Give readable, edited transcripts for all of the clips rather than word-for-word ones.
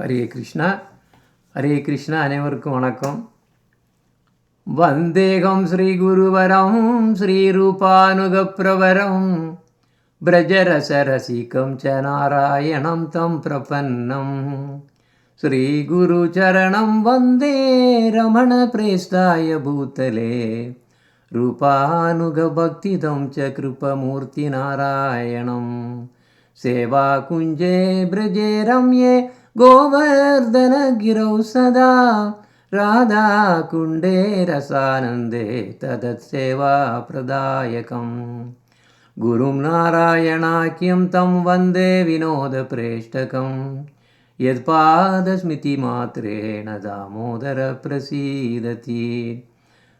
ஹரே கிருஷ்ணா. ஹரே கிருஷ்ணா. அனைவருக்கும் வணக்கம். வந்தேகம் ஸ்ரீ குருவரம் ஸ்ரீரூபானுகப்பிரவரம் பிரஜரசரசிகம் ச நாராயணம் தம் பிரபன்னம் ஸ்ரீகுருச்சரணம் வந்தே ரமண பிரேஷ்டாய பூத்தலே ரூபானுகபக்திதம் ச கிருபமூர்த்தி நாராயணம் சேவா குஞ்சே பிரஜே ரம்யே கோவர்தன கிரௌ சதா ராதா குண்டே ரசானந்தே ததத் சேவா பிரதாயகம் குரும் நாராயணாக்கியம் தம் வந்தே வினோத பிரேஷ்டகம் யத்பாதஸ்மிதி மாத்ரேண தாமோதர பிரசீததி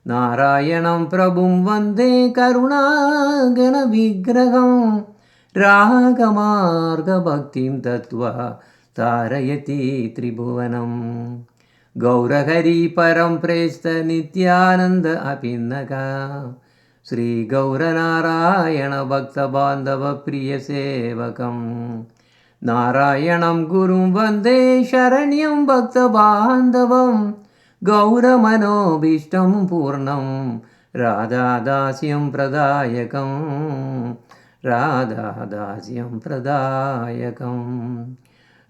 நாராயணம் பிரபும் வந்தே கருணாகன விக்கிரகம் ராகமார்கபக்திம் தத்வா தாரயதி திரிபுவனம் கௌரஹரி பரம் பிரேஸ்த நித்யானந்த அபிநகா ஸ்ரீ கௌரநாராயண பக்த பாந்தவ பிரிய சேவகம் நாராயணம் குரும் வந்தே சரண்யம் பக்த பாந்தவம் கௌரமனோபீஷ்டம் பூர்ணம் ராதாதாஸ்யம் பிரதாயகம் ராதாதாஸ்யம் பிரதாயகம்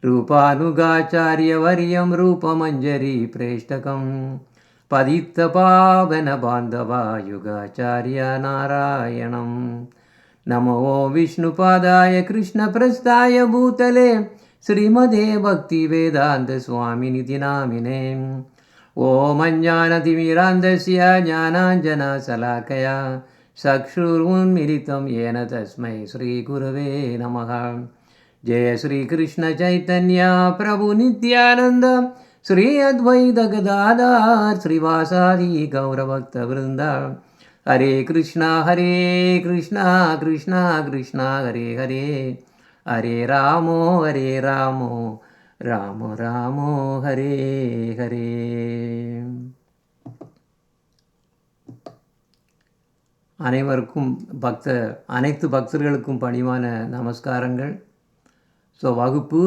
ரூபானுகாச்சாரியவரியம் ரூபமஞ்சரி பிரேஷ்டகம் பதித்த பாவன பாந்தவா யுகாச்சாரிய நாராயணம் நமோ விஷ்ணுபாதாய கிருஷ்ணபிரஸ்தாய பூதலே ஸ்ரீமதே பக்தி வேதாந்த சுவாமிநிதி நாமினே ஓம் அஞ்ஞானதிமிராந்தஸ்ய ஞானாஞ்சனசலாக்கயா சக்ஷுருன்மிலிதம் ஏன தஸ்மை ஸ்ரீகுரவே நமः. ஜெய ஸ்ரீ கிருஷ்ண சைத்தன்யா பிரபு நித்யானந்த ஸ்ரீ அத்வைத கதாதார் ஸ்ரீவாசாதி கௌரபக்த விருந்தா. ஹரே கிருஷ்ணா கிருஷ்ணா கிருஷ்ணா ஹரே ஹரே ஹரே ராமோ ராமோ ராமோ ஹரே ஹரே. அனைவருக்கும் அனைத்து பக்தர்களுக்கும் பணிவான நமஸ்காரங்கள். ஸோ வகுப்பு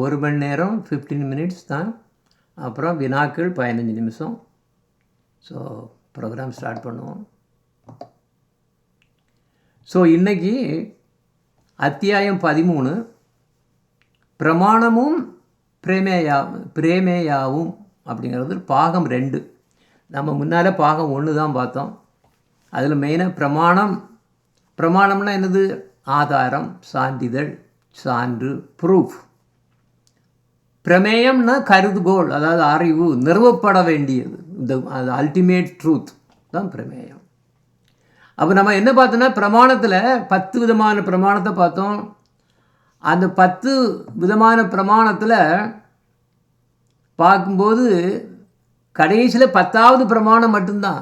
1 மணி நேரம் 15 மினிட்ஸ் தான். அப்புறம் வினாக்கள் 15 நிமிஷம். ஸோ ப்ரோக்ராம் ஸ்டார்ட் பண்ணுவோம். ஸோ இன்றைக்கி அத்தியாயம் 13 பிரமாணமும் பிரேமேயாவும் அப்படிங்கிறது பாகம் 2. நம்ம முன்னால் பாகம் 1 தான் பார்த்தோம். அதில் மெயினாக பிரமாணம்னா என்னது? ஆதாரம், சான்றிதழ், சான்று, ப்ரூஃப். பிரமேயம்னா கருதுகோள், அதாவது அறிவு, நிறுவப்பட வேண்டியது, அது அல்டிமேட் ட்ரூத் தான் பிரமேயம். அப்போ நம்ம என்ன பார்த்தோன்னா பிரமாணத்தில் 10 விதமான பிரமாணத்தை பார்த்தோம். அந்த 10 விதமான பிரமாணத்தில் பார்க்கும்போது கடைசியில் 10ஆவது பிரமாணம் மட்டும்தான்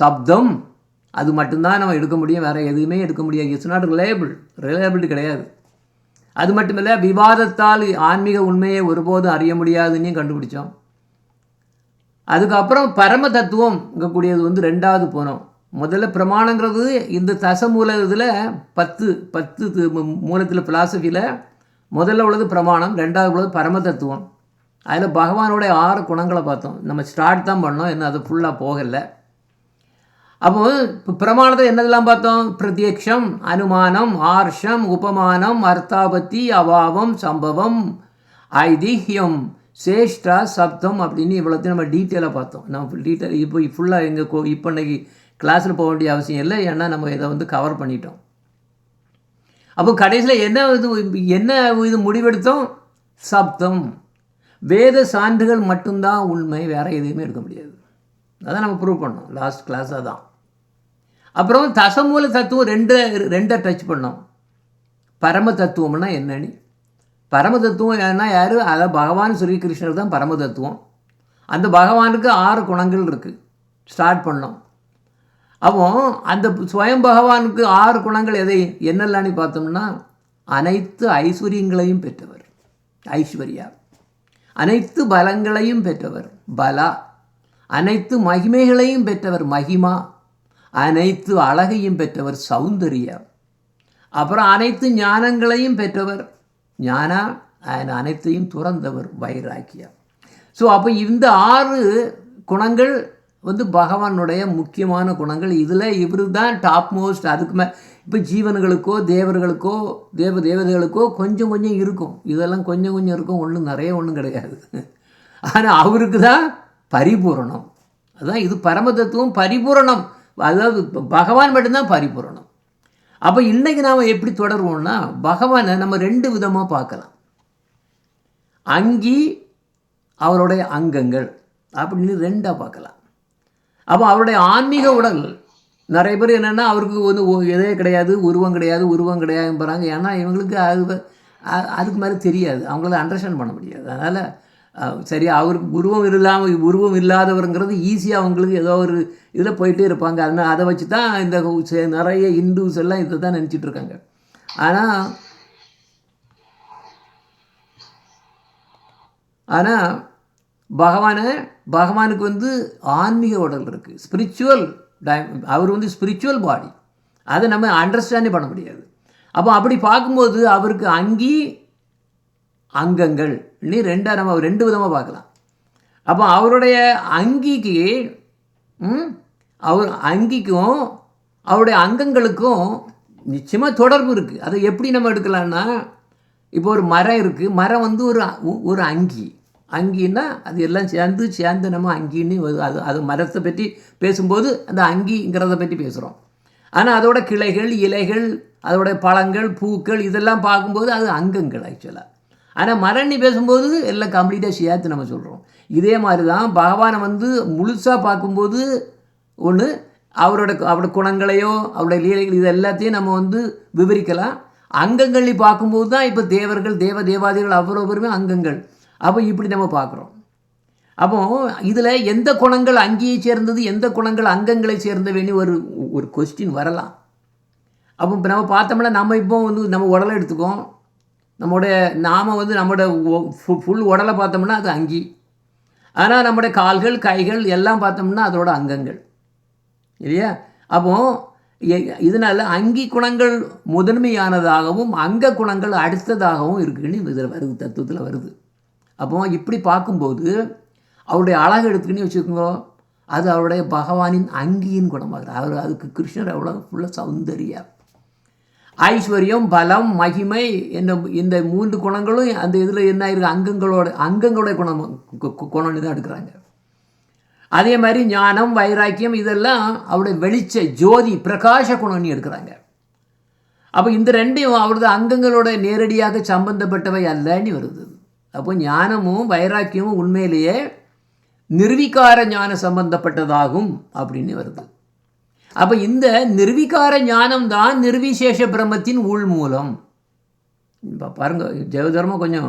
சப்தம். அது மட்டும்தான் நம்ம எடுக்க முடியும், வேறு எதுவுமே எடுக்க முடியாது. இட்ஸ் நாட் ரிலையபிலிட்டி கிடையாது. அது மட்டுமில்லை, விவாதத்தால் ஆன்மீக உண்மையை ஒருபோதும் அறிய முடியாதுன்னு கண்டுபிடிச்சோம். அதுக்கப்புறம் பரம தத்துவம் இங்கக்கூடியது 2வது போனோம். முதல்ல பிரமாணங்கிறது இந்த தசமூல இதில் 10 மூலத்தில் ஃபிலாசபியில் முதல்ல உள்ளது பிரமாணம், 2வது உள்ளது பரம தத்துவம். அதில் பகவானுடைய 6 குணங்களை பார்த்தோம். நம்ம ஸ்டார்ட் தான் பண்ணோம், இன்னும் அது ஃபுல்லாக போகலை. அப்போ இப்போ பிரமாணத்தை என்னதெல்லாம் பார்த்தோம்? பிரத்யக்ஷம், அனுமானம், ஆர்ஷம், உபமானம், அர்த்தாபத்தி, அபாவம், சம்பவம், ஐதிஹ்யம், சேஷ்டா, சப்தம் அப்படின்னு இவ்வளோத்தையும் நம்ம டீட்டெயிலாக பார்த்தோம். நம்ம இப்போ ஃபுல்லாக இப்போ இன்னைக்கு கிளாஸில் போக வேண்டிய அவசியம் இல்லை, ஏன்னா நம்ம இதை கவர் பண்ணிட்டோம். அப்போ கடைசியில் என்ன இது முடிவெடுத்தோம்? சப்தம். வேத சான்றுகள் மட்டும்தான் உண்மை, வேறு எதுவுமே எடுக்க முடியாது. அதான் நம்ம ப்ரூவ் பண்ணோம் லாஸ்ட் கிளாஸாக தான். அப்புறம் தசமூல தத்துவம் ரெண்டை டச் பண்ணோம். பரம தத்துவம்னா என்னன்னு. பரம தத்துவம் ஏன்னா யார்? அதாவது பகவான் ஸ்ரீகிருஷ்ணர் தான் பரம தத்துவம். அந்த பகவானுக்கு 6 குணங்கள் இருக்குது. ஸ்டார்ட் பண்ணோம். அப்போ அந்த ஸ்வயம் பகவானுக்கு 6 குணங்கள் என்னெல்லாம்னு பார்த்தோம்னா, அனைத்து ஐஸ்வர்யங்களையும் பெற்றவர் ஐஸ்வர்யா, அனைத்து பலங்களையும் பெற்றவர் பலா, அனைத்து மகிமைகளையும் பெற்றவர் மகிமா, அனைத்து அழகையும் பெற்றவர் சௌந்தர்யா, அப்புறம் அனைத்து ஞானங்களையும் பெற்றவர் ஞானா, அனைத்தையும் துறந்தவர் வைராக்கியம். ஸோ அப்போ இந்த 6 குணங்கள் வந்து பகவானுடைய முக்கியமான குணங்கள். இதில் இவர் தான் டாப் மோஸ்ட். அதுக்கு இப்போ ஜீவன்களுக்கோ தேவர்களுக்கோ தேவதைகளுக்கோ கொஞ்சம் கொஞ்சம் இருக்கும், இதெல்லாம் கொஞ்சம் கொஞ்சம் இருக்கும், ஒன்றும் கிடையாது. ஆனால் அவருக்கு தான் பரிபூரணம். அதுதான் இது பரம தத்துவம் பரிபூரணம். அதாவது பகவான் மட்டும்தான் பரிபூரணம். அப்போ இன்றைக்கி நாம் எப்படி தொடருவோம்னா, பகவானை நம்ம 2 விதமாக பார்க்கலாம். அங்கி அவருடைய அங்கங்கள் அப்படின்னு 2ஆக பார்க்கலாம். அப்போ அவருடைய ஆன்மீக உடல் நிறைய பேர் என்னென்னா அவருக்கு வந்து எதே கிடையாது, உருவம் கிடையாதுங்கிறாங்க. ஏன்னா இவங்களுக்கு அதுக்கு மேலே தெரியாது, அவங்களால அண்டர்ஸ்டாண்ட் பண்ண முடியாது. அதனால் சரி, அவருக்கு உருவம் இல்லாதவருங்கிறது ஈஸியாக அவங்களுக்கு ஏதோ ஒரு இதில் போயிட்டே இருப்பாங்க. அதனால் அதை வச்சு தான் இந்த நிறைய இந்துஸ் எல்லாம் இதை தான் நினச்சிட்ருக்காங்க. ஆனால் பகவானுக்கு வந்து ஆன்மீக உடல் இருக்குது, ஸ்பிரிச்சுவல் அவர் வந்து ஸ்பிரிச்சுவல் பாடி. அதை நம்ம அண்டர்ஸ்டாண்டே பண்ண முடியாது. அப்போ அப்படி பார்க்கும்போது அவருக்கு அங்கி அங்கங்கள் நீ 2ஆக நம்ம 2 விதமாக பார்க்கலாம். அப்போ அவருடைய அங்கிக்கும் அவருடைய அங்கங்களுக்கும் நிச்சயமாக தொடர்பு இருக்குது. அதை எப்படி நம்ம எடுக்கலான்னா, இப்போ ஒரு மரம் இருக்குது, மரம் வந்து ஒரு அங்கின்னா அது எல்லாம் சேர்ந்து நம்ம அங்கின்னு அது மரத்தை பற்றி பேசும்போது அந்த அங்கிங்கிறத பற்றி பேசுகிறோம். ஆனால் அதோட கிளைகள், இலைகள், அதோட பழங்கள், பூக்கள் இதெல்லாம் பார்க்கும்போது அது அங்கங்கள் ஆக்சுவலாக. ஆனால் மரண்ணி பேசும்போது எல்லாம் கம்ப்ளீட்டாக சேர்த்து நம்ம சொல்கிறோம். இதே மாதிரி தான் பகவானை வந்து முழுசாக பார்க்கும்போது ஒன்று அவரோட குணங்களையோ அவருடைய லீலைகள் இது எல்லாத்தையும் நம்ம வந்து விவரிக்கலாம். அங்கங்கள்னு பார்க்கும்போது தான் இப்போ தேவர்கள் தேவாதிகள் அவ்வளோ பேருமே அங்கங்கள். அப்போ இப்படி நம்ம பார்க்குறோம். அப்போ இதில் எந்த குணங்கள் அங்கேயே சேர்ந்தது, எந்த குணங்கள் அங்கங்களை சேர்ந்தவேன்னு ஒரு கொஸ்டின் வரலாம். அப்போ இப்போ நம்ம பார்த்தோம்னா நம்ம இப்போ வந்து நம்ம உடலை எடுத்துக்கோம், நாம் வந்து நம்மளோட ஃபுல் உடலை பார்த்தோம்னா அது அங்கி. ஆனால் நம்முடைய கால்கள் கைகள் எல்லாம் பார்த்தோம்னா அதோட அங்கங்கள் இல்லையா? அப்போது இதனால் அங்கி குணங்கள் முதன்மையானதாகவும் அங்க குணங்கள் அடுத்ததாகவும் இருக்குன்னு இதில் வருது, தத்துவத்தில் வருது. அப்போ இப்படி பார்க்கும்போது அவருடைய அழகு எடுத்துக்கின்னு வச்சுக்கோங்க, அது அவருடைய பகவானின் அங்கியின் குணமாகிறார். அதுக்கு கிருஷ்ணர் எவ்வளோ ஃபுல்லாக சௌந்தர்யா, ஐஸ்வர்யம், பலம், மகிமை இந்த 3 குணங்களும் அந்த இதில் என்ன ஆயிருக்கு, அங்கங்களோட குணம்னு தான் எடுக்கிறாங்க. அதே மாதிரி ஞானம், வைராக்கியம் இதெல்லாம் அவருடைய வெளிச்ச ஜோதி பிரகாச குணம்னு எடுக்கிறாங்க. அப்போ இந்த 2யும் அவரது அங்கங்களோட நேரடியாக சம்பந்தப்பட்டவை அல்லன்னு வருது. அப்போ ஞானமும் வைராக்கியமும் உண்மையிலேயே நிர்விகார ஞான சம்பந்தப்பட்டதாகும் அப்படின்னு வருது. அப்போ இந்த நிர்விகார ஞானம் தான் நிர்விசேஷ பிரம்மத்தின் உள்மூலம். இப்போ பாருங்கள், ஜெயதர்மம் கொஞ்சம்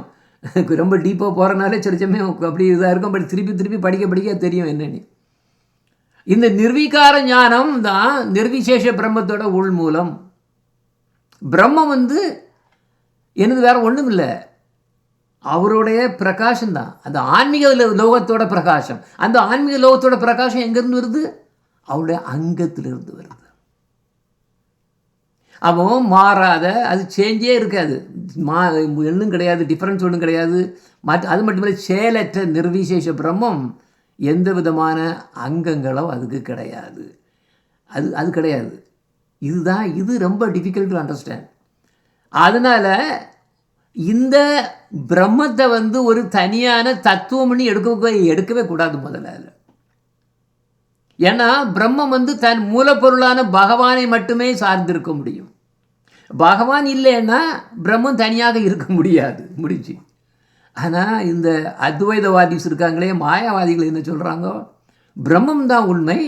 ரொம்ப டீப்பாக போகிறனாலே சிறிச்சமே அப்படி இதாக இருக்கும். பட் திருப்பி படிக்க தெரியும் என்னென்னு. இந்த நிர்விகார ஞானம் தான் நிர்விசேஷ பிரம்மத்தோட உள்மூலம். பிரம்மம் வந்து என்னது வேறு ஒன்றும் இல்லை, அவருடைய பிரகாசம்தான். அந்த ஆன்மீக லோகத்தோட பிரகாசம். அந்த ஆன்மீக லோகத்தோட பிரகாசம் எங்கேருந்து வருது? அவருடைய அங்கத்திலிருந்து வருது. அப்போ மாறாத, அது சேஞ்சே இருக்காது, ஒன்றும் கிடையாது, டிஃப்ரென்ஸ் ஒன்றும் கிடையாது. அது மட்டுமில்லை, செயலற்ற நிர்விசேஷ பிரம்மம் எந்த விதமான அங்கங்களோ அதுக்கு கிடையாது. அது கிடையாது. இது ரொம்ப டிஃபிகல்ட் டு அண்டர்ஸ்டாண்ட். அதனால் இந்த பிரம்மத்தை வந்து ஒரு தனியான தத்துவம்னு எடுக்கவே கூடாது முதல்ல. ஏன்னா பிரம்மம் வந்து தன் மூலப்பொருளான பகவானை மட்டுமே சார்ந்திருக்க முடியும். பகவான் இல்லைன்னா பிரம்மம் தனியாக இருக்க முடிஞ்சு. ஆனால் இந்த அத்வைதவாதிஸ் இருக்காங்களே, மாயாவாதிகள் என்ன சொல்கிறாங்க, பிரம்மம் தான் உண்மை,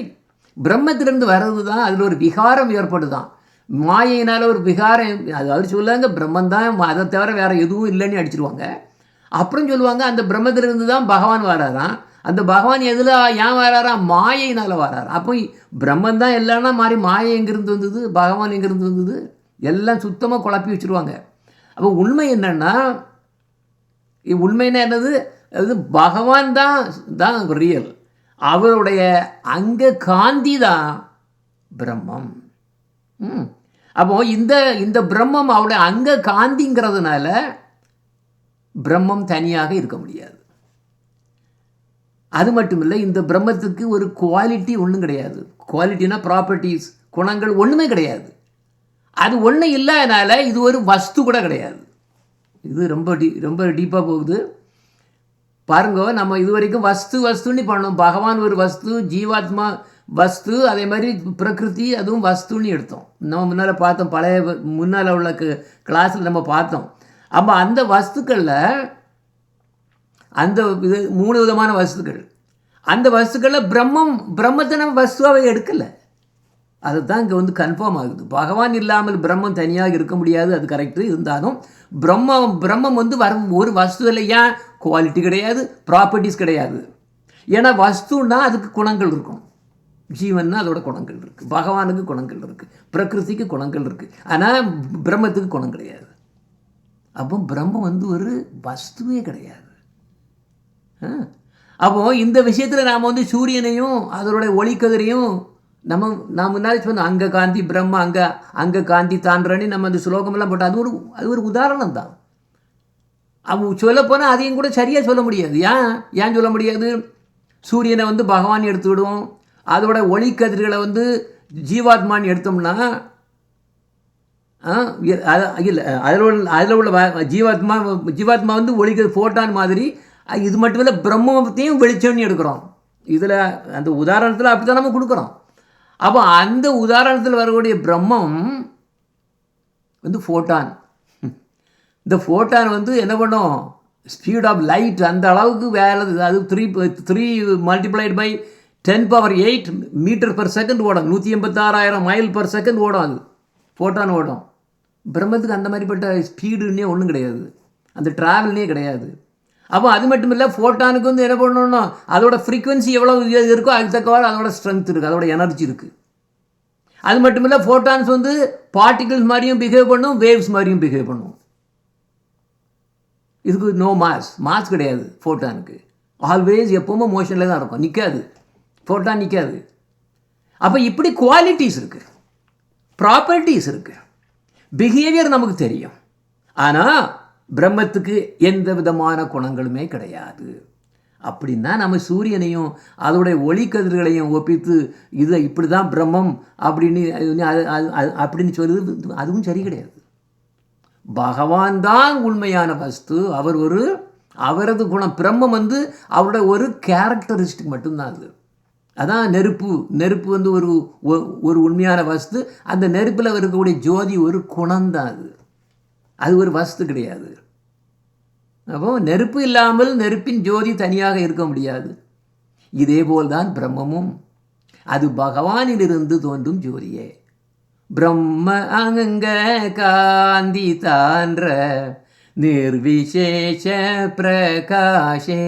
பிரம்மத்திலிருந்து வர்றது தான் அதில் ஒரு விகாரம் ஏற்படுதான், மாயினால் ஒரு விகாரம். அதாவது சொல்லுவாங்க பிரம்மன் தான், அதை தவிர வேறு எதுவும் இல்லைன்னு அடிச்சிருவாங்க. அப்புறம் சொல்லுவாங்க அந்த பிரம்மத்திலிருந்து தான் பகவான் வராராம். அந்த பகவான் எதில் ஏன் வராரா? மாயினால் வராரு. அப்போ பிரம்மன் தான் இல்லைன்னா மாதிரி மாயை எங்கேருந்து வந்தது, பகவான் எங்கேருந்து வந்தது, எல்லாம் சுத்தமாக குழப்பி வச்சுருவாங்க. அப்போ உண்மை என்னென்னா, உண்மைன்னா என்னது, அது பகவான் தான் ரியல். அவருடைய அங்க காந்தி தான் பிரம்மம். அப்போ இந்த பிரம்மம் அவருடைய அங்க காந்திங்கிறதுனால பிரம்மம் தனியாக இருக்க முடியாது. அது மட்டும் இல்லை, இந்த பிரம்மத்துக்கு ஒரு குவாலிட்டி ஒன்றும் கிடையாது. குவாலிட்டினா ப்ராப்பர்ட்டிஸ், குணங்கள் ஒன்றுமே கிடையாது. அது ஒன்றும் இல்லாதனால இது ஒரு வஸ்து கூட கிடையாது. இது ரொம்ப டீப்பாக போகுது பாருங்க. நம்ம இது வரைக்கும் வஸ்துன்னு பண்ணோம். பகவான் ஒரு வஸ்து, ஜீவாத்மா வஸ்து, அதே மாதிரி பிரகிருதி அதுவும் வஸ்துன்னு எடுத்தோம். நம்ம முன்னால் பார்த்தோம், முன்னால் உள்ள கிளாஸில் நம்ம பார்த்தோம். அப்போ அந்த வஸ்துக்களில் அந்த இது 3 விதமான வஸ்துக்கள். அந்த வஸ்துக்களில் பிரம்மத்தை நம்ம வஸ்துவாகவே எடுக்கலை. அதுதான் இங்கே வந்து கன்ஃபார்ம் ஆகுது. பகவான் இல்லாமல் பிரம்மம் தனியாக இருக்க முடியாது, அது கரெக்டு. இருந்தாலும் பிரம்மம் வந்து ஒரு வஸ்து இல்லை. ஏன்? குவாலிட்டி கிடையாது, ப்ராப்பர்ட்டிஸ் கிடையாது. ஏன்னா வஸ்துன்னா அதுக்கு குணங்கள் இருக்கும். ஜீவன்னா அதோட குணங்கள் இருக்குது, பகவானுக்கு குணங்கள் இருக்குது, பிரகிருதிக்கு குணங்கள் இருக்குது. ஆனால் பிரம்மத்துக்கு குணம் கிடையாது. அப்போ பிரம்மம் வந்து ஒரு வஸ்துவே கிடையாது. அப்போது இந்த விஷயத்தில் நாம் வந்து சூரியனையும் அதோடைய ஒளிக்கதிரையும் நான் முன்னாடி சொன்னோம், அங்கே காந்தி பிரம்ம அங்கே காந்தி தான்றனி நம்ம அந்த ஸ்லோகமெல்லாம் போட்டு அது ஒரு உதாரணம் தான். அவங்க சொல்லப்போனால் அதையும் கூட சரியாக சொல்ல முடியாது. ஏன் சொல்ல முடியாது? சூரியனை வந்து பகவான் எடுத்து விடுவோம், அதோட ஒளிக்கதிர்களை வந்து ஜீவாத்மான்னு எடுத்தோம்னா இல்லை, அதில் உள்ள ஜீவாத்மா வந்து ஒளிக்கதிர் ஃபோட்டான் மாதிரி. இது மட்டும் இல்லை, பிரம்மத்தையும் வெளிச்சம்னு எடுக்கிறோம். இதில் அந்த உதாரணத்தில் அப்படி தான் நம்ம கொடுக்குறோம். அப்போ அந்த உதாரணத்தில் வரக்கூடிய பிரம்மம் வந்து ஃபோட்டான். இந்த ஃபோட்டான் வந்து என்ன பண்ணும்? ஸ்பீட் ஆஃப் லைட் அந்த அளவுக்கு வேலை. அது 3 மல்டிப்ளைட் பை 10⁸ மீட்டர்/செகண்ட் ஓடும். 186,000 மைல்/செகண்ட் ஓடும். அது ஃபோட்டான் ஓடும். பிரம்மத்துக்கு அந்த மாதிரிப்பட்ட ஸ்பீடுன்னே ஒன்றும் கிடையாது, அந்த ட்ராவல்னே கிடையாது. அப்போ அது மட்டும் இல்லை, ஃபோட்டானுக்கு வந்து என்ன பண்ணணும்னா அதோட ஃப்ரீக்வன்சி எவ்வளோ இருக்கோ அதுக்கு தக்கவாறு அதோட ஸ்ட்ரென்த் இருக்குது, அதோட எனர்ஜி இருக்குது. அது மட்டும் இல்லை, ஃபோட்டான்ஸ் வந்து பார்ட்டிகிள்ஸ் மாதிரியும் பிஹேவ் பண்ணும், வேவ்ஸ் மாதிரியும் பிஹேவ் பண்ணும். இதுக்கு நோ மாஸ் கிடையாது ஃபோட்டானுக்கு. ஆல்வேஸ் எப்போவுமே மோஷனில் தான் இருக்கும், நிற்காது. ஃபோட்டான் நிற்காது. அப்போ இப்படி குவாலிட்டிஸ் இருக்குது, ப்ராப்பர்ட்டிஸ் இருக்குது, பிஹேவியர் நமக்கு தெரியும். ஆனால் பிரம்மத்துக்கு எந்த விதமான குணங்களுமே கிடையாது. அப்படின்னா நம்ம சூரியனையும் அதோடைய ஒளிக்கதிர்களையும் ஒப்பித்து இது இப்படி தான் பிரம்மம் அப்படின்னு சொல்லுது, அதுவும் சரி கிடையாது. பகவான் தான் உண்மையான வஸ்து. அவரது குணம் பிரம்மம் வந்து அவருடைய ஒரு கேரக்டரிஸ்டிக் மட்டும்தான். அதான் நெருப்பு வந்து ஒரு உண்மையான வஸ்து. அந்த நெருப்பில் இருக்கக்கூடிய ஜோதி ஒரு குணம்தான். அது ஒரு வஸ்து கிடையாது. அப்போ நெருப்பு இல்லாமல் நெருப்பின் ஜோதி தனியாக இருக்க முடியாது. இதேபோல் தான் பிரம்மமும், அது பகவானிலிருந்து தோன்றும் ஜோதியே. பிரம்ம அங்க காந்தி தான்ற நிர்விசேஷ பிரகாஷே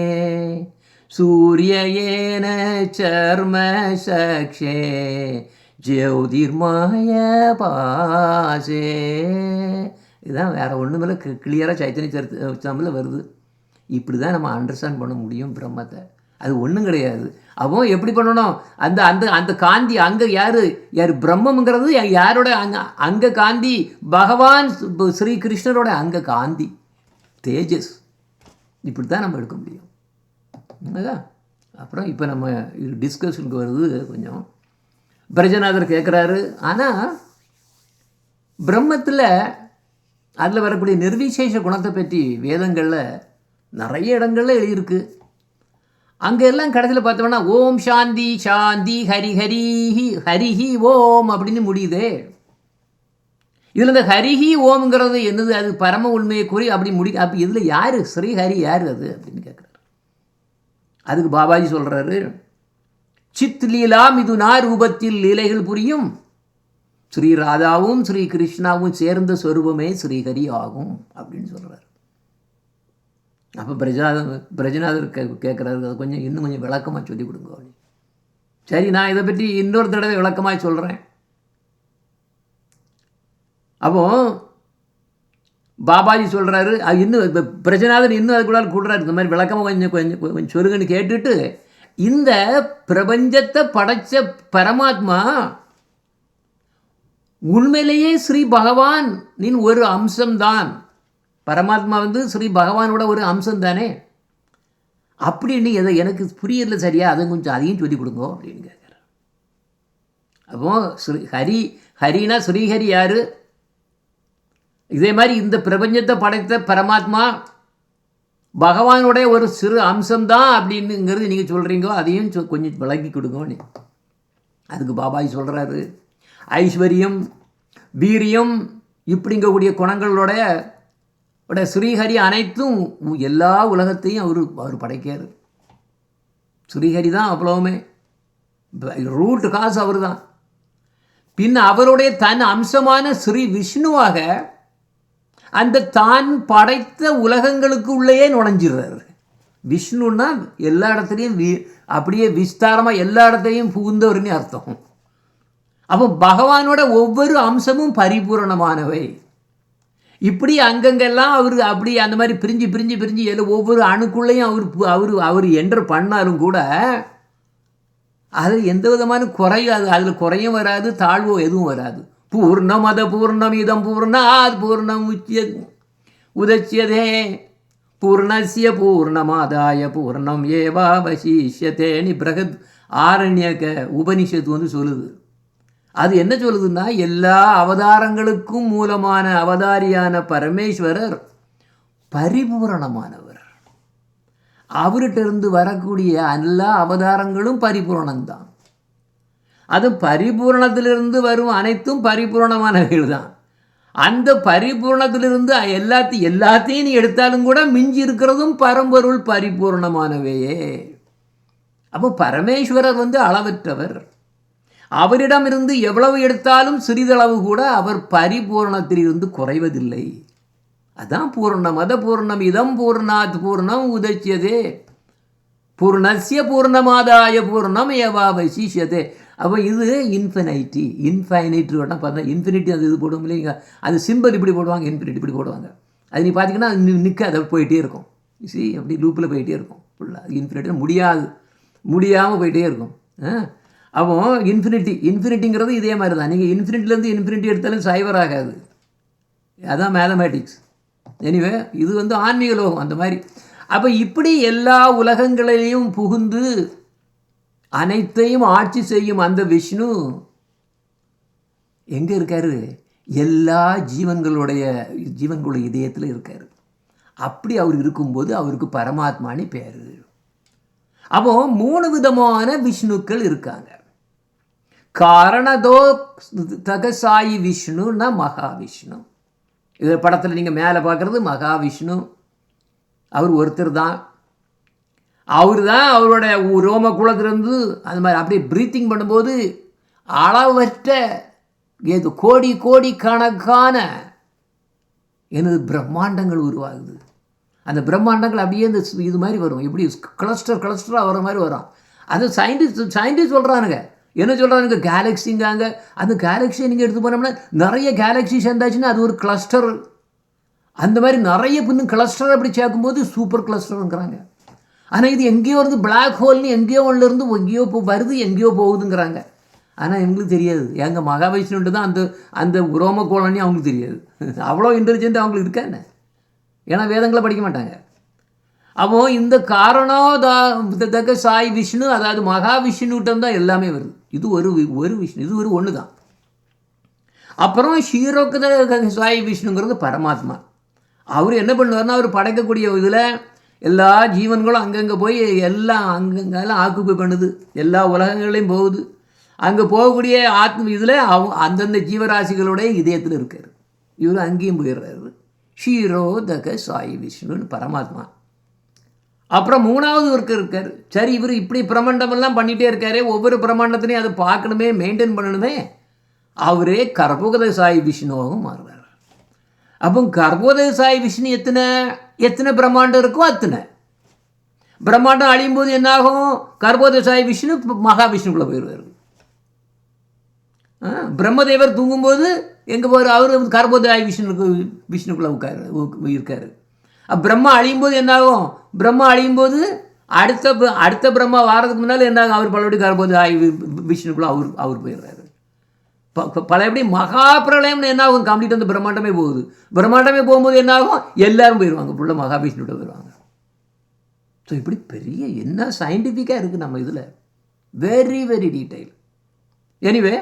சூரியேன சர்ம சக்ஷே ஜோதிர்மய பாசே. இதுதான், வேறு ஒன்றும் இல்லை, கிளியராக சைத்தன்ய சரித்திரமில் வருது. இப்படி தான் நம்ம அண்டர்ஸ்டாண்ட் பண்ண முடியும் பிரம்மத்தை. அது ஒன்றும் கிடையாது. அப்போ எப்படி பண்ணணும்? அந்த அந்த அந்த காந்தி அங்கே யார் பிரம்மங்கிறது யாரோட அங்கே காந்தி? பகவான் ஸ்ரீ கிருஷ்ணரோட அங்கே காந்தி, தேஜஸ். இப்படி தான் நம்ம எடுக்க முடியும். அதுதான். அப்புறம் இப்போ நம்ம இது டிஸ்கஷனுக்கு வருது கொஞ்சம். பிரஜநாதர் கேட்குறாரு, ஆனால் பிரம்மத்தில் அதில் வரக்கூடிய நிர்விசேஷ குணத்தை பற்றி வேதங்களில் நிறைய இடங்களில் எழுதியிருக்கு. அங்கே எல்லாம் கடைசியில் பார்த்தோம்னா ஓம் சாந்தி சாந்தி ஹரி ஹரிஹி ஹரிஹி ஓம் அப்படின்னு முடியுதே. இதில் இந்த ஹரிஹி ஓம்ங்கிறது என்னது? அது பரம உண்மையை கூறி அப்படி அப்போ இதில் யார் ஸ்ரீ ஹரி யார் அது அப்படின்னு கேட்குறாரு. அதுக்கு பாபாஜி சொல்கிறாரு, சித் லீலா மிதுனா ரூபத்தில் லீலைகள் புரியும் ஸ்ரீ ராதாவும் ஸ்ரீ கிருஷ்ணாவும் சேர்ந்த சொரூபமே ஸ்ரீஹரி ஆகும் அப்படின்னு சொல்கிறார். அப்போ பிரஜநாதர் கேட்குறாரு, அது இன்னும் கொஞ்சம் விளக்கமாக சொல்லி கொடுங்க. சரி, நான் இதை பற்றி இன்னொரு தடவை விளக்கமாக சொல்கிறேன். அப்போ பாபாஜி சொல்கிறாரு, இன்னும் பிரஜநாதன் இன்னும் அதுக்குள்ள கூடுறாரு, இந்த மாதிரி விளக்கமாக கொஞ்சம் சொல்லுங்கன்னு கேட்டுட்டு, இந்த பிரபஞ்சத்தை படைத்த பரமாத்மா உண்மையிலேயே ஸ்ரீ பகவானின் ஒரு அம்சம்தான். பரமாத்மா வந்து ஸ்ரீ பகவானோட ஒரு அம்சம் தானே. அப்படின்னு எதை எனக்கு புரியல சரியா, அதை கொஞ்சம் அதையும் சொல்லி கொடுங்க அப்படின்னு கேட்குறேன். அப்போ ஹரினா ஸ்ரீஹரி யார்? இதே மாதிரி இந்த பிரபஞ்சத்தை படைத்த பரமாத்மா பகவானுடைய ஒரு சிறு அம்சம்தான் அப்படின்னுங்கிறது நீங்கள் சொல்கிறீங்க. அதையும் கொஞ்சம் விளக்கி கொடுங்க. அதுக்கு பாபாஜி சொல்கிறாரு, ஐஸ்வர்யம் வீரியம் இப்படிங்கக்கூடிய குணங்களோட ஸ்ரீஹரி அனைத்தும் எல்லா உலகத்தையும் அவர் படைக்கார். ஸ்ரீஹரி தான் அவ்வளவுமே, ரூட் காசு அவர் தான். பின் அவருடைய தன் அம்சமான ஸ்ரீ விஷ்ணுவாக அந்த தான் படைத்த உலகங்களுக்கு உள்ளேயே நுழைஞ்சிடுறாரு. விஷ்ணுன்னா எல்லா இடத்துலையும் அப்படியே விஸ்தாரமாக எல்லா இடத்துலையும் புகுந்தவர்னு அர்த்தம். அப்போ பகவானோட ஒவ்வொரு அம்சமும் பரிபூரணமானவை. இப்படி அங்கங்கெல்லாம் அவர் அப்படி அந்த மாதிரி பிரிஞ்சு ஒவ்வொரு அணுக்குள்ளேயும் அவர் என்டர் பண்ணாலும் கூட அதில் எந்த விதமான குறையாது, அதில் குறையும் வராது, தாழ்வோ எதுவும் வராது. பூர்ணமத பூர்ணம் இதம் பூர்ணாத் பூர்ணம் உதச்சியதே பூர்ணஸ்ய பூர்ணமாதாய பூர்ணம் ஏவாவசிஷ்யதே பிரகத் ஆரண்யக உபனிஷத்து வந்து சொல்லுது. அது என்ன சொல்லுதுன்னா, எல்லா அவதாரங்களுக்கும் மூலமான அவதாரியான பரமேஸ்வரர் பரிபூரணமானவர். அவர்கிட்ட இருந்து வரக்கூடிய எல்லா அவதாரங்களும் பரிபூரணம்தான். அது பரிபூரணத்திலிருந்து வரும் அனைத்தும் பரிபூரணமானவைகள் தான். அந்த பரிபூரணத்திலிருந்து எல்லாத்தையும் நீ எடுத்தாலும் கூட மிஞ்சி இருக்கிறதும் பரம்பொருள் பரிபூரணமானவையே. அப்போ பரமேஸ்வரர் வந்து அளவற்றவர். அவரிடமிருந்து எவ்வளவு எடுத்தாலும் சிறிதளவு கூட அவர் பரிபூரணத்திலிருந்து குறைவதில்லை. அதான் பூர்ணம். அத பூர்ணம் இதம் பூர்ணாத் பூர்ணம் உதச்சியதே பூர்ணஸ்ய பூர்ணமாதாய பூர்ணம் ஏவாவசிஷ்யதே. அப்போ இது இன்ஃபைனைட் பார்த்தா இன்ஃபினிட்டி அது இது போடுவோம் இல்லைங்க, அது சிம்பிள் இப்படி போடுவாங்க, இன்ஃபினிட்டி இப்படி போடுவாங்க. அது நீ பார்த்தீங்கன்னா நிற்க அதை போயிட்டே இருக்கும். அப்படி லூப்பில் போயிட்டே இருக்கும் ஃபுல்லாக. இன்ஃபினிட்டி முடியாமல் போயிட்டே இருக்கும். அப்போ இன்ஃபினிட்டிங்கிறது இதே மாதிரி தான். நீங்கள் இன்ஃபினிட்டிலேருந்து இன்ஃபினிட்டி எடுத்தாலும் சைவர் ஆகாது. அதான் மேத்தமேட்டிக்ஸ். எனிவே இது வந்து ஆன்மீக லோகம் அந்த மாதிரி. அப்போ இப்படி எல்லா உலகங்களையும் புகுந்து அனைத்தையும் ஆட்சி செய்யும் அந்த விஷ்ணு எங்கே இருக்காரு? எல்லா ஜீவன்களுடைய இதயத்தில் இருக்கார். அப்படி அவர் இருக்கும்போது அவருக்கு பரமாத்மானி பேர். அப்போ 3 விதமான விஷ்ணுக்கள் இருக்காங்க. காரணதோ தகசாயி விஷ்ணுன்னா மகாவிஷ்ணு. இது படத்தில் நீங்கள் மேலே பார்க்குறது மகாவிஷ்ணு. அவர் ஒருத்தர் தான். அவருடைய ரோம குலத்திலிருந்து அது மாதிரி அப்படியே ப்ரீத்திங் பண்ணும்போது அளவற்ற கோடி கோடி கணக்கான எனது பிரம்மாண்டங்கள் உருவாகுது. அந்த பிரம்மாண்டங்கள் அப்படியே இந்த இது மாதிரி வரும், எப்படி கிளஸ்டராக வர மாதிரி வரும். அது சயின்டிஸ்ட் சொல்கிறானுங்க. என்ன சொல்கிறானுங்க? கேலக்ஸிங்காங்க. அந்த கேலக்ஸியை நீங்கள் எடுத்து போனோம்னா நிறைய கேலக்ஸி சேர்ந்தாச்சுன்னா அது ஒரு கிளஸ்டர். அந்த மாதிரி நிறைய இன்னும் கிளஸ்டர் அப்படி சேர்க்கும்போது சூப்பர் கிளஸ்டருங்கிறாங்க. ஆனால் இது எங்கேயோ இருந்து பிளாக் ஹோல்னு எங்கேயோ ஒன்றுலேருந்து எங்கேயோ வருது, எங்கேயோ போகுதுங்கிறாங்க. ஆனால் எங்களுக்கு தெரியாது. எங்கள் மகாவிஷ்ணுன்ட்டு தான் அந்த ரோம கோலனி அவங்களுக்கு தெரியாது. அவ்வளோ இன்டெலிஜென்ட் அவங்களுக்கு இருக்கான்னு. ஏன்னா வேதங்களை படிக்க மாட்டாங்க. அப்போ இந்த காரணோதக சாய் விஷ்ணு, அதாவது மகாவிஷ்ணுட்டம் தான் எல்லாமே வருது. இது ஒரு விஷ்ணு, இது ஒன்று தான். அப்புறம் ஷீரோக்கத சாய் விஷ்ணுங்கிறது பரமாத்மா. அவர் என்ன பண்ணுவார்னா, அவர் படைக்கக்கூடிய இதில் எல்லா ஜீவன்களும் அங்கங்கே போய் எல்லாம் அங்கங்கெல்லாம் ஆக்குப்பை பண்ணுது, எல்லா உலகங்களையும் போகுது. அங்கே போகக்கூடிய இதில் அந்தந்த ஜீவராசிகளுடைய இதயத்தில் இருக்கார். இவர் அங்கேயும் போயிடுறாரு. ஷீரோதக சாய் விஷ்ணுன்னு பரமாத்மா. அப்புறம் 3வது இருக்கார். சரி, இவர் இப்படி பிரமாண்டமெல்லாம் பண்ணிகிட்டே இருக்காரு, ஒவ்வொரு பிரமாண்டத்திலையும் அதை பார்க்கணுமே, மெயின்டைன் பண்ணணுமே. அவரே கர்ப்போதக சாய் விஷ்ணுவாகவும் மாறுறார். அப்போ கர்ப்போதக சாய் விஷ்ணு எத்தனை பிரம்மாண்டம் இருக்கோ அத்தனை பிரம்மாண்டம் அழியும் போது என்னாகும்? கர்ப்போதக சாய் விஷ்ணு மகாவிஷ்ணுக்குள்ளே போயிடுவார். பிரம்மதேவர் தூங்கும்போது எங்கே போகிறார்? அவர் கர்ப்போதக விஷ்ணுக்குள்ளே இருக்கார். பிரம்மா அழியும் போது என்னாகும்? பிரம்மா அழியும் போது அடுத்த பிரம்மா வாரதுக்கு முன்னால் என்னாகும்? அவர் பலபடி கர்ப்போதக விஷ்ணுக்குள்ளே அவர் போயிடுறாரு. பழையபடி மகா பிரளயம்னு என்ன ஆகும், கம்ப்ளீட் வந்து பிரம்மாண்டமே போகுது. பிரம்மாண்டமே போகும்போது என்ன ஆகும், எல்லாரும் போயிடுவாங்க, ஃபுல்லாக மகாவிஷ்ணுவோட போயிடுவாங்க. ஸோ இப்படி பெரிய என்ன சயின்டிஃபிக்காக இருக்குது நம்ம இதில், வெரி வெரி டீட்டெயில். எனிவே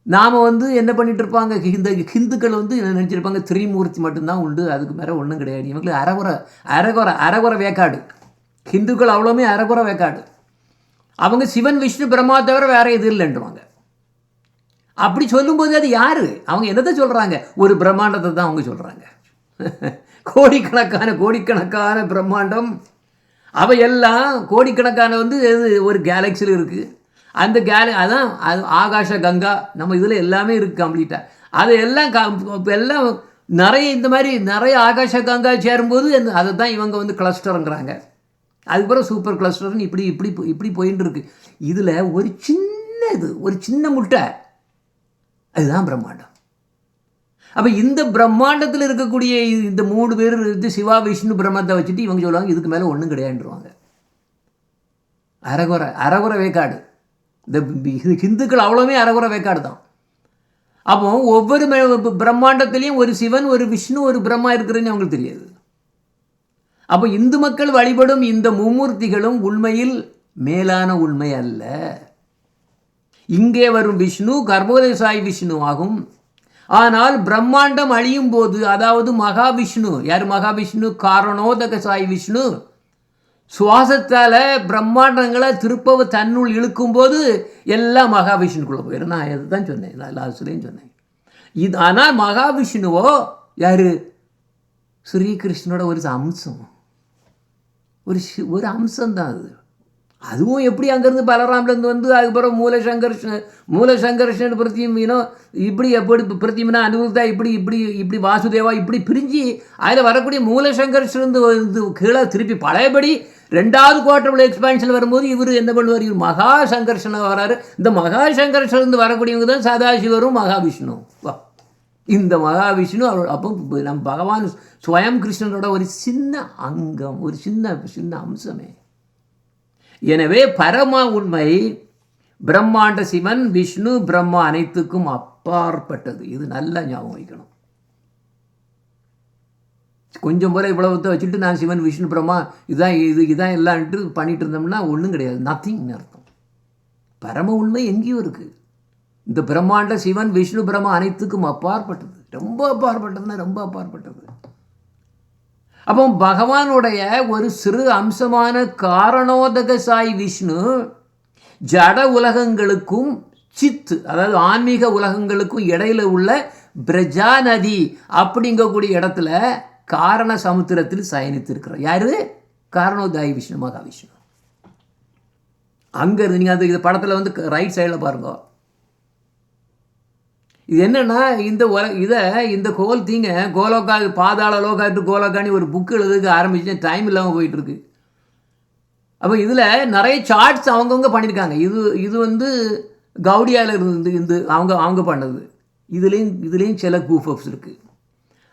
நாம் வந்து என்ன பண்ணிகிட்டு இருப்பாங்க, இந்த ஹிந்துக்கள் வந்து என்ன நினச்சிருப்பாங்க, திரிமூர்த்தி மட்டும்தான் உண்டு, அதுக்கு மேலே ஒன்றும் கிடையாது. இவங்களுக்கு அரைகுறை வேக்காடு. ஹிந்துக்கள் அவ்வளோமே அரைகுறை வேக்காடு. அவங்க சிவன் விஷ்ணு பிரம்மா தவிர வேறு எது இல்லைன்றுவாங்க. அப்படி சொல்லும்போது அது யார், அவங்க என்னத்தை சொல்கிறாங்க, ஒரு பிரம்மாண்டத்தை தான் அவங்க சொல்கிறாங்க. கோடிக்கணக்கான பிரம்மாண்டம், அவையெல்லாம் கோடிக்கணக்கான வந்து ஒரு கேலக்சியில் இருக்குது. அந்த அதான் அது ஆகாஷ கங்கா, நம்ம இதில் எல்லாமே இருக்குது கம்ப்ளீட்டாக. அது எல்லாம் நிறைய இந்த மாதிரி நிறைய ஆகாஷ கங்கா சேரும்போது அதை தான் இவங்க வந்து கிளஸ்டருங்கிறாங்க. அதுக்கப்புறம் சூப்பர் கிளஸ்டர்னு இப்படி போயின்னு இருக்கு. இதில் ஒரு சின்ன முட்டை, அதுதான் பிரம்மாண்டம். அப்போ இந்த பிரம்மாண்டத்தில் இருக்கக்கூடிய இந்த 3 பேர் இது சிவா விஷ்ணு பிரம்மத்தை வச்சுட்டு இவங்க சொல்லுவாங்க இதுக்கு மேலே ஒன்றும் கிடையாதுருவாங்க. அரைகுறை வேக்காடு. இந்த ஹிந்துக்கள் அவ்வளோமே அரைகுறை வேக்காடு தான். அப்போ ஒவ்வொரு பிரம்மாண்டத்திலையும் ஒரு சிவன், ஒரு விஷ்ணு, ஒரு பிரம்மா இருக்கிறதுன்னு அவங்களுக்கு தெரியாது. அப்போ இந்து மக்கள் வழிபடும் இந்த மும்மூர்த்திகளும் உண்மையில் மேலான உண்மை அல்ல. இங்கே வரும் விஷ்ணு கர்ப்போதய சாய் விஷ்ணு ஆகும். ஆனால் பிரம்மாண்டம் அழியும் போது, அதாவது மகாவிஷ்ணு, யார் மகாவிஷ்ணு, காரணோதக சாய் விஷ்ணு சுவாசத்தால் பிரம்மாண்டங்களை திருப்பவ தன்னுள் இழுக்கும்போது எல்லாம் மகாவிஷ்ணுக்குள்ளே போயிடும். நான் இதுதான் சொன்னேன், நான் லாஸ்ட்லேயும் சொன்னேன். ஆனால் மகாவிஷ்ணுவோ யார், ஸ்ரீகிருஷ்ணனோட ஒரு அம்சம், ஒரு அம்சம்தான் அது. அதுவும் எப்படி அங்கேருந்து பலராம்லேருந்து வந்து அதுக்கப்புறம் மூலசங்கர்ஷன் பிரத்தியும் எப்படி பிரத்தியம்னா அனுபவத்தா இப்படி வாசுதேவா இப்படி பிரிஞ்சு அதில் வரக்கூடிய மூலசங்கர்ஷன் வந்து கீழே திருப்பி பழையபடி 2வது குவார்டர் எக்ஸ்பான்ஷன் வரும்போது இவர் என்ன பண்ணுவார், இவர் மகா சங்கர்ஷனாக வராரு. இந்த மகா சங்கர்ஷன்லேருந்து வரக்கூடியவங்க தான் சதாசிவரும் மகாவிஷ்ணு. இந்த மகாவிஷ்ணு அப்போ நம்ம பகவான் ஸ்வயம் கிருஷ்ணனோட ஒரு சின்ன அங்கம், ஒரு சின்ன அம்சமே. எனவே பரம உண்மை பிரம்மாண்ட சிவன் விஷ்ணு பிரம்மா அனைத்துக்கும் அப்பாற்பட்டது. இது நல்லா ஞாபகம் வைக்கணும். கொஞ்சம் போல இவ்வளவுத்தை வச்சுட்டு நான் சிவன் விஷ்ணு பிரம்மா இதான் எல்லான்ட்டு பண்ணிட்டு இருந்தோம்னா ஒன்றும் கிடையாது, நத்திங்னு அர்த்தம். பரம உண்மை எங்கேயும் இருக்குது. இந்த பிரம்மாண்ட சிவன் விஷ்ணு பிரம்மா அனைத்துக்கும் அப்பாற்பட்டது, ரொம்ப அப்பாற்பட்டதுன்னா ரொம்ப அப்பாற்பட்டது. அப்போ பகவானுடைய ஒரு சிறு அம்சமான காரணோதக சாய் விஷ்ணு ஜட உலகங்களுக்கும் சித்து, அதாவது ஆன்மீக உலகங்களுக்கும் இடையில உள்ள பிரஜா நதி அப்படிங்கக்கூடிய இடத்துல காரண சமுத்திரத்தில் சயனித்திருக்கிறார். யாரு, காரணோதய விஷ்ணு மகாவிஷ்ணு. அங்கே இருந்து நீங்கள் அது இந்த படத்தில் வந்து ரைட் சைடில் பாருங்க. இது என்னென்னா இந்த ஹோல் தீங்க கோலோக்கா பாதாள லோகாட்டு கோலோக்கானி ஒரு புக்கு எழுதுக்கு ஆரம்பிச்சு டைம் இல்லாமல் போயிட்டுருக்கு. அப்போ இதில் நிறைய சார்ட்ஸ் அவங்கவுங்க பண்ணியிருக்காங்க. இது வந்து கவுடியாவில் இருந்து இந்த அவங்க பண்ணது. இதுலேயும் சில கூஃப்ஸ் இருக்குது.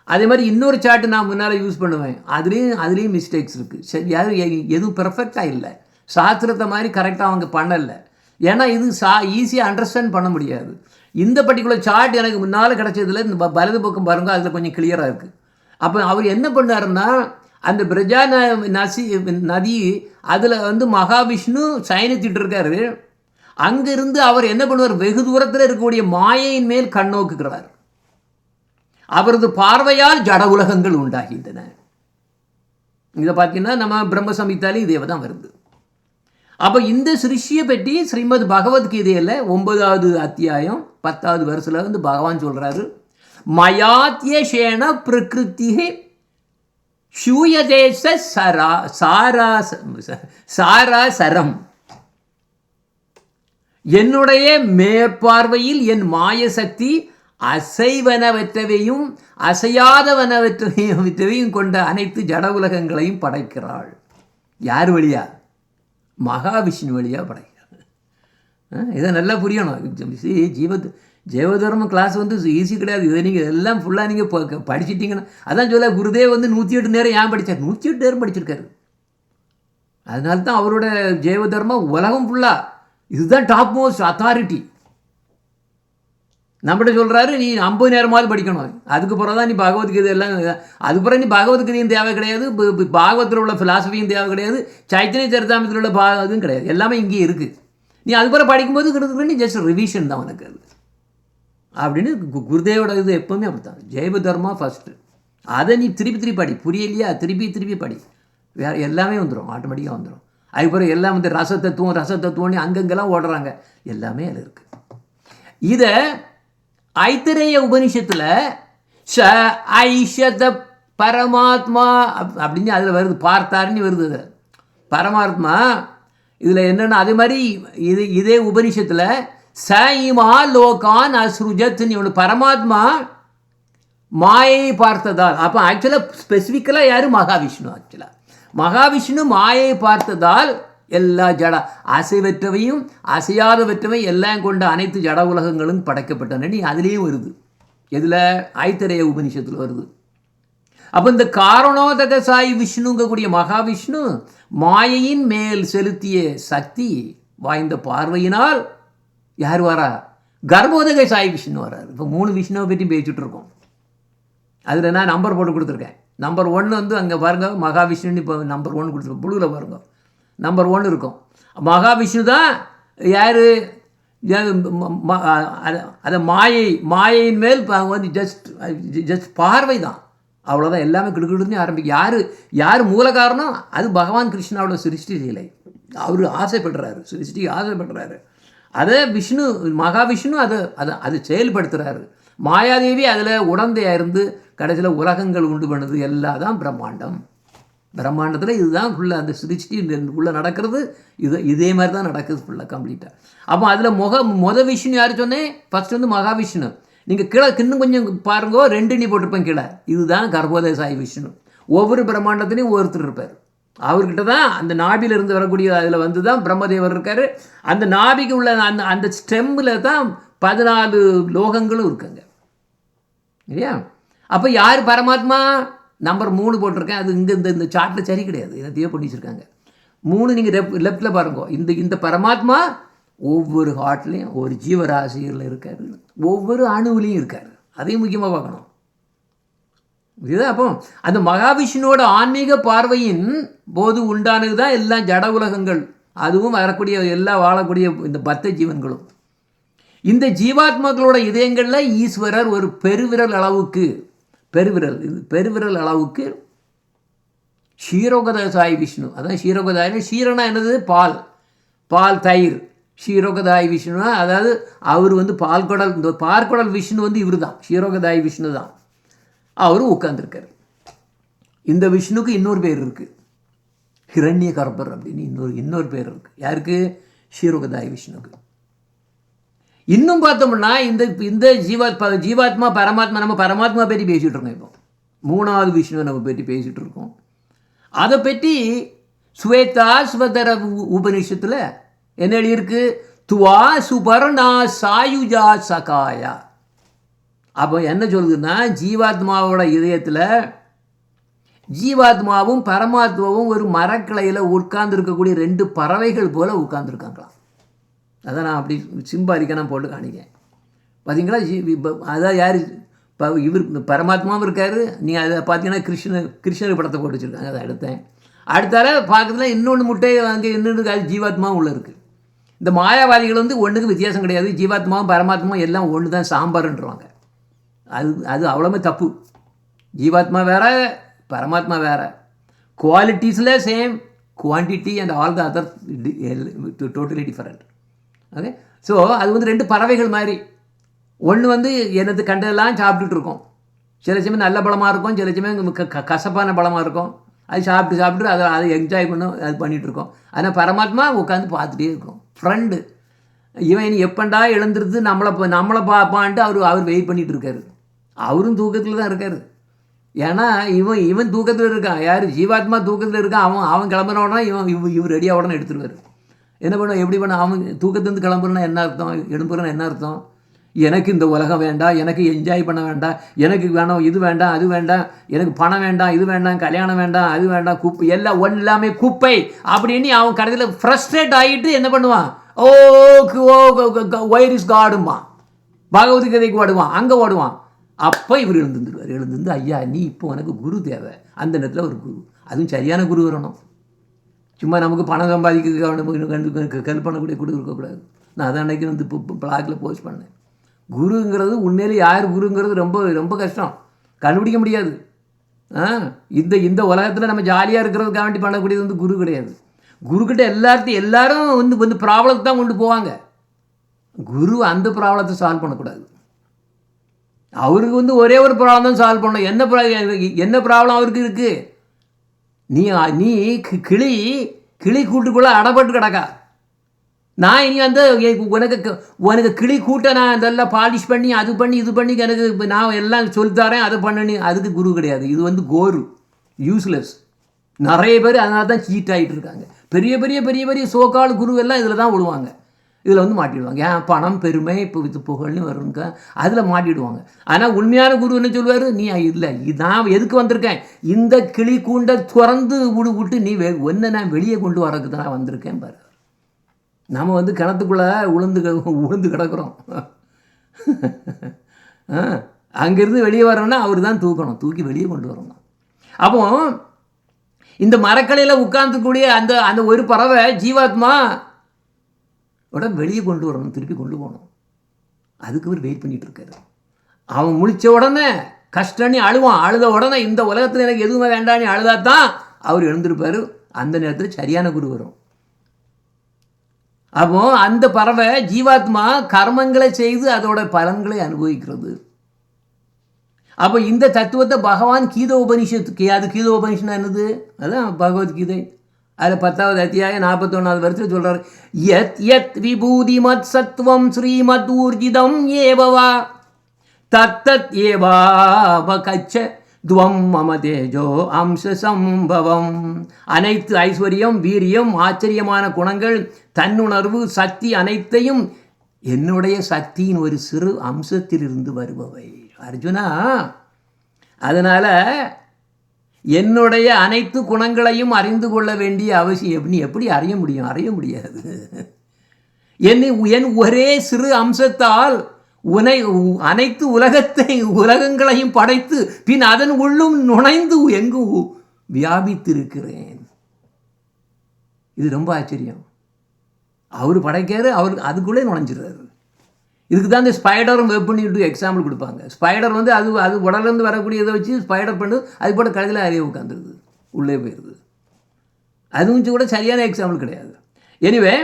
அதே மாதிரி இன்னொரு சார்ட்டு நான் முன்னால் யூஸ் பண்ணுவேன், அதுலேயும் மிஸ்டேக்ஸ் இருக்குது. சரி, எதுவும் பெர்ஃபெக்டாக இல்லை, சாஸ்திரத்தை மாதிரி கரெக்டாக அவங்க பண்ணலை. ஏன்னா இது ஈஸியாக அண்டர்ஸ்டாண்ட் பண்ண முடியாது. இந்த பர்டிகுலர் சார்ட் எனக்கு முன்னால் கிடச்சதில் இந்த வலது பக்கம் பாருங்க, அதில் கொஞ்சம் கிளியராக இருக்குது. அப்போ அவர் என்ன பண்ணாருன்னா அந்த பிரஜா நதி அதில் வந்து மகாவிஷ்ணு சயனித்திட்டு இருக்காரு. அங்கிருந்து அவர் என்ன பண்ணுவார், வெகு தூரத்தில் இருக்கக்கூடிய மாயையின் மேல் கண்ணோக்குகிறார். அவரது பார்வையால் ஜட உலகங்கள் உண்டாகின்றன. இதை பார்த்தீங்கன்னா நம்ம பிரம்ம சம்ஹிதாலே இதே தான் வருது. அப்போ இந்த சிருஷ்டியை பற்றி ஸ்ரீமத் பகவத்கீதையில் 9வது அத்தியாயம் 10வது வருஷத்தில் வந்து பகவான் சொல்கிறாரு, மயாத்யேஷேன பிரகிருதி ஷூயதேச சாராசரம். என்னுடைய மேற்பார்வையில் என் மாயசக்தி அசைவனவற்றவையும் அசையாதவனவற்றையும் கொண்ட அனைத்து ஜட உலகங்களையும் படைக்கிறாள். யார் வழியா? மகாவிஷ்ணு வழியாக படைக்கிறாங்க. இதை நல்லா புரியணும். ஜீவதர்ம கிளாஸ் வந்து ஈஸி கிடையாது. இதை நீங்கள் எல்லாம் ஃபுல்லாக நீங்கள் படிச்சிட்டிங்கன்னா, அதான் சொல்ல குருதேவ் வந்து 108 நேரம் ஏன் படித்தார், 108 நேரம் படிச்சிருக்காரு. அதனால தான் அவரோட ஜீவதர்மம் உலகம் ஃபுல்லாக இதுதான் டாப் மோஸ்ட் அத்தாரிட்டி. நம்மகிட்ட சொல்கிறாரு நீ 50 நேரமாவது படிக்கணும், அதுக்கு பிறகு தான் நீ பகவத்கீதை எல்லாம், அதுக்கு பிறகு நீ பகவத்கீதையும் தேவை கிடையாது, பாகவத்தில் உள்ள ஃபிலாசபியும் தேவை கிடையாது, சைத்தன்ய சரிதாமத்தில் உள்ள இதுவும் கிடையாது, எல்லாமே இங்கேயே இருக்குது. நீ அது பிறகு படிக்கும்போது கிட்டத்தட்ட நீ ஜஸ்ட் ரிவிஷன் தான் உனக்கு அது அப்படின்னு குருதேவோட இது எப்போவுமே அப்படி தான். ஜெய்வ தர்மா ஃபஸ்ட்டு, அதை நீ திருப்பி படி, புரியலையா திருப்பி படி, வேறு எல்லாமே வந்துடும், ஆட்டோமேட்டிக்காக வந்துடும். அதுக்கப்புறம் எல்லாம் வந்து ரசத்தத்துவம்னு அங்கங்கெல்லாம் ஓடுறாங்க, எல்லாமே அதில் இருக்குது. இதை ஐத்தரேய உபனிஷத்தில் ச ஐஷத பரமாத்மா அப்படின்னு அதில் வருது, பார்த்தாருன்னு வருது. அது பரமாத்மா இதில் என்னென்னா அதே மாதிரி இதே உபனிஷத்தில் ச இமா லோகான் அஸ்ருஜத்னு ஒன்று, பரமாத்மா மாயை பார்த்ததால். அப்போ ஆக்சுவலாக ஸ்பெசிஃபிக்கலாக யார்? மகாவிஷ்ணு. ஆக்சுவலாக மகாவிஷ்ணு மாயை பார்த்ததால் எல்லா அசைவற்றவையும் அசையாதவற்றவை எல்லாம் கொண்ட அனைத்து ஜட உலகங்களும் படைக்கப்பட்டன. நீ அதுலேயும் வருது, எதில்? ஐத்தரேய உபனிஷத்தில் வருது. அப்போ இந்த காரணோதக சாய் விஷ்ணுங்கக்கூடிய மகாவிஷ்ணு மாயையின் மேல் செலுத்திய சக்தி வாய்ந்த பார்வையினால் யார் வரா? கர்ப்போதக சாய் விஷ்ணு வராரு. இப்போ 3 விஷ்ணுவை பற்றி பேசிகிட்டு இருக்கோம். அதில் நான் நம்பர் போட்டு கொடுத்துருக்கேன். நம்பர் 1 வந்து அங்கே பாருங்க, மகாவிஷ்ணுன்னு இப்போ நம்பர் 1 கொடுத்துருக்கோம், புழுவில் பாருங்க நம்பர் 1 இருக்கும். மகாவிஷ்ணு தான் யார்? அதை மாயையின் மேல் வந்து ஜஸ்ட் பார்வை தான், அவ்வளோதான். எல்லாமே கிடுக்கிடுன்னு ஆரம்பிக்கும். யார் மூல காரணம்? அது பகவான் கிருஷ்ணாவோட சிருஷ்டி லீலை. அவர் ஆசைப்படுறாரு, சிருஷ்டிக்கு ஆசைப்படுறாரு. அதை மகாவிஷ்ணு அதை செயல்படுத்துகிறாரு. மாயாதேவி அதில் உடந்தையாக இருந்து கடைசியில் உலகங்கள் உண்டு பண்ணுது. எல்லாம் தான் பிரம்மாண்டம். பிரம்மாண்டத்தில் இதுதான் ஃபுல்லாக அந்த சிருஷ்டி உள்ளே நடக்கிறது. இதே மாதிரி தான் நடக்குது ஃபுல்லாக கம்ப்ளீட்டாக. அப்போ அதில் விஷ்ணு யார் சொன்னேன்? ஃபஸ்ட் வந்து மகாவிஷ்ணு. நீங்கள் கீழே இன்னும் கொஞ்சம் பாருங்கோ, 2 நீ போட்டிருப்பேன் கீழே. இதுதான் கர்ப்போதய சாய் விஷ்ணு. ஒவ்வொரு பிரம்மாண்டத்துலேயும் ஒருத்தர் இருப்பார். அவர்கிட்ட தான் அந்த நாபியில் இருந்து வரக்கூடிய அதில் வந்து தான் பிரம்மதேவர் இருக்கார். அந்த நாபிக்கு உள்ள அந்த ஸ்டெம்மில் தான் 14 லோகங்களும் இருக்குங்க, இல்லையா? அப்போ யார் பரமாத்மா? நம்பர் 3 போட்டிருக்கேன். அது இங்கே இந்த சார்ட்டில் சரி கிடையாது, என்னத்தையோ பண்ணி வச்சுருக்காங்க. 3 நீங்கள் லெஃப்டில் பாருங்க. இந்த பரமாத்மா ஒவ்வொரு ஹார்ட்லேயும் ஒரு ஜீவராசிகளில் இருக்கார், ஒவ்வொரு அணுவிலையும் இருக்கார். அதையும் முக்கியமாக பார்க்கணும். இதுதான். அப்போ அந்த மகாவிஷ்ணுவோட ஆன்மீக பார்வையின் போது உண்டானது தான் எல்லாம் ஜட உலகங்கள், அதுவும் வரக்கூடிய எல்லா வாழக்கூடிய இந்த பத்த ஜீவன்களும். இந்த ஜீவாத்மாக்களோட இதயங்களில் ஈஸ்வரர் ஒரு பெருவிரல் அளவுக்கு ஷீரோகத சாய் விஷ்ணு. அதான் ஷீரோகதாய். ஷீரனா என்னது? பால் தயிர். ஷீரோகதாய் விஷ்ணுனா அதாவது அவர் வந்து பால்குடல். இந்த பார்க்குடல் விஷ்ணு வந்து இவர் தான், ஷீரோகதாய் விஷ்ணு தான். அவரும் உட்கார்ந்துருக்கார். இந்த விஷ்ணுக்கு இன்னொரு பேர் இருக்குது, ஹிரண்ய கர்ப்பர் அப்படின்னு இன்னொரு பேர் இருக்குது. யாருக்கு? ஷீரோகதாய் விஷ்ணுக்கு. இன்னும் பார்த்தோம்னா இந்த ஜீவாத்மா பரமாத்மா, நம்ம பரமாத்மா பற்றி பேசிகிட்டு இருக்கோம். இப்போ 3வது விஷ்ணுவை நம்ம பற்றி பேசிகிட்டு இருக்கோம். அதை பற்றி ஸ்வேதாஸ்வதர உபனிஷத்தில் என்ன எழுதியிருக்கு? துவா சுபர்ணா சாயுஜா சகாயா. அப்போ என்ன சொல்லுதுன்னா, ஜீவாத்மாவோட இதயத்தில் ஜீவாத்மாவும் பரமாத்மாவும் ஒரு மரக்கிளையில் உட்கார்ந்துருக்கக்கூடிய 2 பறவைகள் போல் உட்கார்ந்துருக்காங்களாம். அதை நான் அப்படி சிம்பாலிக்காக நான் போட்டு காணிக்கேன். பார்த்தீங்களா? அதான் யார்? இப்போ இவர் பரமாத்மாவும் இருக்கார். நீங்கள் அதை பார்த்தீங்கன்னா கிருஷ்ணர் படத்தை போட்டு வச்சுருக்காங்க. அதை எடுத்தேன். அடுத்தால பார்க்கறதுல இன்னொன்று முட்டை அங்கே இன்னொன்று அது ஜீவாத்மாவும் உள்ளே இருக்குது. இந்த மாயாவாதிகள் வந்து ஒன்றுக்கு வித்தியாசம் கிடையாது. ஜீவாத்மாவும் பரமாத்மாவும் எல்லாம் ஒன்று தான், சாம்பார்ன்றவாங்க. அது அவ்வளோமே தப்பு. ஜீவாத்மா வேறு, பரமாத்மா வேறு. குவாலிட்டிஸில் same, quantity and all the other totally different. Okay. So அது வந்து 2 பறவைகள் மாதிரி. ஒன்று வந்து எனது கண்டதெல்லாம் சாப்பிட்டுட்டு இருக்கோம். சில சமயம் நல்ல பழமாக இருக்கும், சில சமயம் கசப்பான பழமாக இருக்கும். அது சாப்பிட்டு அதை என்ஜாய் பண்ண அது பண்ணிகிட்ருக்கோம். ஆனால் பரமாத்மா உட்காந்து பார்த்துட்டே இருக்கும். ஃப்ரெண்டு இவன் எப்பண்டா எழுந்துருது நம்மளை பார்ப்பான்ட்டு அவர் வெயிட் பண்ணிகிட்டு இருக்காரு. அவரும் தூக்கத்தில் தான் இருக்கார். ஏன்னா இவன் தூக்கத்தில் இருக்கான். யார்? ஜீவாத்மா தூக்கத்தில் இருக்கான். அவன் கிளம்புன உடனே இவர் ரெடியாக உடனே எடுத்துருவார். என்ன பண்ண எப்படி பண்ண? அவன் தூக்கத்துலேருந்து கிளம்புறனா என்ன அர்த்தம்? எழும்புறனா என்ன அர்த்தம்? எனக்கு இந்த உலகம் வேண்டாம், எனக்கு என்ஜாய் பண்ண வேண்டாம், எனக்கு வேணும் இது வேண்டாம் அது வேண்டாம், எனக்கு பணம் வேண்டாம் இது வேண்டாம், கல்யாணம் வேண்டாம் அது வேண்டாம், குப்பை எல்லாம் எல்லாமே குப்பை அப்படின்னு அவன் கடைசியில் ஃப்ரஸ்ட்ரேட் ஆகிட்டு என்ன பண்ணுவான்? Wire is காடுமா. பகவத்கீதைக்கு ஓடுவான், அங்கே ஓடுவான். அப்போ இவர் எழுந்துருவார். ஐயா நீ இப்போ உனக்கு குரு தேவை. அந்த நேரத்தில் ஒரு குரு, அதுவும் சரியான குரு வரணும். சும்மா நமக்கு பணம் சம்பாதிக்கிறதுக்கு ஹெல்ப் பண்ணக்கூடிய குரு இருக்கக்கூடாது. நான் அதான் அன்றைக்கி இப்போ பிளாகில் போஸ்ட் பண்ணேன். குருங்கிறது உண்மையிலே யார் குருங்கிறது ரொம்ப ரொம்ப கஷ்டம், கண்டுபிடிக்க முடியாது. இந்த உலகத்தில் நம்ம ஜாலியாக இருக்கிறதுக்காக வேண்டி பண்ணக்கூடியது குரு கிடையாது. குருக்கிட்ட எல்லாரும் வந்து ப்ராப்ளத்தை தான் கொண்டு போவாங்க. குரு அந்த ப்ராப்ளத்தை சால்வ் பண்ணக்கூடாது. அவருக்கு ஒரே ஒரு ப்ராப்ளம் தான் சால்வ் பண்ணணும். என்ன ப்ராப்ளம் அவருக்கு இருக்குது? நீ கிளி கூட்டுக்குள்ளே அடப்பட்டு கிடக்கா. நான் இனி உனக்கு கிளி கூட்ட நான் இதெல்லாம் பாலிஷ் பண்ணி அது பண்ணி இது பண்ணி எனக்கு நான் எல்லாம் சொல்லித்தரேன், அதை பண்ணி. அதுக்கு குரு கிடையாது. இது கோரு, யூஸ்லெஸ். நிறைய பேர் அதனால தான் சீட் ஆகிட்டு இருக்காங்க. பெரிய பெரிய பெரிய பெரிய சோக்கால் குரு எல்லாம் இதில் தான் விடுவாங்க. இதில் மாட்டிடுவாங்க. ஏன் பணம் பெருமை இப்போ இது புகழ்னு வருங்க, அதில் மாட்டிடுவாங்க. ஆனால் உண்மையான குரு என்ன சொல்லுவார்? நீ இல்லை, நான் எதுக்கு வந்திருக்கேன், இந்த கிளி கூண்டை திறந்து விட்டு நீ நான் வெளியே கொண்டு வரதுக்கு தான் வந்திருக்கேன் பாரு. நம்ம கிணத்துக்குள்ளே உளுந்து கிடக்கிறோம். அங்கேருந்து வெளியே வரணும்னா அவர் தான் தூக்கணும், தூக்கி வெளியே கொண்டு வரணும். அப்போ இந்த மரக்கலையில் உட்கார்ந்துக்கூடிய அந்த ஒரு பறவை ஜீவாத்மா வெளியே கொண்டு வரணும், திருப்பி கொண்டு போகணும். அதுக்கு அவர் வெயிட் பண்ணிகிட்டு இருக்காரு. அவன் முழித்த உடனே கஷ்டம்னு அழுவான். அழுத உடனே இந்த உலகத்தில் எனக்கு எதுவுமே வேண்டான்னு அழுதாதான் அவர் எழுந்திருப்பார். அந்த நேரத்தில் சரியான குரு வரும். அப்போ அந்த பறவை ஜீவாத்மா கர்மங்களை செய்து அதோட பலன்களை அனுபவிக்கிறது. அப்போ இந்த தத்துவத்தை பகவான் கீதோபனிஷத்துக்கு, அது கீதோபனிஷன் என்னது? அதுதான் பகவத்கீதை. அதில் 10வது அத்தியாயம் 41வது வருஷத்தில் சொல்கிறார், யத் யத் விபூதி மத் சத்வம் ஸ்ரீமத் ஊர்ஜிதம் ஏவவா தத்தத் ஏவாவ கச்ச துவம் மம தேஜோ அம்ச சம்பவம். அனைத்து ஐஸ்வர்யம், வீரியம், ஆச்சரியமான குணங்கள், தன்னுணர்வு, சக்தி அனைத்தையும் என்னுடைய சக்தியின் ஒரு சிறு அம்சத்திலிருந்து வருபவை. அர்ஜுனா, அதனால் என்னுடைய அனைத்து குணங்களையும் அறிந்து கொள்ள வேண்டிய அவசியம் நீ எப்படி அறிய முடியும்? அறிய முடியாது. என் ஒரே சிறு அம்சத்தால் அனைத்து உலகங்களையும் படைத்து பின் அதன் உள்ளும் நுழைந்து எங்கு வியாபித்திருக்கிறேன். இது ரொம்ப ஆச்சரியம். அவர் படைக்காரு, அவர் அதுக்குள்ளே நுழைஞ்சிடுறாரு. இதுக்கு தான் இந்த ஸ்பைடரும் வெப்புன்னு எக்ஸாம்பிள் கொடுப்பாங்க. ஸ்பைடர் அது உடலேருந்து வரக்கூடியதை வச்சு ஸ்பைடர் பண்ணு, அது போட கடையில் அறிய உட்காந்துருது, உள்ளே போயிடுது. அதுவும் கூட சரியான எக்ஸாம்பிள் கிடையாது. எனிவே,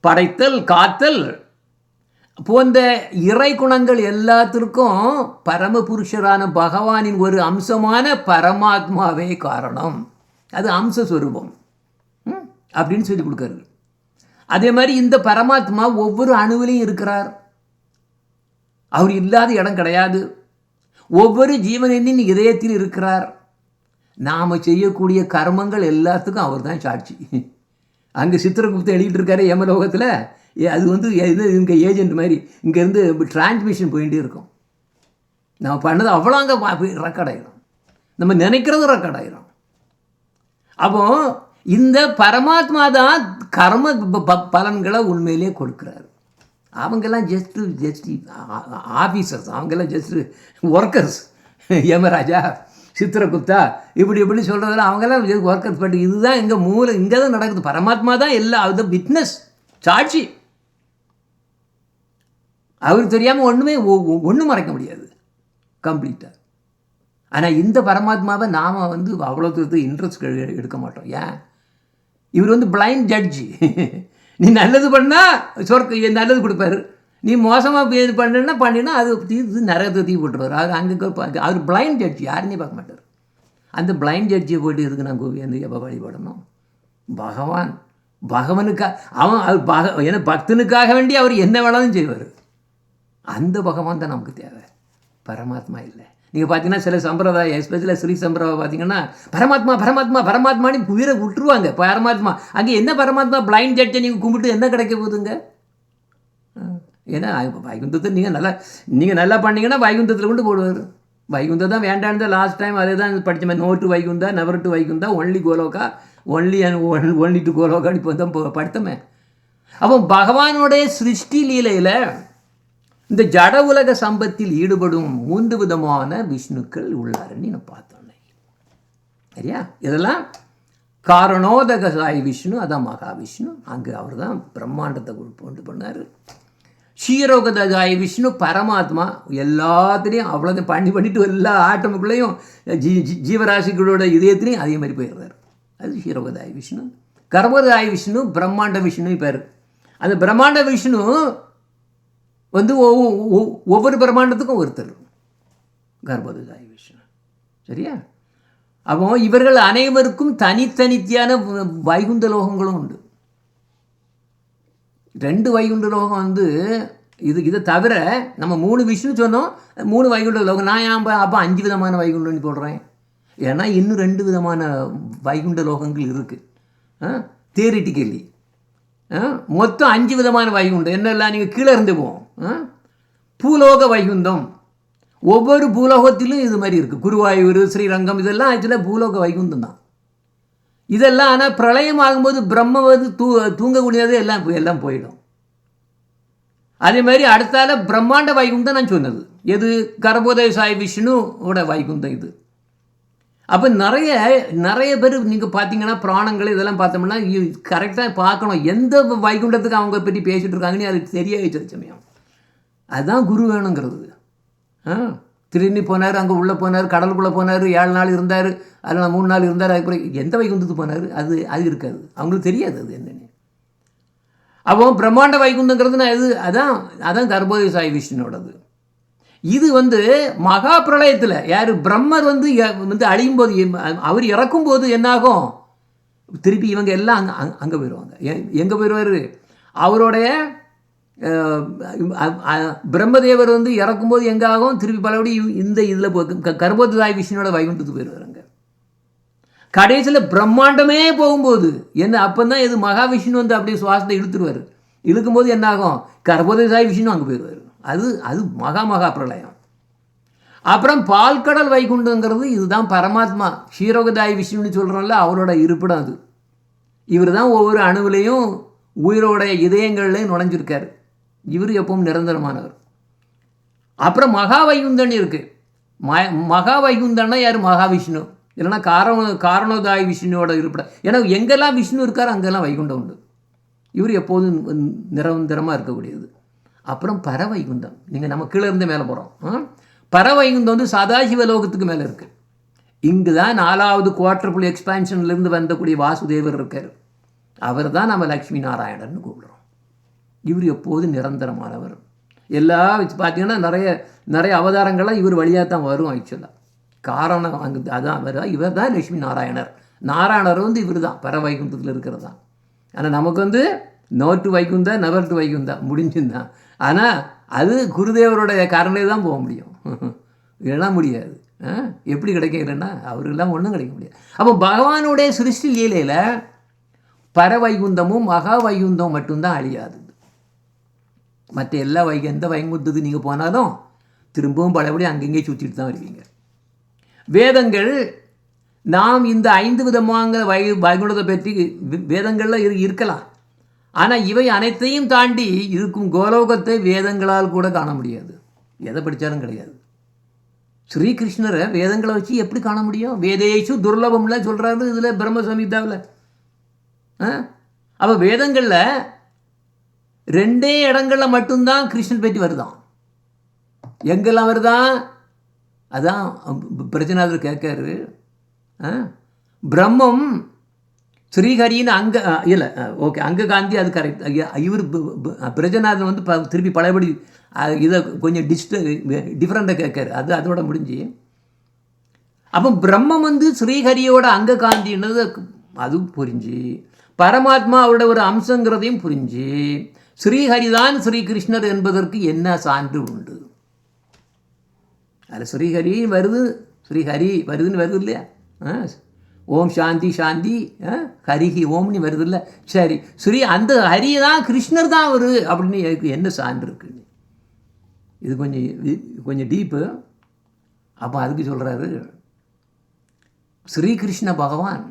படைத்தல், காத்தல் போன்ற இறை குணங்கள் எல்லாத்திற்கும் பரமபுருஷரான பகவானின் ஒரு அம்சமான பரமாத்மாவே காரணம். அது அம்சஸ்வரூபம் அப்படின்னு சொல்லி கொடுக்காரு. அதே மாதிரி இந்த பரமாத்மா ஒவ்வொரு அணுவிலையும் இருக்கிறார். அவர் இல்லாத இடம் கிடையாது. ஒவ்வொரு ஜீவனின் இதயத்தில் இருக்கிறார். நாம் செய்யக்கூடிய கர்மங்கள் எல்லாத்துக்கும் அவர் தான் சாட்சி. அங்கே சித்திரகுப்தன் எழுதிட்டு இருக்காரு யமலோகத்தில். அது இங்கே ஏஜென்ட் மாதிரி இங்கேருந்து டிரான்ஸ்மிஷன் போயிட்டே இருக்கும். நம்ம பண்ணது அவ்வளோ அங்கே ரெக்கார்ட் ஆகிடும், நம்ம நினைக்கிறதும் ரெக்கார்ட் ஆகிடும். அப்போ இந்த பரமாத்மா தான் கர்ம பலன்களை உண்மையிலே கொடுக்குறாரு. அவங்கெல்லாம் ஜஸ்ட் ஆஃபீஸர்ஸ், அவங்கெல்லாம் ஜஸ்ட் ஒர்க்கர்ஸ். யமராஜா, சித்திரகுப்தா இப்படி சொல்கிறதெல்லாம் அவங்கெல்லாம் ஒர்க்கர்ஸ். பட் இதுதான் எங்கள் இங்கே தான் நடக்குது. பரமாத்மா தான் எல்லாம், அது விட்னஸ், சாட்சி. அவருக்கு தெரியாமல் ஒன்றும் மறைக்க முடியாது கம்ப்ளீட்டாக. ஆனால் இந்த பரமாத்மாவை நாம் அவ்வளோ இன்ட்ரெஸ்ட் எடுக்க மாட்டோம். ஏன்? இவர் பிளைண்ட் ஜட்ஜி. நீ நல்லது பண்ணால் நல்லது கொடுப்பாரு, நீ மோசமாக இது பண்ணினா அது நரகத்தை தீ போட்டுருவார். அவர் அங்கே அவர் பிளைண்ட் ஜட்ஜி, யாருன்னே பார்க்க மாட்டார். அந்த பிளைண்ட் ஜட்ஜியை போய்ட்டு இதுக்கு நான் எப்போ வழிபடணும்? பகவானுக்காக அவன் ஏன்னா பக்தனுக்காக வேண்டி அவர் என்ன வேணாலும் செய்வார். அந்த பகவான் தான் நமக்கு தேவை, பரமாத்மா இல்லை. நீங்கள் பார்த்தீங்கன்னா சில சம்பிரதாயம், எஸ்பெஷலாக ஸ்ரீ சம்பிரதாயம் பார்த்தீங்கன்னா பரமாத்மா பரமாத்மா பரமாத்மான்னு உயிரை விட்டுருவாங்க. பரமாத்மா அங்கே என்ன பரமாத்மா? பிளைண்ட் ஜட்ஜை நீங்கள் கும்பிட்டு என்ன கிடைக்க போகுதுங்க? ஏன்னா வைகுந்தத்தை நீங்கள் நல்லா பண்ணீங்கன்னா வைகுந்தத்தில் கொண்டு போடுவார். வைகுந்தம் தான் வேண்டான்னு தான் லாஸ்ட் டைம் அதே தான் படித்த மாதிரி, not Vaikuntha, never to Vaikuntha, only Goloka, only to கோலோக்கான்னு இப்போ தான் படித்தமே. அப்போ பகவானுடைய சிருஷ்டி லீலையில் இந்த ஜட உலக சம்பத்தில் ஈடுபடும் 3 விதமான விஷ்ணுக்கள் உள்ளாருன்னு நான் பார்த்தோம். சரியா? இதெல்லாம் காரணோதக சாய் விஷ்ணு, அதான் மகாவிஷ்ணு. அங்கே அவர் தான் பிரம்மாண்டத்தை உண்டு பண்ணார். க்ஷீரோகதாய் விஷ்ணு பரமாத்மா. எல்லாத்துலேயும் அவ்வளோதான் பண்ணிட்டு எல்லா ஆட்டமுக்குள்ளேயும் ஜீவராசிகளோட இதயத்துலேயும் அதே மாதிரி போயிடுறாரு. அது க்ஷீரோகதாய் விஷ்ணு. கர்ப்பதாய் விஷ்ணு பிரம்மாண்ட விஷ்ணு பேர். அந்த பிரம்மாண்ட விஷ்ணு வந்து ஒவ்வொரு பிரம்மாண்டத்துக்கும் ஒருத்தர் கர்ப்பதாய் விஷ்ணு. சரியா? அப்போ இவர்கள் அனைவருக்கும் தனித்தனித்தியான வைகுண்ட லோகங்களும் உண்டு. 2 வைகுண்ட லோகம் வந்து இதை தவிர நம்ம 3 விஷ்ணு சொன்னோம், 3 வைகுண்ட லோகம். நான் ஏன் அப்போ 5 விதமான வைகுண்டம்னு போடுறேன்? ஏன்னா இன்னும் 2 விதமான வைகுண்ட லோகங்கள் இருக்குது. தியரிட்டிக்கலி மொத்தம் 5 விதமான வைகுண்டம். என்னெல்லாம் நீங்கள் கீழே இருந்து போவோம். பூலோக வைகுண்டம். ஒவ்வொரு பூலோகத்திலும் இது மாதிரி இருக்குது. குருவாயூர், ஸ்ரீரங்கம், இதெல்லாம் ஆக்சுவலாக பூலோக வைகுண்டம் தான். இதெல்லாம் ஆனால் பிரளயம் ஆகும்போது பிரம்ம வந்து தூங்கக்கூடியது எல்லாம் போயிடும். அதே மாதிரி அடுத்தால பிரம்மாண்ட வைகுண்டம் நான் சொன்னது எது? கர்ப்போதய சாய் விஷ்ணுவோட வைகுண்டம் இது. அப்போ நிறைய பேர் நீங்கள் பார்த்தீங்கன்னா புராணங்கள் இதெல்லாம் பார்த்தோம்னா கரெக்டாக பார்க்கணும் எந்த வைகுண்டத்துக்கு அவங்க பற்றி பேசிகிட்டு இருக்காங்கன்னு அது தெரியாது சமயம். அதுதான் குரு வேணுங்கிறது. திரும்பி போனார், அங்கே உள்ளே போனார், கடலுக்குள்ளே போனார், 7 நாள் இருந்தார், அதில் 3 நாள் இருந்தார். அதுக்கப்புறம் எந்த வைகுண்டத்துக்கு போனார் அது இருக்காது, அவங்களுக்கு தெரியாது அது என்னென்னு. அப்போ பிரம்மாண்ட வைகுண்டங்கிறது நான் அதான் கர்ப்போதய சாய் விஷ்ணுவோடது. இது வந்து மகா பிரளயத்தில் யார் பிரம்மர் வந்து அழியும் போது, அவர் இறக்கும்போது என்னாகும்? திருப்பி இவங்க எல்லாம் அங்கே போயிடுவாங்க. எங்கே போயிடுவார்? அவருடைய பிரம்மதேவர் வந்து இறக்கும்போது எங்கே ஆகும்? திருப்பி பலபடி இந்த இதில் கர்ப்போதய விஷ்ணுவோட வைகுண்டத்துக்கு போயிடுவாருங்க. கடைசியில் பிரம்மாண்டமே போகும்போது என்ன அப்போ தான் இது மகாவிஷ்ணு வந்து அப்படியே சுவாசத்தை இழுத்துருவார். இழுக்கும்போது என்னாகும்? கர்ப்போதய விஷ்ணு அங்கே போயிடுவார். அது மகா பிரளயம். அப்புறம் பால்கடல் வைகுண்டங்கிறது இதுதான் பரமாத்மா க்ஷீரோகதாய் விஷ்ணுன்னு சொல்கிறோம்ல, அவரோட இருப்பிடம் அது. இவர் தான் ஒவ்வொரு அணுவிலையும் உயிரோடைய இதயங்கள்லையும் நுழைஞ்சிருக்காரு. இவர் எப்பவும் நிரந்தரமானவர். அப்புறம் மகா வைகுந்தன் இருக்குது. மகா வைகுந்தன்னா யார்? மகாவிஷ்ணு. இல்லைன்னா காரணோதாய் விஷ்ணுவோட இருப்பிடம். ஏன்னா எங்கெல்லாம் விஷ்ணு இருக்கார் அங்கெல்லாம் வைகுண்டம் உண்டு. இவர் எப்போதும் நிரந்தரமாக இருக்கக்கூடியது. அப்புறம் பரவைகுண்டம். நீங்கள் நம்ம கீழே இருந்து மேலே போகிறோம். பரவைகுண்டம் வந்து சதாசிவ லோகத்துக்கு மேலே இருக்குது. இங்கு தான் 4வது குவார்டர்ஃபுல் எக்ஸ்பான்ஷன்லேருந்து வந்தக்கூடிய வாசுதேவர் இருக்கார். அவர் தான் நம்ம லக்ஷ்மி நாராயணன்னு கூப்பிடுறோம். இவர் எப்போதும் நிரந்தரமானவர். பார்த்தீங்கன்னா நிறைய அவதாரங்கள்லாம் இவர் வழியாக தான் வரும். ஆக்சுவலாக காரணம் அங்கே அதான் இவர் தான் லக்ஷ்மி நாராயணர். நாராயணர் வந்து இவர் தான் பரவைகுண்டத்தில் இருக்கிறது தான். ஆனால் நமக்கு வந்து not Vaikuntha never to Vaikuntha முடிஞ்சுதான். ஆனால் அது குருதேவருடைய காரணே தான் போக முடியும். இல்லைன்னா முடியாது. எப்படி கிடைக்கும்? இல்லைன்னா அவருக்கெல்லாம் ஒன்றும் கிடைக்க முடியாது. அப்போ பகவானுடைய சிருஷ்டி லீலையில் பரவைகுந்தமும் மகா வைகுந்தம் மட்டும்தான் அழியாது. மற்ற எல்லா எந்த வைகுந்தத்துக்கு நீங்கள் போனாலும் திரும்பவும் பலபடி அங்கங்கே சுற்றிட்டு தான் வருவீங்க. வேதங்கள் நாம் இந்த 5 விதமான வைகுண்டத்தை பற்றி வேதங்களில் இருக்கலாம். ஆனால் இவை அனைத்தையும் தாண்டி இருக்கும் கோலோகத்தை வேதங்களால் கூட காண முடியாது. எதை படித்தாலும் கிடையாது. ஸ்ரீகிருஷ்ணரை வேதங்களை வச்சு எப்படி காண முடியும்? வேதேஷு துர்லபம்லாம் சொல்கிறாரு இதில் பிரம்ம சம்ஹிதாவில். அப்போ வேதங்களில் 2 இடங்களில் மட்டும்தான் கிருஷ்ணன் பற்றி வருதான். எங்கெல்லாம் வருதான்? அதான் பிரஜநாதர் கேட்காரு. பிரம்மம் ஸ்ரீஹரின்னு அங்கே இல்லை, ஓகே, அங்கே காந்தி அது கரெக்ட். இவர் பிரஜநாதன் வந்து திருப்பி பழையபடி இதை கொஞ்சம் டிஃப்ரெண்ட்டாக கேட்காரு. அதோட முடிஞ்சு. அப்போ பிரம்மம் வந்து ஸ்ரீஹரியோட அங்க காந்தின்றது அதுவும் புரிஞ்சு, பரமாத்மா அவரோட ஒரு அம்சங்கிறதையும் புரிஞ்சு, ஸ்ரீஹரிதான் ஸ்ரீகிருஷ்ணர் என்பதற்கு என்ன சான்று உண்டு? அதில் ஸ்ரீஹரி வருது, ஸ்ரீஹரி வருதுன்னு வருது இல்லையா? ஓம் சாந்தி சாந்தி ஹரிஹி ஓம்னு வருது இல்லை? சரி, அந்த ஹரி தான் கிருஷ்ணர் தான் அவர் அப்படின்னு என்ன சான்று இருக்குன்னு இது கொஞ்சம் டீப்பு. அப்போ அதுக்கு சொல்கிறாரு, ஸ்ரீகிருஷ்ண பகவான்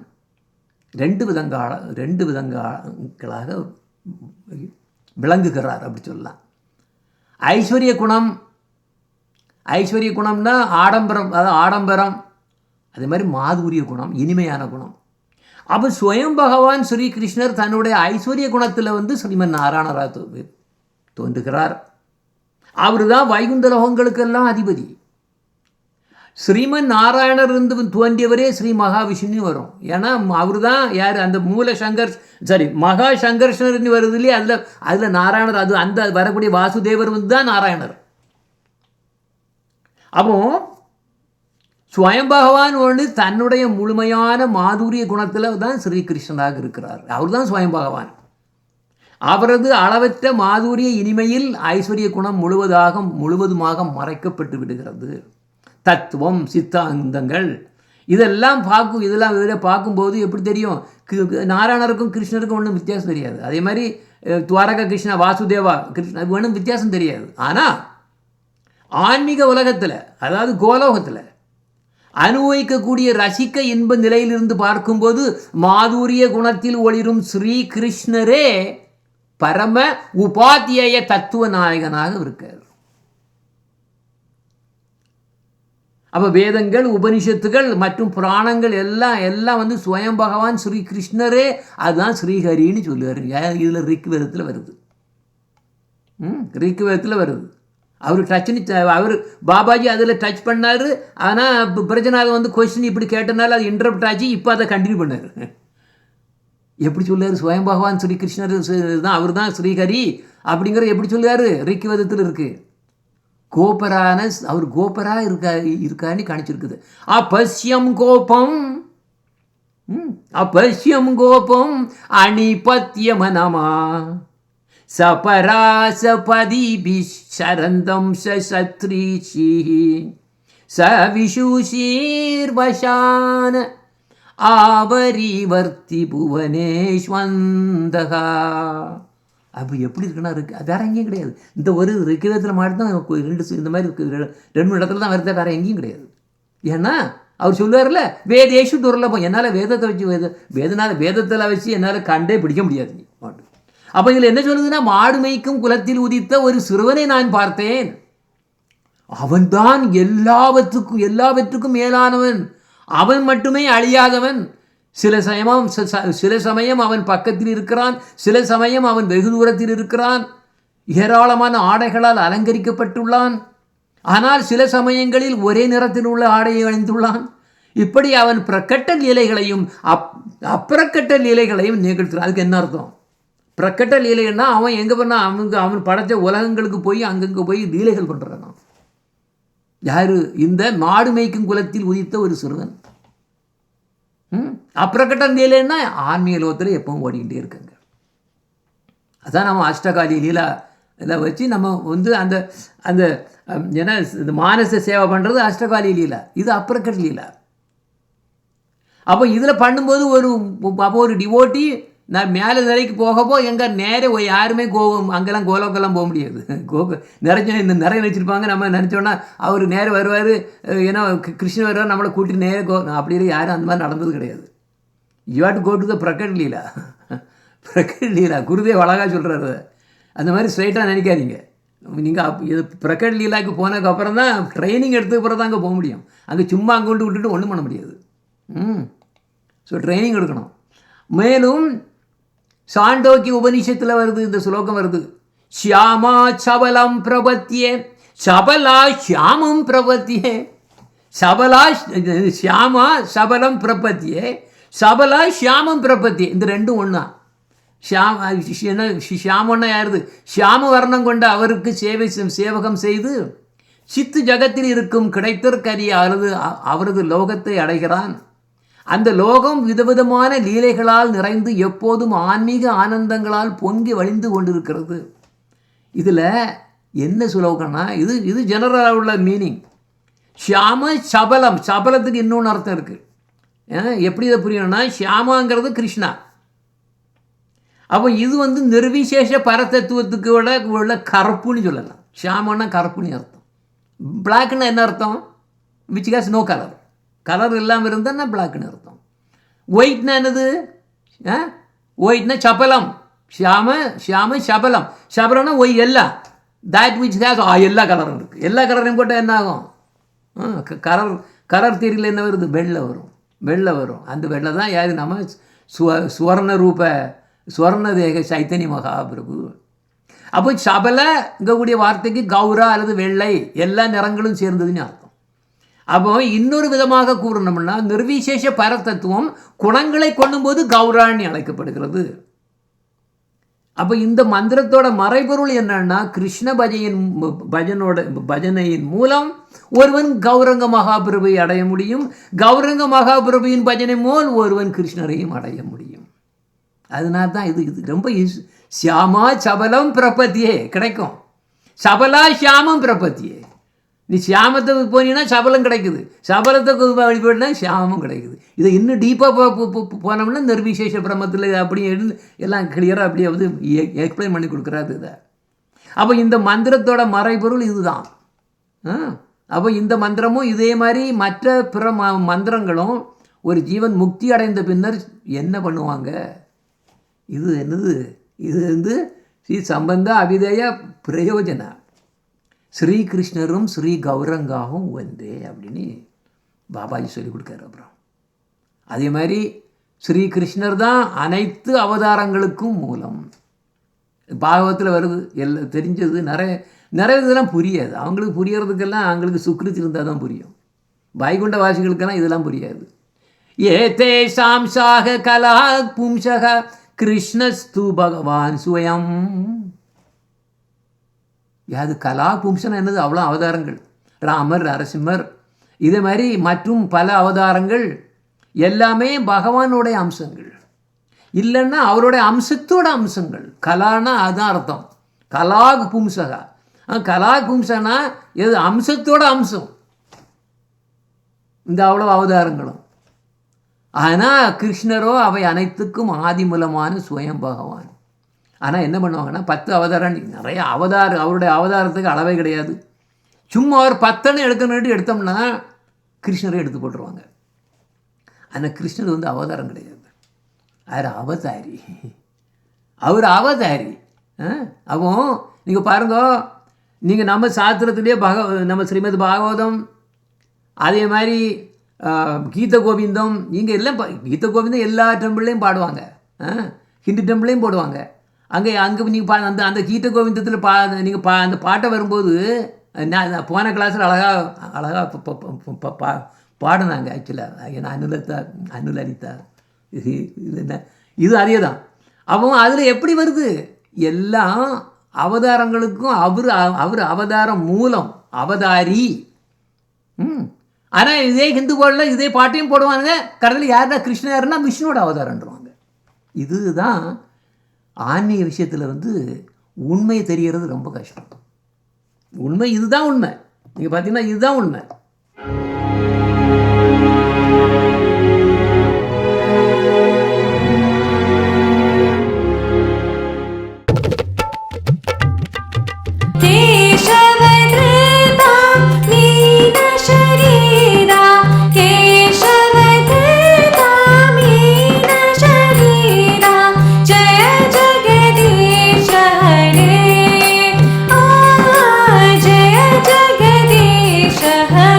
2 விதங்களாக விளங்குகிறார் அப்படி சொல்லலாம். ஐஸ்வர்ய குணம், ஐஸ்வர்ய குணம்னா ஆடம்பரம், அதாவது ஆடம்பரம். அதே மாதிரி மாதுரிய குணம், இனிமையான குணம். அப்போ ஸ்வயம் பகவான் ஸ்ரீ கிருஷ்ணர் தன்னுடைய ஐஸ்வர்ய குணத்தில் வந்து ஸ்ரீமன் நாராயணராக தோன்றுகிறார். அவர் தான் வைகுந்த லோகங்களுக்கெல்லாம் அதிபதி. ஸ்ரீமன் நாராயணர் இருந்து தோன்றியவரே ஸ்ரீ மகாவிஷ்ணு வரும். ஏன்னா அவர் தான் யார், அந்த மூல சங்கர் மகா சங்கர்ஷன் வருது இல்லையே, அதில் நாராயணர், அது அந்த வரக்கூடிய வாசுதேவர் வந்து தான் நாராயணர். அப்போ ஸ்வயம் பகவான் ஒன்று தன்னுடைய முழுமையான மாதுரிய குணத்தில் தான் ஸ்ரீகிருஷ்ணனாக இருக்கிறார். அவர் தான் ஸ்வயம் பகவான். அவரது அளவற்ற மாதுரிய இனிமையில் ஐஸ்வர்ய குணம் முழுவதுமாக மறைக்கப்பட்டு விடுகிறது. தத்துவம், சித்தாந்தங்கள் இதெல்லாம் இதில் பார்க்கும்போது எப்படி தெரியும், நாராயணருக்கும் கிருஷ்ணருக்கும் ஒன்றும் வித்தியாசம் தெரியாது. அதே மாதிரி துவாரகா கிருஷ்ணா, வாசுதேவா கிருஷ்ணா, அது ஒன்றும் வித்தியாசம் தெரியாது. ஆனால் ஆன்மீக உலகத்தில், அதாவது கோலோகத்தில் அனுபவிக்கக்கூடிய ரசிக்க இன்ப நிலையிலிருந்து பார்க்கும்போது மாதுரிய குணத்தில் ஒளிரும் ஸ்ரீ கிருஷ்ணரே பரம உபாத்தியாய தத்துவ நாயகனாக இருக்கார். அப்போ வேதங்கள், உபனிஷத்துகள் மற்றும் புராணங்கள் எல்லாம் வந்து ஸ்வயம் பகவான் ஸ்ரீ கிருஷ்ணரே, அதுதான் ஸ்ரீஹரின்னு சொல்லுவார். இதில் ரிக்வேதத்தில் வருது, ரிக்வேதத்தில் வருது. அவர் பாபாஜி அதில் டச் பண்ணார். ஆனால் பிரஜனாத் வந்து கொஸ்டின் இப்படி கேட்டனால அது இன்டரப்ட் ஆச்சு. இப்போ அதை கண்டினியூ பண்ணார். எப்படி சொல்லுவார், ஸ்வயம் பகவான் ஸ்ரீ கிருஷ்ணர் தான், அவர் தான் ஸ்ரீஹரி அப்படிங்கிறது எப்படி சொல்லுவார், ரிக்வேதத்தில் இருக்குது. கோபரான அவர் கோபரா இருக்கான்னு காணிச்சிருக்குது. அப்பஸ்யம் கோபம், அப்பஸ்யம் கோபம் அணிபத்யமனமா சபராசபதிபிஷ் சரந்தம் சத்ரீஷிஹ சவிஷுஷீர்வசான ஆவரிவர்த்தி புவனேஸ்வந்தகா. அப்படி எப்படி இருக்குன்னா இருக்குது, வேறு எங்கேயும் கிடையாது. இந்த ஒரு ரிக்வேதத்தில் மட்டும்தான் இந்த மாதிரி இருக்குது, 2 இடத்துல தான் வருது, வேறு எங்கேயும் கிடையாது. ஏன்னா அவர் சொல்லுவார்ல, வேதேஷு துர்லபம், என்னால் வேதத்தை வச்சு வேதத்தில் வச்சு என்னால் கண்டே பிடிக்க முடியாது. அப்போ இதில் என்ன சொல்லுதுன்னா, மாடு மேய்க்கும் குலத்தில் உதித்த ஒரு சிறுவனை நான் பார்த்தேன், அவன்தான் எல்லாவற்றுக்கும் மேலானவன், அவன் மட்டுமே அழியாதவன். சில சமயம் அவன் பக்கத்தில் இருக்கிறான், சில சமயம் அவன் வெகு தூரத்தில் இருக்கிறான், ஏராளமான ஆடைகளால் அலங்கரிக்கப்பட்டுள்ளான். ஆனால் சில சமயங்களில் ஒரே நிறத்தில் உள்ள ஆடையை அணிந்துள்ளான். இப்படி அவன் பிரக்கட்ட லீலைகளையும் அப்பிரக்கட்ட லீலைகளையும் நிகழ்த்துறான். அதுக்கு என்ன அர்த்தம்? பிரக்கட்ட லீலைன்னா அவன் எங்கே பண்ணால் அவன் படைத்த உலகங்களுக்கு போய் அங்கங்கே போய் லீலைகள் பண்ணுறான். யார்? இந்த மாடு மேய்க்கும் குலத்தில் உதித்த ஒரு சிறுவன். அப்பிரக்கட்ட லீலைன்னா ஆன்மீக லோகத்தில் எப்பவும் ஓடிக்கிட்டே இருக்காங்க. அதான் நம்ம அஷ்டகாலி லீலா இதை வச்சு நம்ம வந்து அந்த அந்த ஏன்னா இந்த மானச சேவை பண்ணுறது அஷ்டகாலி லீலா, இது அப்பிரக்கட்ட லீலா. அப்போ இதில் பண்ணும்போது ஒரு டிவோட்டி நான் மேலே நிலைக்கு போகப்போ எங்கே நேரே யாருமே அங்கெல்லாம் கோலோக்கெல்லாம் போக முடியாது. நிறைய நினச்சிருப்பாங்க. நம்ம நினச்சோன்னா அவர் நேரம் வருவார், ஏன்னா கிருஷ்ணன் வருவார், நம்மளை கூட்டிட்டு நேரே அப்படி யாரும் அந்த மாதிரி நடந்தது கிடையாது. You have to go to the prakat leela. பிரக்கட் லீலா குருதேவ் அழகாக சொல்கிறாரு. அந்த மாதிரி ஸ்ட்ரைட்டாக நினைக்காதீங்க. நீங்கள் இது பிரக்கட் லீலாவுக்கு போனதுக்கப்புறம் தான் ட்ரைனிங் எடுத்ததுக்கு அப்புறம் தான் அங்கே போக முடியும். அங்கே சும்மா அங்கே கொண்டு விட்டுட்டு ஒன்றும் பண்ண முடியாது. ஸோ ட்ரைனிங் எடுக்கணும். மேலும் சாண்டோக்கிய உபனிஷத்தில் வருது, இந்த ஸ்லோகம் வருது, ஷியாமா சபலம் பிரபத்தியே சபலா ஷியாமம் பிரபத்தியே. சபலா ஷியாமா சபலம் பிரபத்தியே, சபலா ஷியாமம் பிரபத்தியே. இந்த ரெண்டும் ஒன்றா. ஷியாமன்னா யாருது? ஷியாம வர்ணம் கொண்ட அவருக்கு சேவகம் செய்து சித்து ஜகத்தில் இருக்கும் கிடைத்தற்கரிய அவரது லோகத்தை அடைகிறான். அந்த லோகம் விதவிதமான லீலைகளால் நிறைந்து எப்போதும் ஆன்மீக ஆனந்தங்களால் பொங்கி வழிந்து கொண்டிருக்கிறது. இதில் என்ன சுலோகம்னா, இது ஜெனரலாக உள்ள மீனிங். ஷியாம சபலம், சபலத்துக்கு இன்னொன்று அர்த்தம் இருக்குது. எப்படி இதை புரியணும்னா, ஷியாமாங்கிறது கிருஷ்ணா. அப்போ இது வந்து நிர்விசேஷ பரதத்துவத்துக்கு உள்ள கருப்புன்னு சொல்லலாம். ஷியாமன்னா கருப்புன்னு அர்த்தம். பிளாக்னா என்ன அர்த்தம்? Which has no colour. Colour இல்லாமல் இருந்தால் பிளாக்னு அர்த்தம். ஒயிட்னா என்னது? ஒயிட்னா சபலம். ஷியாம சபலம். சபலம்னா ஒய் எல்லாம் தட் விச் ஹேஸ் எல்லா கலரும் இருக்குது. எல்லா கலரையும் போட்டால் என்ன ஆகும்? கலர் தீரியில் என்ன வருது? வெள்ளை வரும். அந்த வெள்ளை தான் யாரு? நம்ம சுவர்ண ரூப சுவர்ண தேக சைத்தன்ய மகாபிரபு. அப்போ சபலங்கக்கூடிய வார்த்தைக்கு கௌரா அல்லது வெள்ளை எல்லா நிறங்களும் சேர்ந்ததுன்னு அர்த்தம். அப்போ இன்னொரு விதமாக கூறணும்னா நிர்விசேஷ பரதத்துவம் குணங்களை கொள்ளும்போது கௌரான்னு அழைக்கப்படுகிறது. அப்போ இந்த மந்திரத்தோட மறைபொருள் என்னன்னா, கிருஷ்ண பஜனையின் மூலம் ஒருவன் கௌரங்க மகாபிரபுவை அடைய முடியும். கௌரங்க மகாபிரபுவின் பஜனை மூலம் ஒருவன் கிருஷ்ணரையும் அடைய முடியும். அதனால தான் இது ரொம்ப சியாமா சபலம் பிரபத்தியே கிடைக்கும். சபலா சியாமம் பிரபத்தியே. நீ சியாமத்துக்கு போனீங்கன்னா சபலம் கிடைக்குது, சபலத்துக்கு வழிபடினா சியாமம் கிடைக்குது. இதை இன்னும் டீப்பாக போனோம்னா நிர்விசேஷ பிரம்மத்தில் அப்படியே எல்லாம் கிளியராக அப்படியே வந்து எக்ஸ்பிளைன் பண்ணி கொடுக்குறாரு இதை. அப்போ இந்த மந்திரத்தோட மறைபொருள் இதுதான். அப்போ இந்த மந்திரமும் இதே மாதிரி மற்ற பிற மந்திரங்களும் ஒரு ஜீவன் முக்தி அடைந்த பின்னர் என்ன பண்ணுவாங்க? இது என்னது? இது வந்து ஸ்ரீ சம்பந்த அபிதய பிரயோஜன ஸ்ரீகிருஷ்ணரும் ஸ்ரீ கௌரங்காவும் ஒன்றே அப்படின்னு பாபாஜி சொல்லி கொடுக்காரு. அப்புறம் அதே மாதிரி ஸ்ரீகிருஷ்ணர் தான் அனைத்து அவதாரங்களுக்கும் மூலம். பாகவத்தில் வருது, எல்லாம் தெரிஞ்சது. நிறைய இதெல்லாம் புரியாது அவங்களுக்கு. புரியறதுக்கெல்லாம் அவங்களுக்கு சுக்ரித் இருந்தால் தான் புரியும். வைகுண்ட வாசிகளுக்கெல்லாம் இதெல்லாம் புரியாது. ஏதே சாம்சாக கலா பும்சக கிருஷ்ணஸ்து பகவான் சுயம். அது கலா பும்சன் என்னது? அவ்வளோ அவதாரங்கள். ராமர், நரசிம்மர், இதே மாதிரி மற்றும் பல அவதாரங்கள் எல்லாமே பகவானுடைய அம்சங்கள். இல்லைன்னா அவருடைய அம்சத்தோட அம்சங்கள். கலானா அதுதான் அர்த்தம். கலாக் பும்சகா. கலாக் பும்சனா எது? அம்சத்தோட அம்சம் இந்த அவ்வளோ அவதாரங்களும். ஆனால் கிருஷ்ணரோ அவை அனைத்துக்கும் ஆதிமூலமான சுயம் பகவான். ஆனால் என்ன பண்ணுவாங்கன்னா 10 அவதாரம், நிறைய அவதாரம். அவருடைய அவதாரத்துக்கு அளவே கிடையாது. சும்மா ஒரு 10 எடுத்தோம்னா கிருஷ்ணரை எடுத்து போட்டுருவாங்க. ஆனால் கிருஷ்ணர் வந்து அவதாரம் கிடையாது. அவர் அவதாரி. அப்போ நீங்கள் பாருங்க, நீங்கள் நம்ம சாஸ்திரத்திலே நம்ம ஸ்ரீமத் பாகவதம், அதே மாதிரி கீத கோவிந்தம், இங்கே எல்லாம் கீத கோவிந்தம் எல்லா டெம்பிள்லையும் பாடுவாங்க. ஹிந்து டெம்பிளையும் போடுவாங்க. அங்கே நீங்கள் அந்த கீத கோவிந்தத்தில் நீங்கள் அந்த பாட்டை வரும்போது நான் போன கிளாஸில் அழகாக பாடினாங்க. ஆக்சுவலாக அனுலலிதா இது என்ன, இது அதே தான். அப்போ அதில் எப்படி வருது? எல்லாம் அவதாரங்களுக்கும் அவர் அவதாரம் மூலம் அவதாரி. ஆனால் இதே ஹிந்து போர்டில் இதே பாட்டையும் போடுவாங்க. கடையில் யாருன்னா கிருஷ்ணன் யாருன்னா விஷ்ணுவோட அவதாரம்ன்றவாங்க. இதுதான் ஆன்மீக விஷயத்தில் வந்து உண்மை தெரிகிறது ரொம்ப கஷ்டம். உண்மை இதுதான் உண்மை. நீங்கள் பார்த்தீங்கன்னா இதுதான் உண்மை. जगदीश हरे।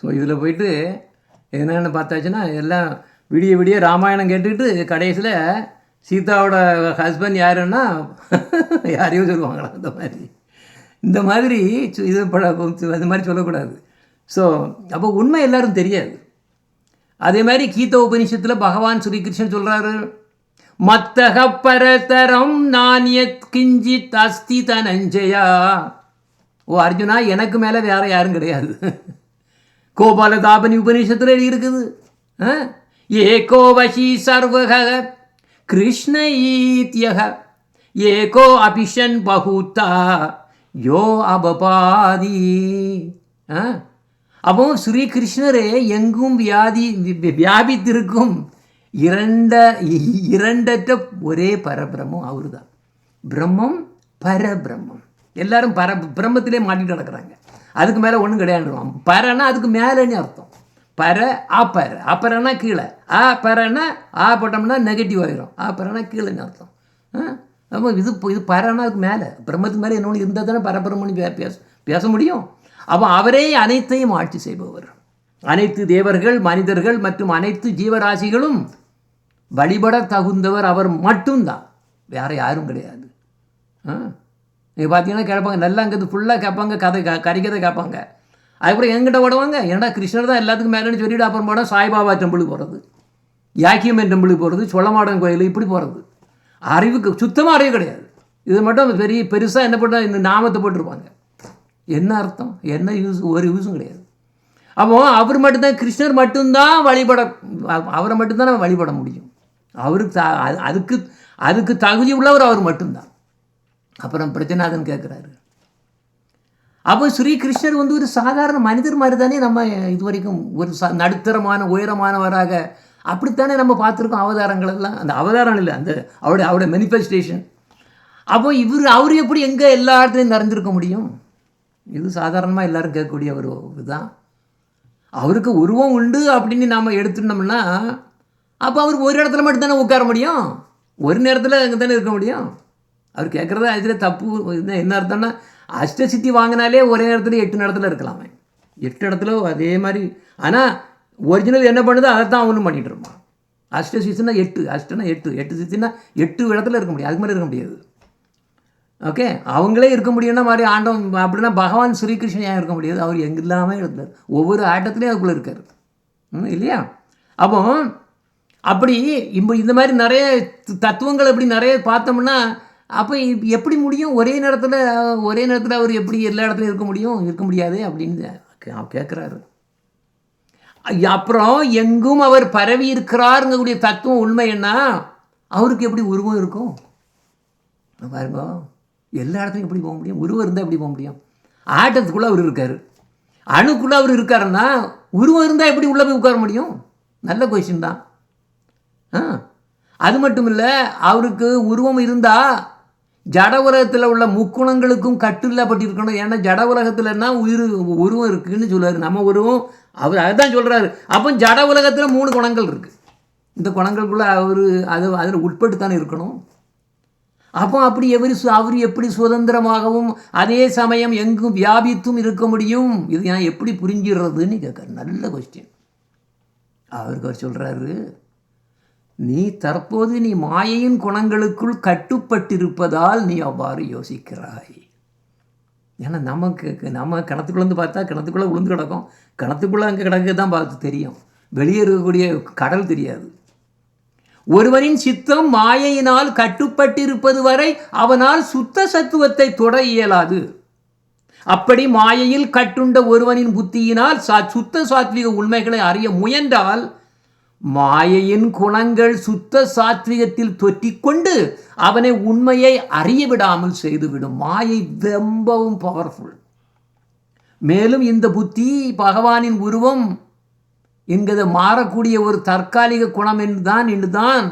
ஸோ இதில் போயிட்டு என்னென்னு பார்த்தாச்சுன்னா எல்லாம் விடிய விடிய ராமாயணம் கேட்டுக்கிட்டு கடைசியில் சீதாவோட ஹஸ்பண்ட் யாருன்னா யாரையும் சொல்லுவாங்களா இந்த மாதிரி இது அது மாதிரி சொல்லக்கூடாது. ஸோ அப்போ உண்மை எல்லாரும் தெரியாது. அதே மாதிரி கீத உபனிஷத்தில் பகவான் ஸ்ரீகிருஷ்ணன் சொல்கிறாரு, மத்தக பரதரம் நானியத் கிஞ்சித் அஸ்தி தனஞ்சயா. ஓ அர்ஜுனா, எனக்கு மேலே வேற யாரும் கிடையாது. கோபாலதாபனி உபனிஷத்தில் இருக்குது, ஏகோ வசி சர்வக கிருஷ்ண ஈத்யக ஏகோ அபிஷன் பகுத்தா யோ அபபாதி. அப்போ ஸ்ரீகிருஷ்ணரே எங்கும் வியாபித்திருக்கும் இரண்டற்ற ஒரே பரபிரம்மம் அவர் தான். பிரம்மம் பரபிரம்மம். எல்லாரும் பிரம்மத்திலே மாட்டிட்டு நடக்கிறாங்க. அதுக்கு மேலே ஒன்றும் கிடையாதுருவான். பரனா அதுக்கு மேலேன்னு அர்த்தம். பர அப்பர, அப்பரனா கீழே, பரனா போட்டோம்னா நெகட்டிவ் ஆகிரும். பரனா கீழேன்னு அர்த்தம். அப்போ இது பரனா அதுக்கு மேலே, பிரம்மத்துக்கு மேலே இன்னொன்று இருந்தால் தானே பரபிரம்மன்னு பேச முடியும். அப்போ அவரே அனைத்தையும் ஆட்சி செய்பவர். அனைத்து தேவர்கள், மனிதர்கள் மற்றும் அனைத்து ஜீவராசிகளும் வழிபட தகுந்தவர் அவர் மட்டும்தான், வேறு யாரும் கிடையாது. நீங்கள் பார்த்தீங்கன்னா கேட்பாங்க, நல்லா அங்கே ஃபுல்லாக கேட்பாங்க, கரிக்கதை கேட்பாங்க. அதுக்கப்புறம் எங்கிட்ட ஓடுவாங்க, ஏன்னா கிருஷ்ணர் தான் எல்லாத்துக்கும் மேலேன்னு சொல்லிவிட்டு அப்புறம் போனால் சாய்பாபா டெம்பிளுக்கு போகிறது, யாக்கியம்மன் டெம்பிளுக்கு போகிறது, சொல்லமாடன் கோயில் இப்படி போகிறது. அறிவுக்கு சுத்தமாக அறிவு கிடையாது. இது மட்டும் பெருசாக என்ன பண்ணால் இந்த நாமத்தை போட்டிருப்பாங்க. என்ன அர்த்தம், என்ன யூஸ், ஒரு யூஸும் கிடையாது. அப்போ அவர் மட்டும்தான், கிருஷ்ணர் மட்டும்தான் அவரை மட்டும்தான் நம்ம வழிபட முடியும். அவருக்கு அதுக்கு தகுதி உள்ளவர் அவர் மட்டும்தான். அப்புறம் பிரச்சனாதன் கேட்குறாரு, அப்போ ஸ்ரீகிருஷ்ணர் ஒரு சாதாரண மனிதர் மாதிரி தானே நம்ம இது வரைக்கும் ஒரு நடுத்தரமான உயரமானவராக அப்படித்தானே நம்ம பார்த்துருக்கோம் அவதாரங்கள் எல்லாம். அந்த அவதாரம் இல்லை, அந்த அவருடைய மேனிஃபெஸ்டேஷன். அப்போ அவர் எப்படி எங்கே எல்லா இடத்துலையும் நிறைஞ்சிருக்க முடியும்? இது சாதாரணமாக எல்லோரும் கேட்கக்கூடிய ஒரு இதுதான். அவருக்கு உருவம் உண்டு அப்படின்னு நாம் எடுத்துட்டோம்னா அப்போ அவருக்கு ஒரு இடத்துல மட்டும்தானே உட்கார முடியும், ஒரு நேரத்தில் அங்கே தானே இருக்க முடியும். அவர் கேட்குறது அதில் தப்பு. என்ன அர்த்தம்னா, அஷ்டசித்தி வாங்கினாலே ஒரே நேரத்தில் 8 இடத்துல இருக்கலாமே, 8 இடத்துல அதே மாதிரி. ஆனால் ஒரிஜினல் என்ன பண்ணுதோ அதை தான் அவனும் பண்ணிகிட்டு இருப்பான். அஷ்டசித்தினா 8, அஷ்டனா 8 சித்தினா 8 இடத்துல இருக்க முடியும், அதுக்கு மாதிரி இருக்க முடியாது. ஓகே, அவங்களே இருக்க முடியும்னா மாதிரி ஆண்டவன் அப்படின்னா பகவான் ஸ்ரீகிருஷ்ணன் ஏன் இருக்க முடியாது? அவர் எங்கே இல்லாமல் இருந்தார், ஒவ்வொரு ஆட்டத்துலேயும் அதுக்குள்ளே இருக்கார் இல்லையா? அப்போ அப்படி இந்த மாதிரி நிறைய தத்துவங்கள் அப்படி நிறைய பார்த்தோம்னா அப்போ எப்படி முடியும்? ஒரே நேரத்தில் அவர் எப்படி எல்லா இடத்துலையும் இருக்க முடியாது அப்படின்னு கேட்குறாரு. அப்புறம் எங்கும் அவர் பரவி இருக்கிறாருங்கக்கூடிய தத்துவம் உண்மை என்ன? அவருக்கு எப்படி உருவம் இருக்கும் பாருங்க. எல்லா இடத்துலையும் எப்படி போக முடியும்? உருவம் இருந்தால் எப்படி போக முடியும்? ஆட்டத்துக்குள்ளே அவர் இருக்கார், அணுக்குள்ளே அவர் இருக்காருன்னா உருவம் இருந்தால் எப்படி உள்ளே போய் உட்கார முடியும்? நல்ல கொஸ்டின் தான். அது மட்டும் இல்லை, அவருக்கு உருவம் இருந்தால் ஜட உலகத்தில் உள்ள முக்குணங்களுக்கும் கட்டுள்ளப்பட்டிருக்கணும். ஏன்னா ஜட உலகத்தில்னா உருவம் இருக்குதுன்னு சொல்லுவார். நம்ம உருவம் அவர் அதுதான் சொல்கிறாரு. அப்போ ஜட உலகத்தில் 3 குணங்கள் இருக்குது. இந்த குணங்களுக்குள்ளே அதில் உட்பட்டு தானே இருக்கணும். அப்போ அப்படி அவர் எப்படி சுதந்திரமாகவும் அதே சமயம் எங்கும் வியாபித்தும் இருக்க முடியும்? இது நான் எப்படி புரிஞ்சிடுறதுன்னு கேட்குறேன். நல்ல கொஸ்டின். அவர் சொல்கிறாரு, நீ தற்போது மாயையின் குணங்களுக்குள் கட்டுப்பட்டிருப்பதால் நீ அவ்வாறு யோசிக்கிறாய். ஏன்னா நம்ம கிணத்துக்குள்ளேருந்து பார்த்தா கிணத்துக்குள்ளே விழுந்து கிடக்கும், கிணத்துக்குள்ளே அங்கே கிடக்க தான் பார்த்து தெரியும், வெளியே இருக்கக்கூடிய கடல் தெரியாது. ஒருவனின் சித்தம் மாயையினால் கட்டுப்பட்டிருப்பது வரை அவனால் சுத்த சத்துவத்தை தொட இயலாது. அப்படி மாயையில் கட்டுண்ட ஒருவனின் புத்தியினால் சுத்த சாத்விக உண்மைகளை அறிய முயன்றால் மாயையின் குணங்கள் சுத்த சாத்விகத்தில் தொற்றிக்கொண்டு அவனை உண்மையை அறிய விடாமல் செய்துவிடும். மாயை ரொம்பவும் பவர்ஃபுல். மேலும் இந்த புத்தி பகவானின் உருவம் என்கிறது மாறக்கூடிய ஒரு தற்காலிக குணம் என்றுதான்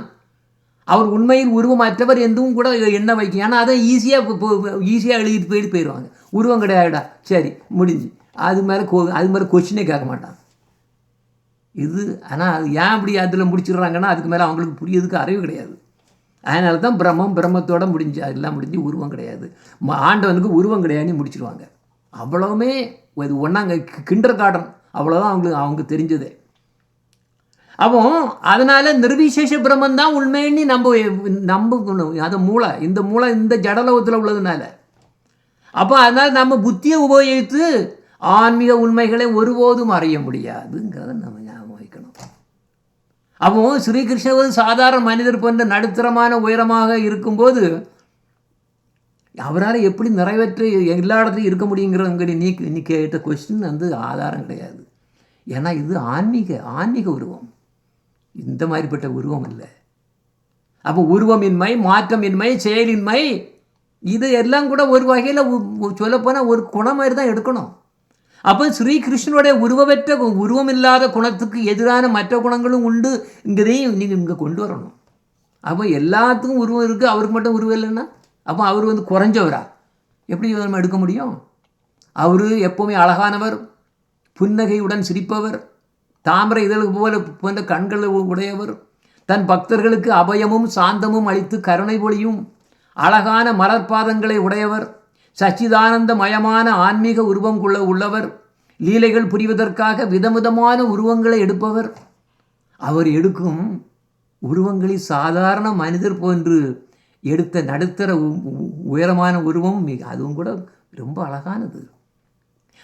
அவர் உண்மையில் உருவமற்றவர் என்றும் கூட எண்ண வைக்கும். ஏன்னா அதை ஈஸியாக எழுதிட்டு போயிடுவாங்க. உருவம் கிடையாதுடா, சரி முடிஞ்சு, அது மாதிரி கொஸ்டினே கேட்க மாட்டான். இது ஆனால் அது ஏன் அப்படி அதில் முடிச்சிடுறாங்கன்னா அதுக்கு மேலே அவங்களுக்கு புரியறதுக்கு அறிவு கிடையாது. அதனால தான் பிரம்மத்தோடு முடிஞ்சு அதெல்லாம் முடிஞ்சு உருவம் கிடையாது, ஆண்டவனுக்கு உருவம் கிடையாதுன்னு முடிச்சிடுவாங்க. அவ்வளவுமே இது ஒன்றாங்க கிண்டர் கார்டன் அவ்வளோதான் அவங்க தெரிஞ்சதே. அப்போ அதனால் நிர்விசேஷ பிரம்மன் தான் உண்மைன்னு நம்பணும். அது மூளை, இந்த மூளை இந்த ஜடலோகத்தில் உள்ளதுனால. அப்போ அதனால் நம்ம புத்தியை உபயோகித்து ஆன்மீக உண்மைகளை ஒருபோதும் அறிய முடியாதுங்கிறத நம்ம ஞாபகம் வைக்கணும். அப்போ ஸ்ரீகிருஷ்ணர் சாதாரண மனிதர் போன்ற நடுத்தரமான உயரமாக இருக்கும்போது அவரால் எப்படி நிறைவேற்ற எல்லா இடத்துலையும் இருக்க முடியுங்கிறவங்க நீ கேட்ட கொஸ்டின் ஆதாரம் கிடையாது. ஏன்னா இது ஆன்மீக உருவம், இந்த மாதிரிப்பட்ட உருவம் இல்லை. அப்போ உருவமின்மை, மாற்றமின்மை, செயலின்மை, இது எல்லாம் கூட ஒரு வகையில் சொல்லப்போனால் ஒரு குணம் மாதிரி தான் எடுக்கணும். அப்போ ஸ்ரீகிருஷ்ணனுடைய உருவம் இல்லாத குணத்துக்கு எதிரான மற்ற குணங்களும் உண்டுங்கிறதையும் நீங்கள் இங்கே கொண்டு வரணும். அப்போ எல்லாத்துக்கும் உருவம் இருக்குது, அவருக்கு மட்டும் உருவம் இல்லைன்னா அப்போ அவர் குறைஞ்சவரா எப்படி நம்ம எடுக்க முடியும்? அவர் எப்போவுமே அழகானவர், புன்னகையுடன் சிரிப்பவர், தாமரை இதழ் போன்ற கண்களை உடையவர், தன் பக்தர்களுக்கு அபயமும் சாந்தமும் அளித்து கருணை பொழியும் அழகான மலர்பாதங்களை உடையவர், சச்சிதானந்தமயமான ஆன்மீக உருவம் உள்ளவர், லீலைகள் புரிவதற்காக விதவிதமான உருவங்களை எடுப்பவர். அவர் எடுக்கும் உருவங்களில் சாதாரண மனிதர் போன்று எடுத்த நடுத்தர உயரமான உருவம் அதுவும் கூட ரொம்ப அழகானது.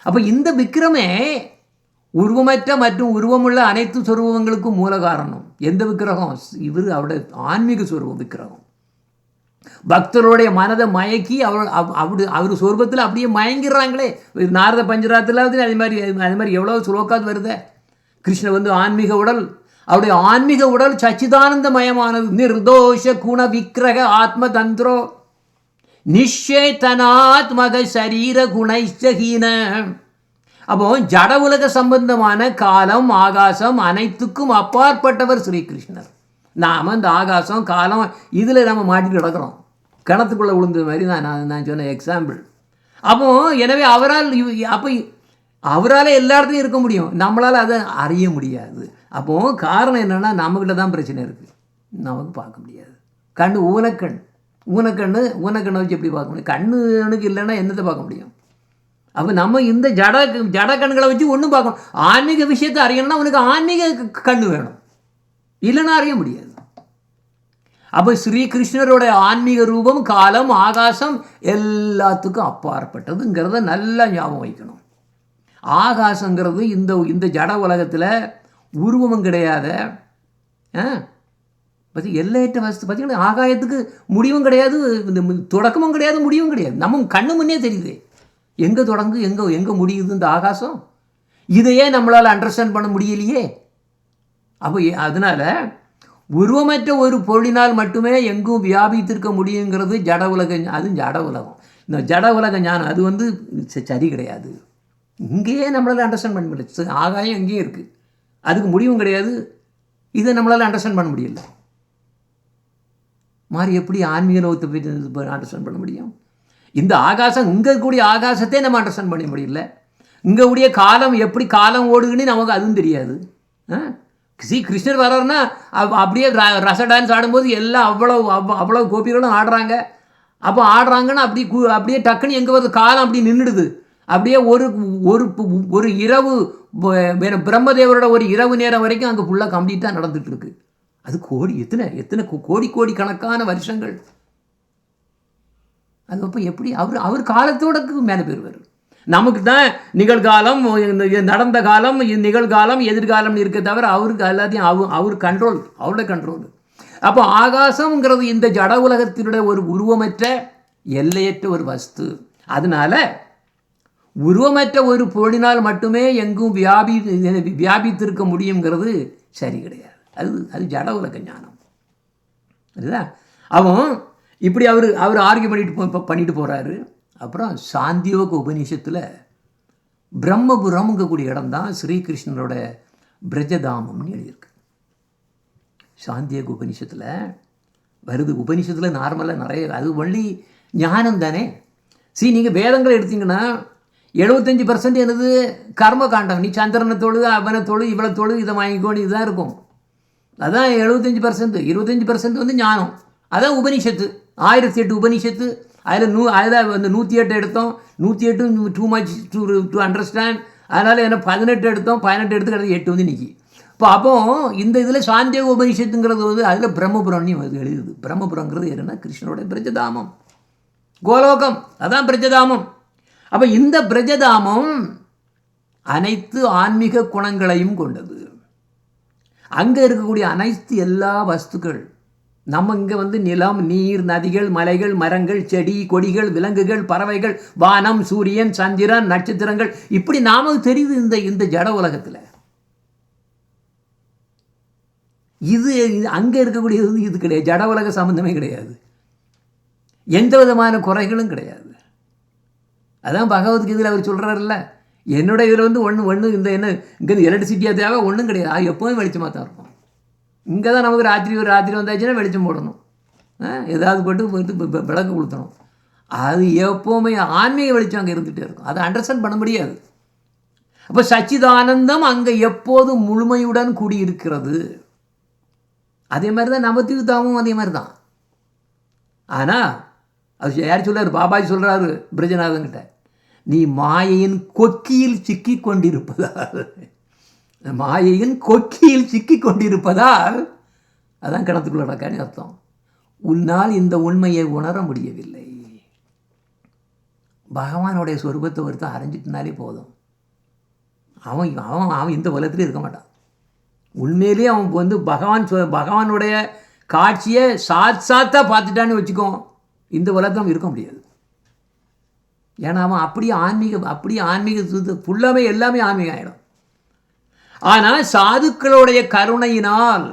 அப்போ இந்த விக்கிரமே உருவமற்ற மற்றும் உருவமுள்ள அனைத்து சொரூபங்களுக்கும் மூல காரணம். எந்த விக்கிரகம்? இவர் அவருடைய ஆன்மீக சொரூப விக்கிரகம். பக்தருடைய மனதை மயக்கி அவர் சொரூபத்தில் அப்படியே மயங்கிடுறாங்களே. நாரத பஞ்சராத்தில் அதே மாதிரி எவ்வளோ ஸ்லோக்காது வருது. கிருஷ்ணர் ஆன்மீக உடல், அவருடைய ஆன்மீக உடல் சச்சிதானந்தமயமானது. நிர்தோஷ குண விக்கிரக ஆத்ம தந்திரோ நிஷேதனாத்மக சரீர குணைஹீன. அப்போ ஜட உலக சம்பந்தமான காலம் ஆகாசம் அனைத்துக்கும் அப்பாற்பட்டவர் ஸ்ரீகிருஷ்ணர். நாம் இந்த ஆகாசம் காலம் இதில் நம்ம மாட்டிட்டு கிடக்கிறோம், கிணத்துக்குள்ளே விழுந்தது மாதிரி நான் சொன்ன எக்ஸாம்பிள். அப்போ எனவே அவரால் எல்லா இடத்துலையும் இருக்க முடியும், நம்மளால் அதை அறிய முடியாது. அப்போது காரணம் என்னென்னா நம்மக்கிட்ட தான் பிரச்சனை இருக்குது, நமக்கு பார்க்க முடியாது. கண் ஊனக்கண்ணை வச்சு எப்படி பார்க்க முடியும்? கண்ணுக்கு இல்லைன்னா என்னத்தை பார்க்க முடியும்? அப்போ நம்ம இந்த ஜட கண்களை வச்சு ஒன்றும் பார்க்கணும். ஆன்மீக விஷயத்தை அறியணும்னா அவனுக்கு ஆன்மீக கண்ணு வேணும், இல்லைன்னா அறிய முடியாது. அப்போ ஸ்ரீகிருஷ்ணருடைய ஆன்மீக ரூபம் காலம் ஆகாசம் எல்லாத்துக்கும் அப்பாற்பட்டதுங்கிறத நல்லா ஞாபகம் வைக்கணும். ஆகாசங்கிறது இந்த ஜட உலகத்தில் உருவமும் கிடையாது, எல்லையற்ற வஸ்து. பார்த்தீங்கன்னா ஆகாயத்துக்கு முடிவும் கிடையாது, இந்த தொடக்கமும் கிடையாது, முடிவும் கிடையாது. நம்ம கண்ணு முன்னே தெரியுது எங்கே தொடங்கு எங்கே முடியுது இந்த ஆகாசம். இதையே நம்மளால் அண்டர்ஸ்டாண்ட் பண்ண முடியலையே. அப்போ அதனால் உருவமற்ற ஒரு பொருளினால் மட்டுமே எங்கும் வியாபித்திருக்க முடியுங்கிறது ஜட உலகம். அதுவும் ஜட உலகம், இந்த ஜட உலக ஞானம் அது சரி கிடையாது. இங்கேயே நம்மளால் அண்டர்ஸ்டாண்ட் பண்ண முடியல. ஆகாயம் எங்கேயும் இருக்குது, அதுக்கு முடிவும் கிடையாது, இதை நம்மளால் அண்டர்ஸ்டாண்ட் பண்ண முடியல. மாதிரி எப்படி ஆன்மீக லோகத்தை போய் அண்டர்ஸ்டாண்ட் பண்ண முடியும்? இந்த ஆகாசம் இங்கே கூடிய ஆகாசத்தை நம்ம அண்டர்ஸ்டாண்ட் பண்ண முடியல. இங்கே கூடிய காலம் எப்படி காலம் ஓடுதுன்னு நமக்கு அதுவும் தெரியாது. கிருஷ்ணர் வர்றாருன்னா அப்படியே ரச டான்ஸ் ஆடும்போது எல்லாம் அவ்வளோ கோபிகளும் ஆடுறாங்க. அப்போ ஆடுறாங்கன்னா அப்படியே டக்குன்னு எங்கே வருது காலம் அப்படி நின்றுடுது. அப்படியே ஒரு இரவு பிரம்மதேவரோட ஒரு இரவு நேரம் வரைக்கும் அங்கே ஃபுல்லாக கம்ப்ளீட்டாக நடந்துகிட்ருக்கு. அது எத்தனை கோடி கணக்கான வருஷங்கள். அது அப்போ எப்படி அவர் காலத்தோடக்கு மேலே போயிடுவார். நமக்கு தான் நிகழ்காலம், நடந்த காலம், நிகழ்காலம், எதிர்காலம்னு இருக்க தவிர அவருக்கு எல்லாத்தையும் அவர் கண்ட்ரோல், அவருடைய கண்ட்ரோல். அப்போ ஆகாசம்ங்கிறது இந்த ஜட உலகத்தினுடைய ஒரு உருவமற்ற எல்லையற்ற ஒரு வஸ்து. அதனால உருவமற்ற ஒரு பொருளினால் மட்டுமே எங்கும் வியாபித்திருக்க முடியுங்கிறது சரி கிடையாது. அது ஜட உலக ஞானம். அதுதான் அவன் இப்படி அவர் ஆர்கியூ பண்ணிட்டு போகிறாரு. அப்புறம் சாந்தியோக உபநிஷத்தில் பிரம்மபுரம்ங்கக்கூடிய இடம் தான் ஸ்ரீகிருஷ்ணனோட பிரஜதாமம்னு எழுதியிருக்கு. சாந்தியோக உபநிஷத்தில் வருது. உபநிஷத்தில் நார்மலாக நிறைய அது வள்ளி ஞானம் தானே. நீங்கள் வேதங்களை எடுத்தீங்கன்னா 75% என்னது கர்ம காண்டம். நீ சந்திரனை தொழு, அவனை தொழு, இவளை தொழு, இதை வாங்கிக்கோன்னு இதுதான் இருக்கும். அதான் 75%. 25% ஞானம். அதான் உபனிஷத்து. 1008 உபனிஷத்து. அதில் 108 எடுத்தோம். 108 டூ மச் டு அண்டர்ஸ்டாண்ட். அதனால் என்ன 18 எடுத்தோம், 18 எடுத்து கிடந்து 8 வந்து நிற்கி. அப்போ இந்த இதில் சாந்தியோக உபனிஷத்துங்கிறது வந்து அதில் பிரம்மபுரம்னு அது எழுதுது. பிரம்மபுரங்கிறது என்னென்னா கிருஷ்ணனுடைய பிரஜதாமம், கோலோகம், அதான் பிரஜதாமம். அப்போ இந்த பிரஜதாமம் அனைத்து ஆன்மீக குணங்களையும் கொண்டது. அங்கே இருக்கக்கூடிய அனைத்து எல்லா வஸ்துக்கள், நம்ம இங்கே வந்து நிலம், நீர், நதிகள், மலைகள், மரங்கள், செடி, கொடிகள், விலங்குகள், பறவைகள், வானம், சூரியன், சந்திரன், நட்சத்திரங்கள், இப்படி நாம தெரியுது இந்த ஜட உலகத்தில். இது அங்கே இருக்கக்கூடியது இது கிடையாது. ஜட உலக சம்பந்தமே கிடையாது, எந்த விதமான குறைகளும் கிடையாது. அதான் பகவத்கீதையில் அவர் சொல்கிறாருல்ல, என்னோட இதில் வந்து ஒன்று இந்த என்ன இங்கே எலக்ட்ரிசிட்டியாக தேவை ஒன்றும் கிடையாது, எப்போதும் வெளிச்சமாக தான் இருக்கும். இங்கே தான் நமக்கு ராத்திரி வந்தாச்சுன்னா வெளிச்சம் போடணும், ஏதாவது போட்டு விளக்கு கொளுத்தணும். அது எப்போவுமே ஆன்மீக வெளிச்சம் அங்கே இருந்துகிட்டே இருக்கும், அதை அண்டர்ஸ்டாண்ட் பண்ண முடியாது. அப்போ சச்சிதானந்தம் அங்கே எப்போதும் முழுமையுடன் கூடியிருக்கிறது. அதே மாதிரி தான் நவத்யுதாவும் அதே மாதிரி தான். ஆனால் அது யார் சொல்கிறார்? பாபாஜி சொல்கிறாரு பிரஜநாதன்கிட்ட, நீ மாயையின் கொக்கியில் சிக்கி கொண்டிருப்பதால், மாயையின் கொக்கியில் சிக்கி கொண்டிருப்பதால், அதான் கிணத்துக்குள்ள நடக்கான்னு அர்த்தம், உன்னால் இந்த உண்மையை உணர முடியவில்லை. பகவானுடைய சொரூபத்தை ஒருத்தன் அறிஞ்சிட்டுனாலே போதும், அவன் அவன் அவன் இந்த உலகத்திலே இருக்க மாட்டான். உண்மையிலேயே அவன் வந்து பகவானுடைய காட்சியை சாத்தாக பார்த்துட்டான்னு வச்சுக்கோ, இந்த உலகத்தில் அவன் இருக்க முடியாது. ஏன்னா அவன் அப்படியே ஆன்மீக ஃபுல்லாமே எல்லாமே ஆன்மீகம் ஆகிடும். ஆனால் சாதுக்களுடைய கருணையினால்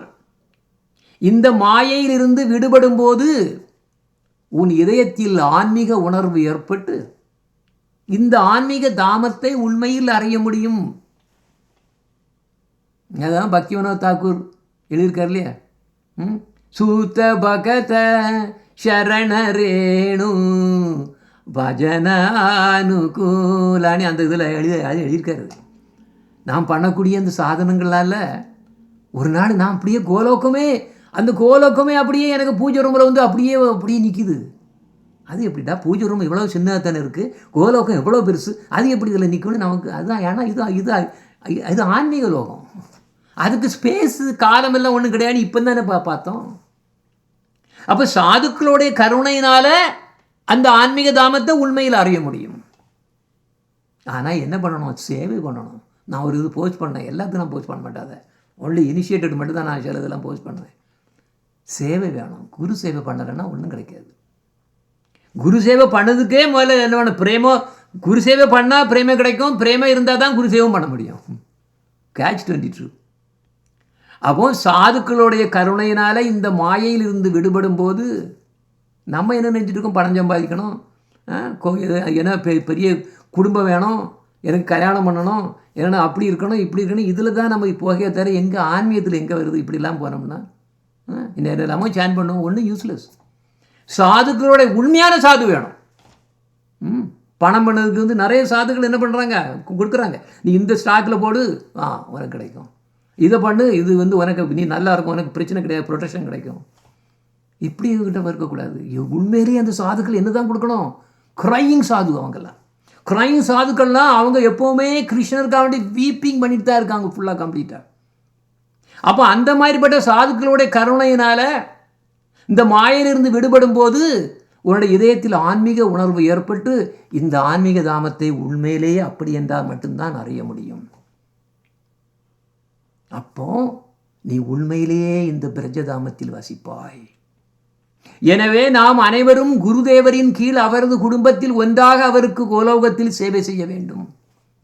இந்த மாயையிலிருந்து விடுபடும் போது உன் இதயத்தில் ஆன்மீக உணர்வு ஏற்பட்டு இந்த ஆன்மீக தாமத்தை உண்மையில் அறிய முடியும். அதான் பக்தி வினோத் தாக்கூர் எழுதியிருக்கார் இல்லையா, சூத்த பகத சரண ரேணு பஜனானுகூலானி அந்த இதில் எழுதியிருக்காரு. நாம் பண்ணக்கூடிய அந்த சாதனங்களால் ஒரு நாள் நான் அப்படியே அந்த கோலோக்கமே அப்படியே எனக்கு பூஜை ரூமில் வந்து அப்படியே நிற்கிது. அது எப்படிடா, பூஜை ரூம் இவ்வளோ சின்னதாக தானே இருக்குது, கோலோக்கம் எவ்வளோ பெருசு, அது எப்படி இதில் நிற்கணும்னு நமக்கு அதுதான். ஏன்னா இது ஆன்மீக லோகம், அதுக்கு ஸ்பேஸு காலமெல்லாம் ஒன்றும் கிடையாது. இப்போ தானே பார்த்தோம். அப்போ சாதுக்களுடைய கருணையினால் அந்த ஆன்மீக தாமத்தை உண்மையில் அறிய முடியும். ஆனால் என்ன பண்ணணும்? சேவை பண்ணணும். நான் ஒரு இது போஸ்ட் பண்ணேன், எல்லாத்தையும் நான் போஸ்ட் பண்ண மாட்டாத, ஒன்லி இனிஷியேட்டிவ் மட்டும் தான் நான் சில இதெல்லாம் போஸ்ட் பண்ணுவேன். சேவை வேணும். குரு சேவை பண்ணலைன்னா ஒன்றும் கிடைக்காது. குரு சேவை பண்ணதுக்கே முதல்ல என்ன வேணும்? குரு சேவை பண்ணால் பிரேமம் கிடைக்கும், பிரேமம் இருந்தால் தான் குரு சேவை பண்ண முடியும். கேட்ச் 22. அப்போ சாதுக்களுடைய கருணையினால் இந்த மாயையிலிருந்து விடுபடும் போது நம்ம என்ன நினச்சிட்டு இருக்கோம்? பணம் சம்பாதிக்கணும், ஏன்னா பெரிய குடும்பம் வேணும், எனக்கு கல்யாணம் பண்ணணும், ஏன்னா அப்படி இருக்கணும் இப்படி இருக்கணும், இதில் தான் நம்ம போகவே தவிர எங்கே ஆன்மீகத்தில் எங்கே வருது? இப்படிலாம் போனோம்னா இன்னும் எல்லாமே சேன் பண்ணுவோம், ஒன்றும் யூஸ்லெஸ். சாதுக்களுடைய உண்மையான சாது வேணும். பணம் பண்ணதுக்கு வந்து நிறைய சாதுக்கள் என்ன பண்ணுறாங்க? கொடுக்குறாங்க, நீ இந்த ஸ்டாக்கில் போடு, உனக்கு கிடைக்கும், இதை பண்ணு, இது வந்து உனக்கு நீ நல்லா இருக்கும், உனக்கு பிரச்சனை கிடையாது, ப்ரொடெக்ஷன் கிடைக்கும். இப்படி கிட்ட இருக்கக்கூடாது. உண்மையிலேயே அந்த சாதுக்கள் என்ன தான் கொடுக்கணும்? க்ரையிங் சாது. அவங்கெல்லாம் க்ரையிங் சாதுக்கள்லாம் அவங்க எப்போவுமே கிருஷ்ணருக்காக வேண்டி வீப்பிங் பண்ணிட்டு தான் இருக்காங்க ஃபுல்லாக கம்ப்ளீட்டாக. அப்போ அந்த மாதிரிப்பட்ட சாதுக்களுடைய கருணையினால் இந்த மாயிலிருந்து விடுபடும் போது உன்னுடைய இதயத்தில் ஆன்மீக உணர்வு ஏற்பட்டு இந்த ஆன்மீக தாமத்தை உண்மையிலேயே அப்படி என்றால் மட்டும்தான் அறிய முடியும். அப்போ நீ உண்மையிலேயே இந்த பிரஜதாமத்தில் வசிப்பாய். எனவே நாம் அனைவரும் குருதேவரின் கீழ் அவரது குடும்பத்தில் ஒன்றாக அவருக்கு கோலோகத்தில் சேவை செய்ய வேண்டும்.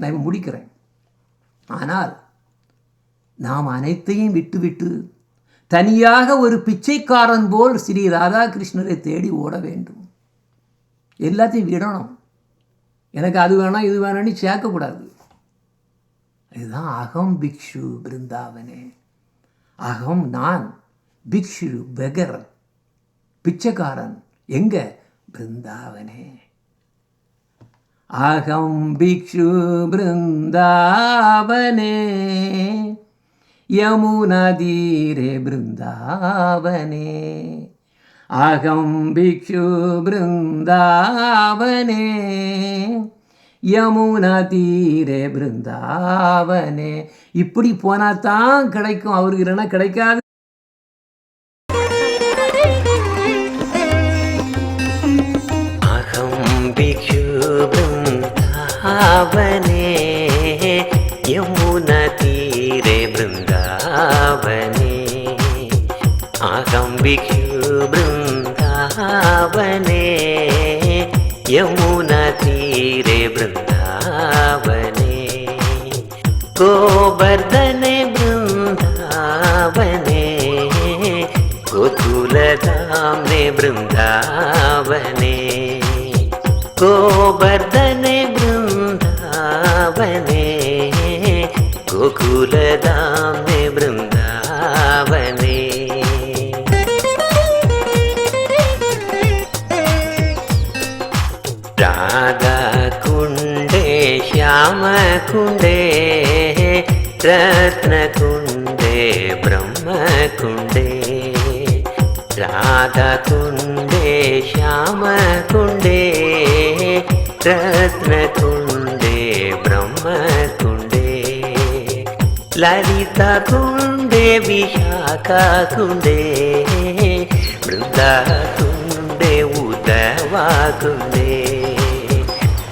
நான் முடிக்கிறேன். ஆனால் நாம் அனைத்தையும் விட்டுவிட்டு தனியாக ஒரு பிச்சைக்காரன் போல் ஸ்ரீ ராதாகிருஷ்ணரை தேடி ஓட வேண்டும். எல்லாத்தையும் விடணும். எனக்கு அது வேணாம் இது வேணும்னு சேர்க்கக்கூடாது. இதுதான் அகம் பிக்ஷு பிருந்தாவனே. அகம் நான், பிக்ஷு பெகர், பிச்சைக்காரன் எங்க? பிருந்தாவனே. அகம் பிக்ஷு பிருந்தாவனே யமுனா தீரே பிருந்தாவனே. அகம் பிக்ஷு பிருந்தாவனே யமுனா தீரே பிருந்தாவனே. இப்படி போனால் தான் கிடைக்கும், அவருக்கு இல்லைன்னா கிடைக்காது. அகம் பிக்ஷு பிருந்தாவனே யமுனா தீரே பிருந்தாவனே. அகம் பிக்ஷு பிருந்தாவனே யமுனா தீரே பிருந்தாவனே. கோவர்தனே பிருந்தாவனே गोकुलधामने बृंदावने. गोवर्धने बृंदावने गोकुलधामने बृंदावने. राधा कुंडे श्याम कुंडे रत्न कुंडे ब्रह्म कुंडे. राधा कुंडे श्याम कुंडे रत्न कुंडे ब्रह्म कुंडे. ललिता कुंडे विशाखा कुंडे वृंदा कुंडे उद्धवा कुंडे.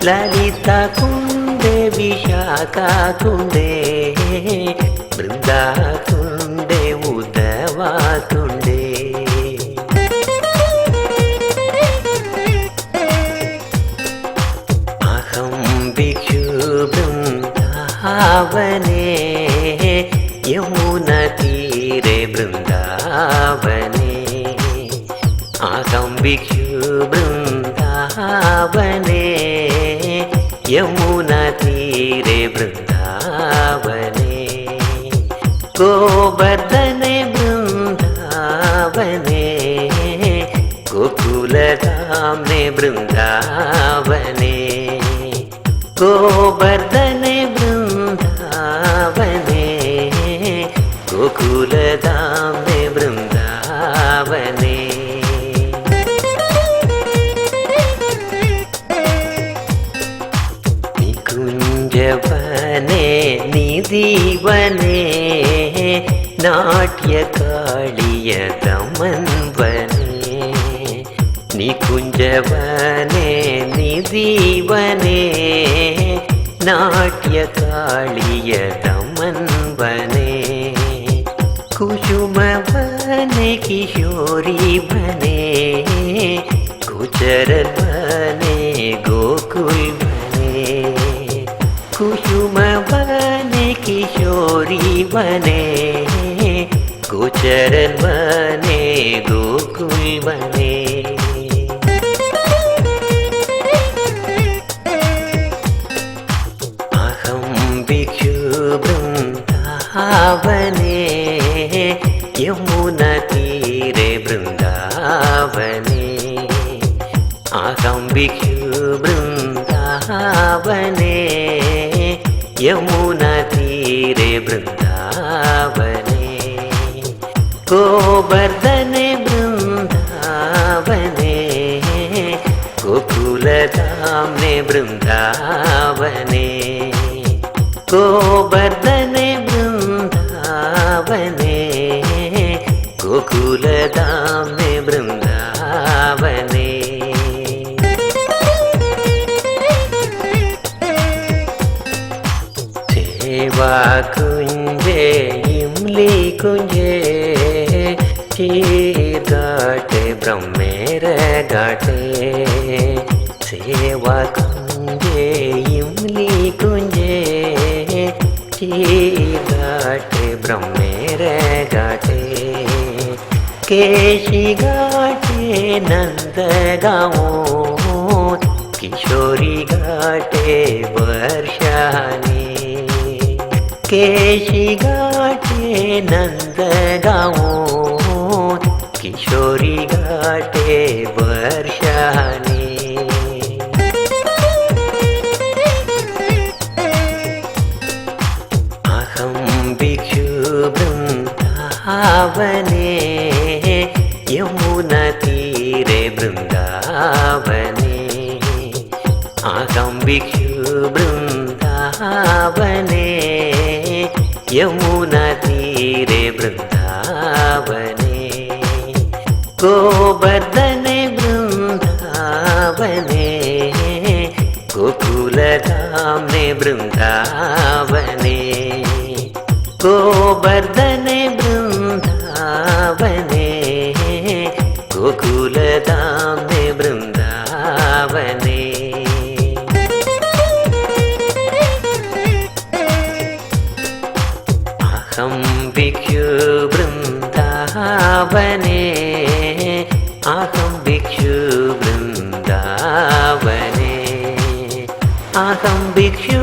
ललिता कुंडे विशाखा कुंडे वृंदा कुंडे उद्धवा कुंडे. वृंदावने यमुना तीरे वृंदावने. अहं भिक्षु वृंदावने यमुना तीरे वृंदावने. गोवर्धने वृंदावने गोकुलधामने वृंदावने. गोवर्धने वृंदावने गोकुलधामने वृंदावने. निकुंजवने निधिवने नाट्यकाळिय दमन्वने. निकुंजवने निधिवने नाट्यकाळिय दमन्वने. कुसुमवने किशोरी बने कुचरवने गोकुल बने. कुसुमवने किशोरी बने कुचरवने गोकुल बने. वृंदावने यमुना तीरे वृंदावने. अहं भिक्षु वृंदावने यमुना तीरे वृंदावने. गोवर्धने वृंदावने गोकुलधामने वृंदावने. गोवर्धने वृंदावने गोकुलधामने वृंदावने. सेवा कुंजे इमली कुंजे क्षीर घाटे ब्रह्मेर घाटे. सेवा कुंजे इमली कुंजे घाटे ब्रह्मेर घाटे. केशी घाटे नंदगांव किशोरी घाटे वर्षानी. केशी घाटे नंदगांव किशोरी घाटे वर्षानी. वृंदावने यमुना तीरे वृंदावने. अहं भिक्षु वृन्दावने यमुनातीरे वृन्दावने गोवर्धने वृन्दावने गोकुलधाम्ने वृन्दावने गोवर्धने वृन्दावने गोकुलधाम्ने वृन्दावने अहं भिक्षु वृन्दावने अहं भिक्षु वृन्दावने अहं भिक्षु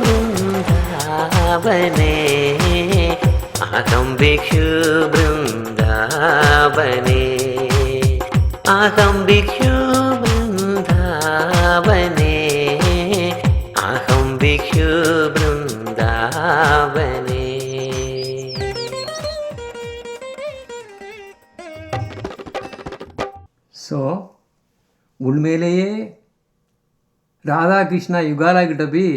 वृन्दावने अहं भिक्षु वृन्दावने अहं भिक्षु वृन्दावने अहं भिक्षु वृन्दावने ஸோ உண்மையிலேயே ராதாகிருஷ்ணா யுகாலா கிட்ட போய்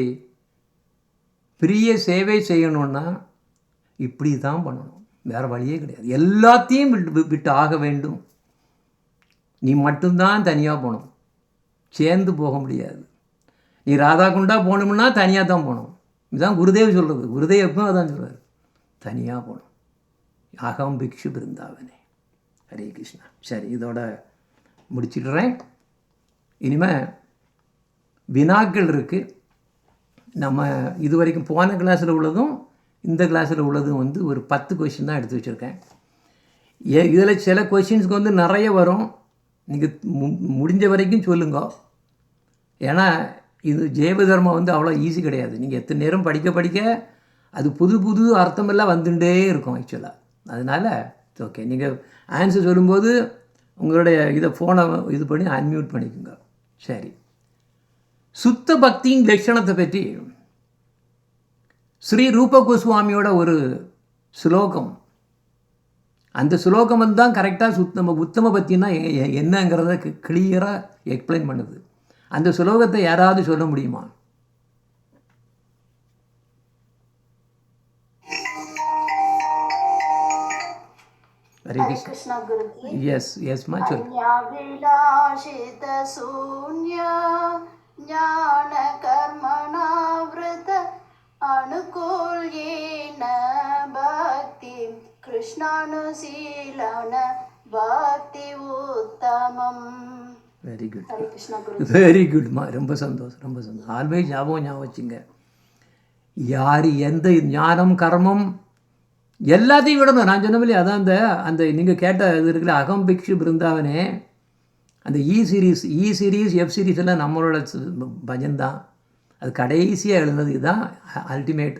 பிரிய சேவை செய்யணுன்னா இப்படி தான் பண்ணணும், வேறு வழியே கிடையாது. எல்லாத்தையும் விட்டு ஆக வேண்டும். நீ மட்டும்தான் தனியாக போகணும், சேர்ந்து போக முடியாது. நீ ராதா குண்டா போகணும்னா தனியாக தான் போகணும். இதுதான் குருதேவ் சொல்கிறது. குருதேவ் எப்பவும் அதான் சொல்கிறார், தனியாக போகணும். அகம் பிக்ஷு பிருந்தாவனே. ஹரே கிருஷ்ணா. சரி, இதோட முடிச்சிடுறேன். இனிமேல் வினாக்கள் இருக்குது. நம்ம இது வரைக்கும் போன கிளாஸில் உள்ளதும் இந்த கிளாஸில் உள்ளதும் வந்து ஒரு 10 கொஷின் தான் எடுத்து வச்சுருக்கேன். இதில் சில கொஷின்ஸ்க்கு வந்து நிறைய வரும். நீங்கள் முடிஞ்ச வரைக்கும் சொல்லுங்க. ஏன்னா இது ஜெயவ தர்மம் வந்து அவ்வளோ ஈஸி கிடையாது. நீங்கள் எத்தனை நேரம் படிக்க படிக்க அது புது புது அர்த்தமெல்லாம் வந்துட்டே இருக்கும் ஆக்சுவலாக. அதனால் ஓகே, நீங்கள் ஆன்சர் சொல்லும்போது உங்களுடைய இதை ஃபோனை இது பண்ணி அன்மியூட் பண்ணிக்கோங்க. சரி, சுத்த பக்தியின் லட்சணத்தை பற்றி ஸ்ரீ ரூப கோஸ்வாமியோட ஒரு ஸ்லோகம், அந்த ஸ்லோகம் வந்து தான் கரெக்டாக உத்தம பக்தின்னா என்னங்கிறத கிளியராக எக்ஸ்பிளைன் பண்ணுது. அந்த ஸ்லோகத்தை யாராவது சொல்ல முடியுமா? हरे कृष्णा गुरुजी. यस यस माँ चलो. अन्याभिलाषित शून्य ज्ञान कर्मणावृत अनुकूल्येन भक्ति कृष्णानुशीलन भक्ति उत्तमम्. Very good. हरे कृष्णा गुरु. வெரி குட்மா. ரொம்ப சந்தோஷம், ரொம்ப சந்தோஷம். ஆல்வேஸ் ஞாபகம் வச்சுங்க. யார் எந்த ஞானம் கர்மம் எல்லாத்தையும் விடணும். நான் சொன்னபடி அதான் அந்த நீங்கள் கேட்ட இது இருக்குல்ல, அகம் பிக்ஷு பிருந்தாவனே, அந்த இ சீரீஸ் எஃப் சீரீஸ் எல்லாம் நம்மளோட பஜன் தான். அது கடைசியாக எழுந்தது இதுதான் அல்டிமேட்.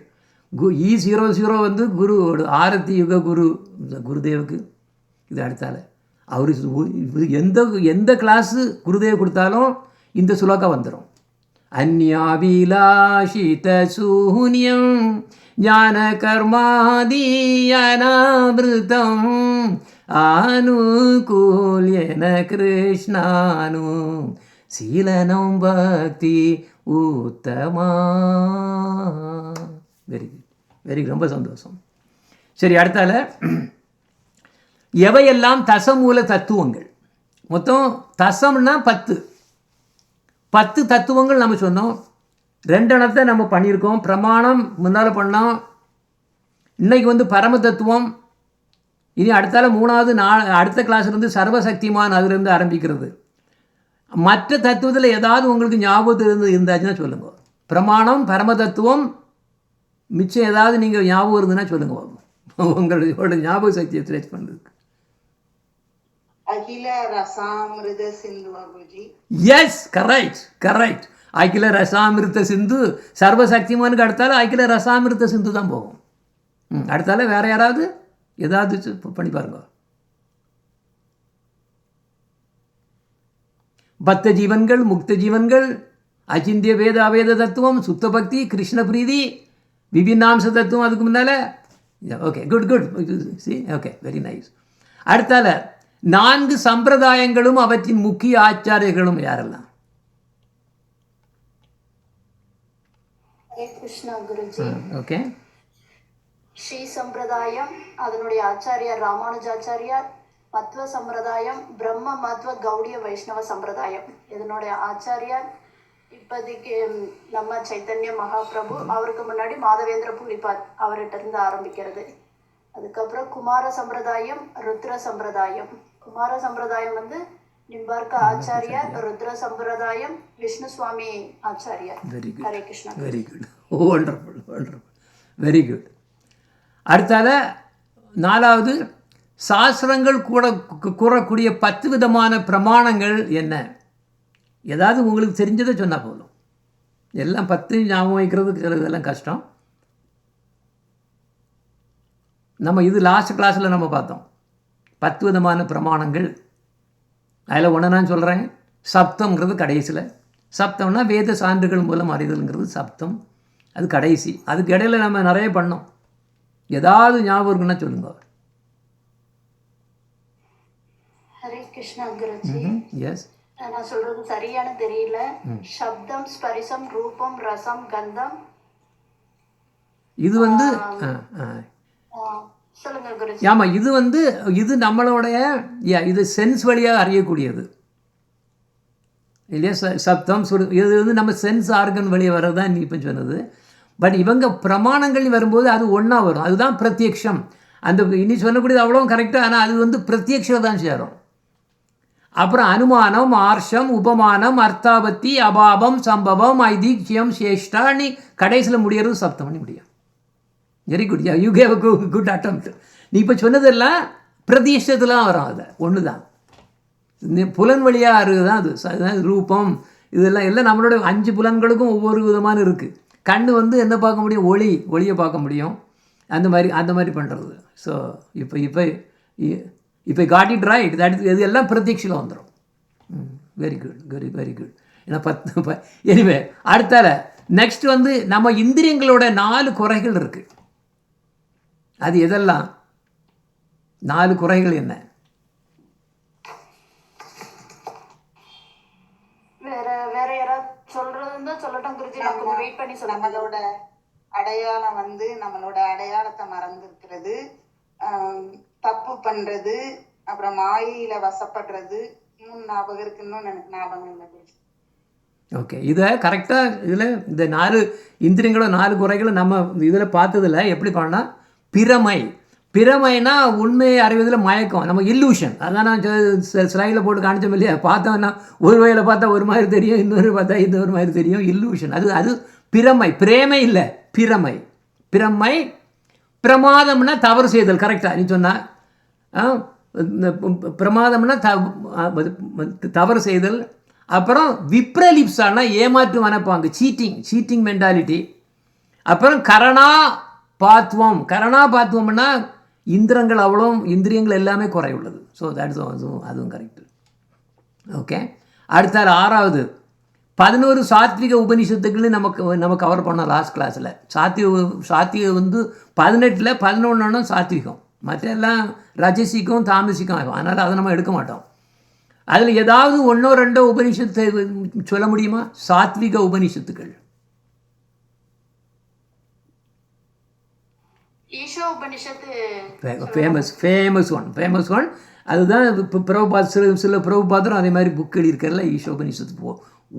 E00 வந்து குரு ஆரத்தி யுக குரு குருதேவுக்கு. இது அடுத்தால அவர் எந்த கிளாஸு குருதேவ் கொடுத்தாலும் இந்த சுலோகா வந்துடும். அந்யாபிலாஷித சூன்யம் ஞான கர்மாதி அனாவிருதம் ஆனுகூல்யன கிருஷ்ணானு சீலனம் பக்தி உத்தமா. வெரி குட், வெரி குட், ரொம்ப சந்தோஷம். சரி, அடுத்தால எவையெல்லாம் தசமூல தத்துவங்கள்? மொத்தம் தசம்னா 10 தத்துவங்கள் நம்ம சொன்னோம். 2 எண்ணத்தை நம்ம பண்ணியிருக்கோம். பிரமாணம் முன்னால் பண்ணோம். இன்றைக்கி வந்து பரம தத்துவம். இனி அடுத்தால 3வது அடுத்த கிளாஸ்லேருந்து சர்வசக்திமான் அதிலிருந்து ஆரம்பிக்கிறது. மற்ற தத்துவத்தில் ஏதாவது உங்களுக்கு ஞாபகத்தில் இருந்தாச்சுன்னா சொல்லுங்க. பிரமாணம், பரம தத்துவம், மிச்சம் ஏதாவது நீங்கள் ஞாபகம் இருந்ததுன்னா சொல்லுங்க. உங்களோட ஞாபக சக்தியை ஸ்ட்ரெச் பண்ணுறதுக்கு. அகில ரசாமிருத சிந்து பாபுஜி. Yes, correct. அகில ரசாமிருத்த சிந்து சர்வசக்திமானுக்கு அடுத்தால அகில ரசாமிருத்த சிந்து தான் போகும். அடுத்தால வேற யாராவது ஏதாவது பண்ணி பாருங்க. பத்த ஜீவன்கள், முக்த ஜீவன்கள், அச்சிந்திய வேத அவேத தத்துவம், சுத்த பக்தி, கிருஷ்ண பிரீதி, விபின்னாம்ச தத்துவம் அதுக்கு முன்னால. Okay, good. C, okay, very nice. அடுத்தால 4 சம்பிரதாயங்களும் அவற்றின் முக்கிய ஆச்சாரியர்களும் யாரெல்லாம்? ஹரே கிருஷ்ணா குருஜி. ஓகே. ஸ்ரீ சம்பிரதாயம் அதனுடைய ஆச்சாரியார் ராமானுஜாச்சாரியார், மத்வ சம்பிரதாயம் பிரம்ம மத்வ கௌடிய வைஷ்ணவ சம்பிரதாயம் இதனுடைய ஆச்சாரியார் இப்போதைக்கு நம்ம சைத்தன்ய மகாபிரபு. அவருக்கு முன்னாடி மாதவேந்திர பூரிபாத் அவர்கிட்ட இருந்து ஆரம்பிக்கிறது. அதுக்கப்புறம் குமார சம்பிரதாயம், ருத்ர சம்பிரதாயம். குமார சம்பிரதாயம் வந்து நிம்பார்க்க ஆச்சாரியார், ருத்ர சம்பிரதாயம் விஷ்ணு சுவாமி ஆச்சாரியார். Very good, Hare Krishna. Very good, wonderful, wonderful, very good. அடுத்தால 4வது, சாஸ்திரங்கள் கூறக்கூடிய 10 விதமான பிரமாணங்கள் என்ன? ஏதாவது உங்களுக்கு தெரிஞ்சதை சொன்னால் போதும். எல்லாம் 10 ஞாபகம் வைக்கிறதுக்கு சில இதெல்லாம் கஷ்டம். நம்ம இது லாஸ்ட் கிளாஸில் நம்ம பார்த்தோம் 10 விதமான பிரமாணங்கள். அதில் ஒன்று நான் சொல்கிறேன், சப்தம்ங்கிறது கடைசியில். சப்தம்னா வேத சான்றுகள் மூலம் அறிதல்ங்கிறது சப்தம், அது கடைசி. அதுக்கு இடையில நம்ம நிறைய பண்ணோம். ஏதாவது ஞாபகம் இருக்குன்னா சொல்லுங்க. ஹரே கிருஷ்ணா குருஜி. எஸ், நான் சொல்றது சரியான தெரியல. சப்தம், ஸ்பரிசம், ரூபம், ரசம், கந்தம். இது வந்து சொல்லுங்க குருஜி. ஆமாம், இது வந்து இது நம்மளுடைய இது சென்ஸ் வழியாக அறியக்கூடியது இல்லையா? சப்தம் இது வந்து நம்ம சென்ஸ் ஆர்கன் வழியாக வர்றது தான் நீ இப்போ சொன்னது. பட் இவங்க பிரமாணங்கள் வரும்போது அது ஒன்றா வரும். அதுதான் பிரத்யக்ஷம். அந்த இனி சொல்லக்கூடியது அவ்வளோ கரெக்டாக, ஆனால் அது வந்து பிரத்யக்ஷம் தான் சேரும். அப்புறம் அனுமானம், ஆர்ஷம், உபமானம், அர்த்தாபத்தி, அபாபம், சம்பவம், ஐதீக்ஷியம், சேஷ்டா, நீ கடைசியில் முடியறது சப்தம் பண்ணி முடியும். Very good, you gave a good attempt. நீ இப்போ சொன்னதெல்லாம் பிரதிஷ்டத்துலாம் வரும். அதை ஒன்று தான் புலன் வழியாக தான் அது. அதுதான் ரூபம், இதெல்லாம் எல்லாம் நம்மளோட 5 புலன்களுக்கும் ஒவ்வொரு விதமான இருக்குது. கண் வந்து என்ன பார்க்க முடியும்? ஒளியை பார்க்க முடியும். அந்த மாதிரி பண்ணுறது. ஸோ இப்போ காட் இட் ரைட். இது எல்லாம் பிரத்யக்ஷில் வந்துடும். Very good, very good. ஏன்னா 10 எனிவே. அடுத்தால நெக்ஸ்ட் வந்து நம்ம இந்திரியங்களோட 4 குறைகள் இருக்குது. அது எதெல்லாம் 4 குறைகள் என்ன? வேற யாராவது சொல்றதுன்னா சொல்லட்டும் குருஜி. நான் கொஞ்சம் வெயிட் பண்ணி சொல்லுங்க. நம்மளோட அடையாளம் வந்து நம்மளோட அடையாளத்தை மறந்துருக்கிறது, தப்பு பண்றது, அப்புறம் மாயில வசப்படுறது. இன்னும் ஞாபகம் இருக்கு, இன்னும் எனக்கு ஞாபகம் இல்லை. ஓகே, இதை கரெக்டாக இதில் இந்த 4 இந்திரியங்களோட 4 குறைகளை நம்ம இதில் பார்த்ததில் எப்படி பண்ணால், பிறமைனா உண்மையை அறிவதில் மயக்கம், நம்ம இல்லூஷன். அதான் நான் ஸ்லைடில் போட்டு காணிச்சோம் இல்லையா? பார்த்தோன்னா ஒரு வகையில் பார்த்தா ஒரு மாதிரி தெரியும், இன்னொரு பார்த்தா இன்னொரு மாதிரி தெரியும். இல்லூஷன். அது பிறமை. பிரேமை இல்லை, பிறமை. பிரமாதம்னா தவறு செய்தல். கரெக்டாக நீ சொன்னா. பிரமாதம்னா தவறு செய்தல். அப்புறம் விப்ரலிப்ஸானா ஏமாற்று மனப்பாங்கு, சீட்டிங் மென்டாலிட்டி. அப்புறம் கரணாபாத்வம்னா இந்திரியங்கள் எல்லாமே குறை உள்ளது. ஸோ தட்ஸ் அதுவும் கரெக்டு. ஓகே, அடுத்த 6வது 11 சாத்விக உபனிஷத்துக்குன்னு நம்ம கவர் பண்ணோம் லாஸ்ட் கிளாஸில். சாத்விகம் வந்து 18ல் 11 சாத்விகம், மற்ற எல்லாம் ரஜசிக்கும் தாமசிக்கும் ஆகும். அதனால் அதை நம்ம எடுக்க மாட்டோம். அதில் ஏதாவது 1 or 2 உபனிஷத்தை சொல்ல முடியுமா? சாத்விக உபனிஷத்துக்கள். ஈஷோ உபனிஷத்து ஃபேமஸ் ஒன். அதுதான் இப்போ பிரபுபாத் சில பிரபுபாதரும் அதே மாதிரி புக் எழுதியிருக்கிறதுல ஈஷோ உபனிஷத்து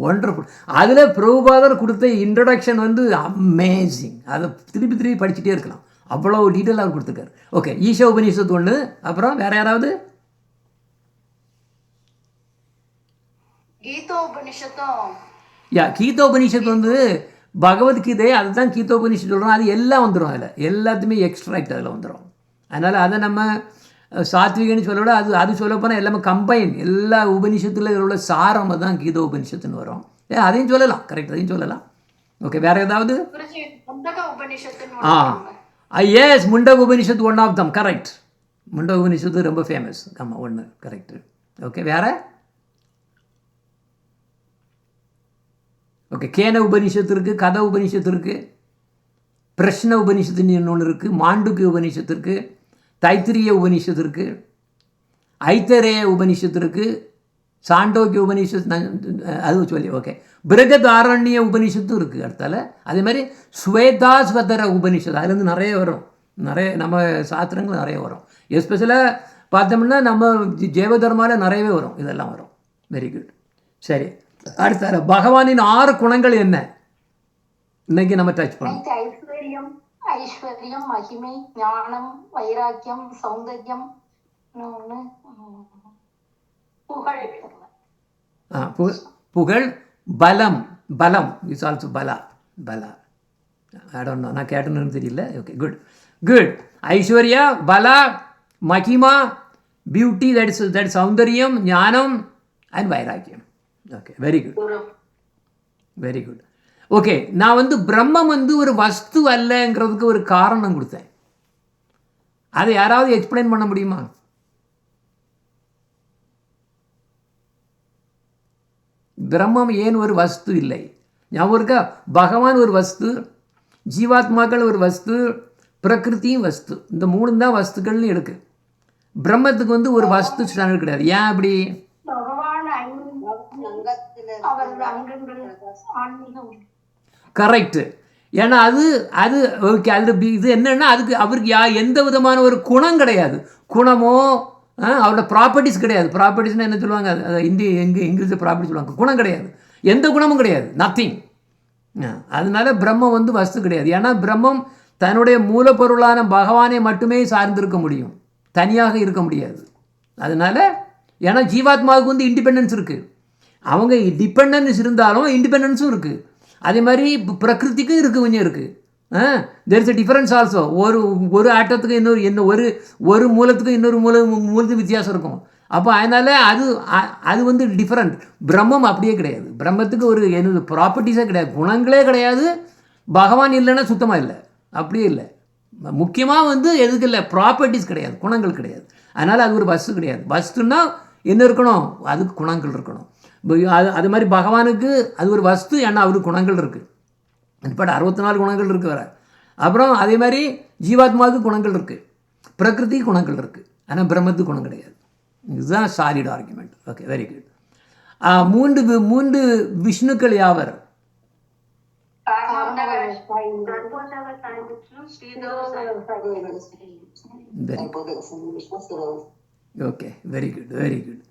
ஒண்டர்ஃபுல். அதில் பிரபுபாதர் கொடுத்த இன்ட்ரடக்ஷன் வந்து அமேசிங். அதை திருப்பி படிச்சுட்டே இருக்கலாம், அவ்வளோ டீட்டெயிலாக அவர் கொடுத்துருக்காரு. ஓகே, ஈஷோ உபனிஷத்து ஒன்று. அப்புறம் வேறு யாராவது? கீதோபனிஷத்து வந்து பகவத்கீதை, அதுதான் கீதோபனிஷத்து சொல்கிறோம். அது எல்லாம் வந்துடும், அதில் எல்லாத்துமே எக்ஸ்ட்ராக்ட் அதில் வந்துடும். அதனால் அதை நம்ம சாத்விகன்னு சொல்ல விட அது சொல்லப்போனால் எல்லாமே கம்பைன், எல்லா உபனிஷத்தில் உள்ள சாரம் தான் கீதோ உபனிஷத்துன்னு வரும். அதையும் சொல்லலாம், கரெக்ட், அதையும் சொல்லலாம். ஓகே, வேறு ஏதாவது? Yes, Mundaka Upanishad one of them. Correct, Mundaka Upanishad ரொம்ப ஃபேமஸ். ஆமாம், ஒன்று கரெக்டு. ஓகே, வேறு? ஓகே, கேன உபனிஷத்து இருக்குது, கத உபனிஷத்து இருக்குது, பிரஷ்ன உபனிஷத்துன்னு இன்னொன்று இருக்குது, மாண்டுக்கு உபனிஷத்து இருக்குது, தைத்திரிய உபனிஷத்து இருக்குது, ஐத்தரேய உபனிஷத்து இருக்குது, சாண்டோக்கிய உபனிஷத்து அது சொல்லி. ஓகே, பிருகதாரண்ய உபனிஷத்தும் இருக்குது அடுத்தால. அதே மாதிரி ஸ்வேதாஸ்வதர உபனிஷத்து, அதுலேருந்து நிறைய வரும், நிறைய நம்ம சாஸ்திரங்கள் நிறைய வரும். எஸ்பெஷலாக பார்த்தோம்னா நம்ம ஜெயதர்மாவில் நிறையவே வரும், இதெல்லாம் வரும். Very good. சரி, அடுத்த பகவானின் 6 குணங்கள் என்ன இன்னைக்கு நம்ம டச் பண்ணோம்? ஐஸ்வர்யம், ஐஸ்வர்யம், மகிமை, ஞானம், வைராக்கியம், சௌந்தர்யம், இன்னொன்னு, புகழ். புகழ், பலம். பலம் இஸ் ஆல்சோ பலா. பலா ஐ டோன்ட் நோ, நான் கேட்டேன்னு தெரியல. Okay, good good. ஐஸ்வர்யா, பலா, மகிமா, பியூட்டி, தட் சௌந்தர்யம், ஞானம் அண்ட் வைராக்கியம். Okay, very good, very good. Okay, நான் வந்து பிரம்மம் வந்து ஒரு வஸ்து அல்லங்கிறதுக்கு ஒரு காரணம் கொடுத்தேன். அதை யாராவது எக்ஸ்பிளைன் பண்ண முடியுமா? பிரம்மம் ஏன் ஒரு வஸ்து இல்லை? ஞாபகம் இருக்கா? பகவான் ஒரு வஸ்து, ஜீவாத்மாக்கள் ஒரு வஸ்து, பிரகிருதியும் வஸ்து. இந்த 3 தான் வஸ்துக்கள்னு இருக்கு. பிரம்மத்துக்கு வந்து ஒரு வஸ்து ஸ்டாண்டர்ட் கிடையாது. ஏன் அப்படி? கரெக்டு. ஏன்னா அது அது ஓகே, அதில் இது என்னென்னா அதுக்கு அவருக்கு எந்த விதமான ஒரு குணம் கிடையாது. குணமோ அவரோட ப்ராப்பர்ட்டிஸ் கிடையாது. ப்ராப்பர்ட்டிஸ்னால் என்ன சொல்லுவாங்க? இங்கிலீஷில் ப்ராப்பர்ட்டி சொல்லுவாங்க. குணம் கிடையாது, எந்த குணமும் கிடையாது, நத்திங். அதனால பிரம்மம் வந்து வஸ்து கிடையாது. ஏன்னா பிரம்மம் தன்னுடைய மூலப்பொருளான பகவானை மட்டுமே சார்ந்திருக்க முடியும், தனியாக இருக்க முடியாது. அதனால ஏன்னா ஜீவாத்மாவுக்கு வந்து இண்டிபெண்டன்ஸ் இருக்குது. அவங்க டிபெண்டன்ஸ் இருந்தாலும் இண்டிபெண்டன்ஸும் இருக்குது. அதே மாதிரி பிரகிருதிக்கும் இருக்குது, கொஞ்சம் இருக்குது. There is a difference also. ஒரு ஆட்டத்துக்கு ஒரு மூலத்துக்கும் இன்னொரு மூலத்துக்கு வித்தியாசம் இருக்கும். அப்போ அதனால் அது வந்து டிஃப்ரெண்ட். பிரம்மம் அப்படியே கிடையாது. பிரம்மத்துக்கு ஒரு என்னது ப்ராப்பர்ட்டிஸே கிடையாது, குணங்களே கிடையாது. பகவான் இல்லைன்னா சுத்தமாக இல்லை, அப்படியே இல்லை. முக்கியமாக வந்து எதுக்கு இல்லை, ப்ராப்பர்ட்டிஸ் கிடையாது, குணங்கள் கிடையாது. அதனால் அது ஒரு வஸ்து கிடையாது. வஸ்துன்னா என்ன இருக்கணும்? அதுக்கு குணங்கள் இருக்கணும். அது மாதிரி பகவானுக்கு அது ஒரு வஸ்து, ஏன்னா அவருக்கு குணங்கள் இருக்குது. பட் 64 குணங்கள் இருக்குது வர. அப்புறம் அதே மாதிரி ஜீவாத்மாவுக்கு குணங்கள் இருக்குது, பிரகிருதி குணங்கள் இருக்குது, ஆனால் பிரம்மத்துக்கு குணம் கிடையாது. இதுதான் solid argument. Okay, very good. 3 விஷ்ணுக்கள் யாவர்? Okay, very good, very good.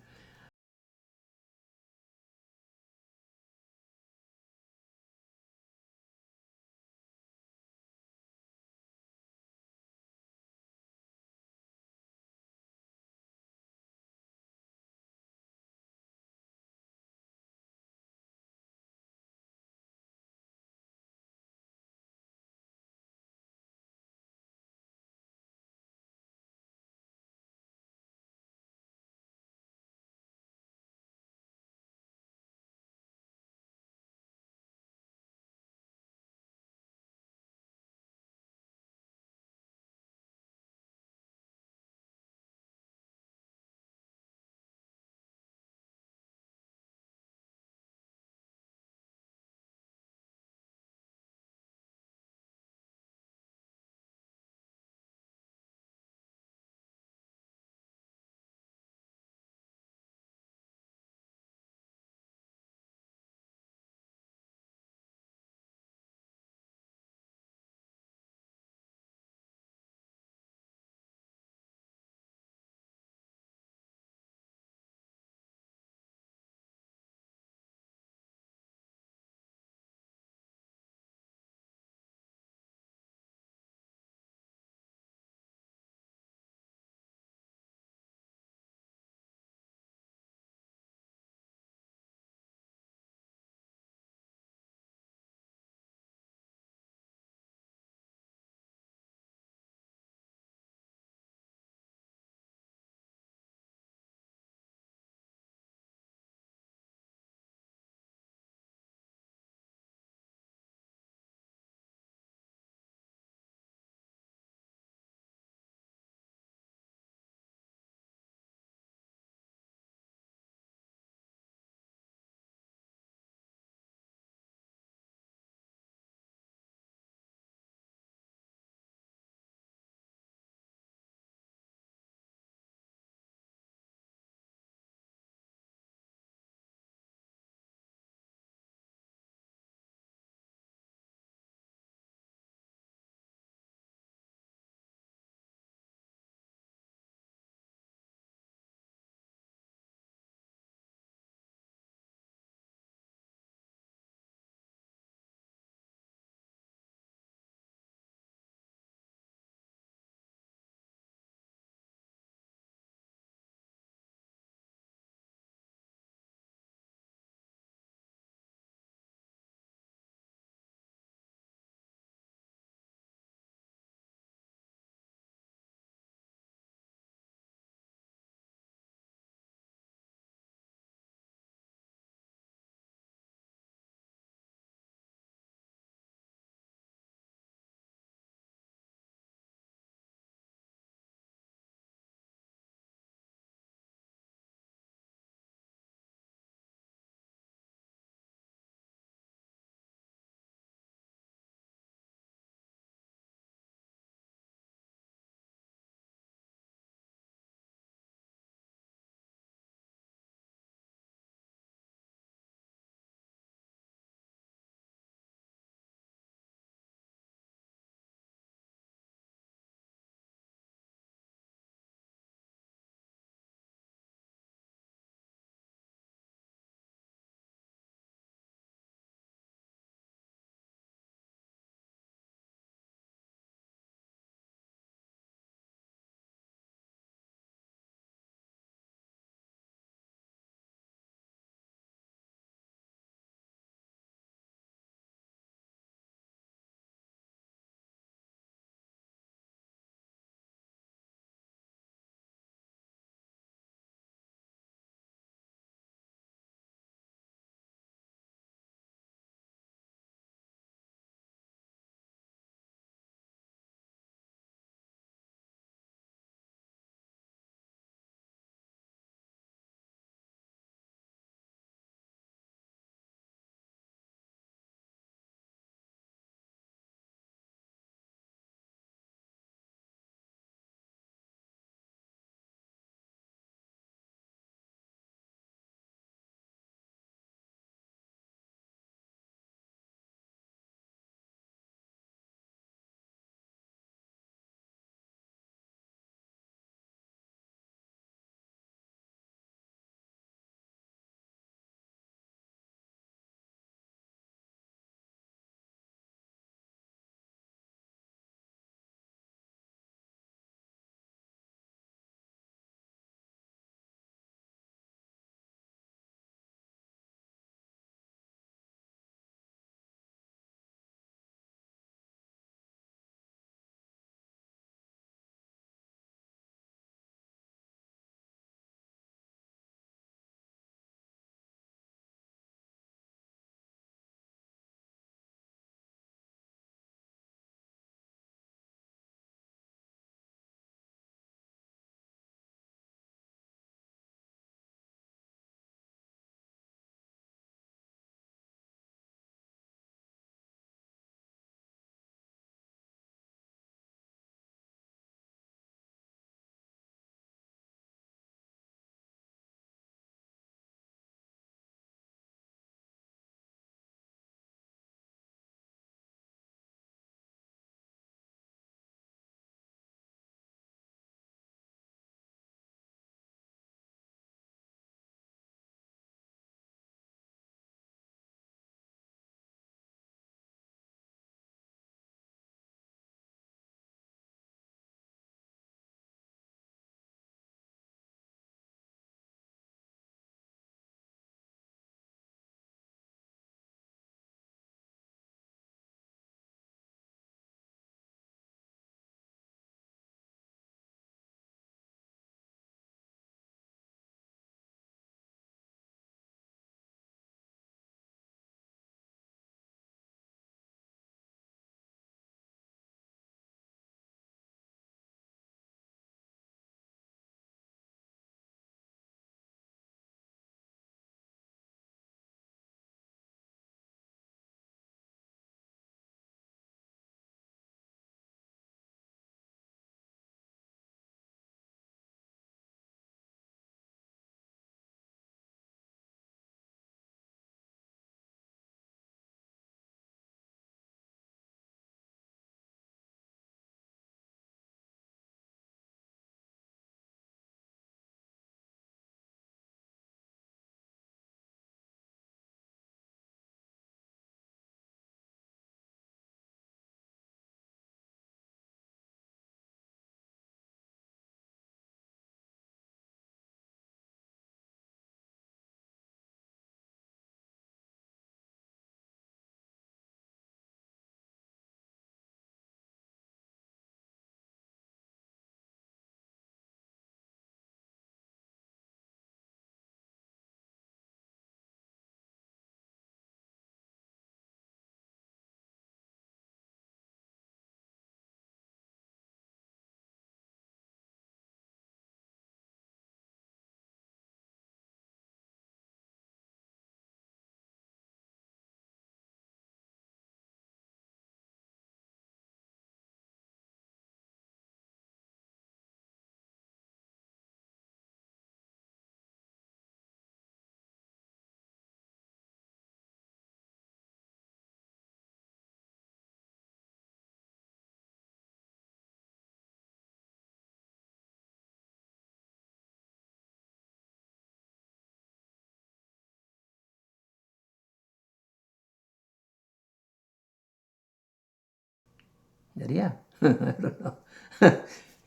சரியா?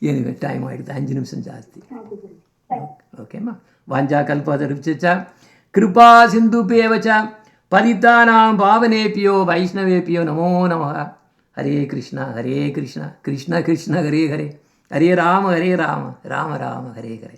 எனிவே டைம் ஆகிடுது, 5 நிமிஷம் ஜாஸ்தி. ஓகேம்மா. வாஞ்சா கல்பதருச்சா கிருபா சிந்துபேவச்ச பதித்தானாம் பாவனேபியோ வைஷ்ணவேபியோ நமோ நமः. ஹரே கிருஷ்ணா ஹரே கிருஷ்ணா கிருஷ்ண கிருஷ்ண ஹரே ஹரே, ஹரே ராம ராம ராம ஹரே ஹரே.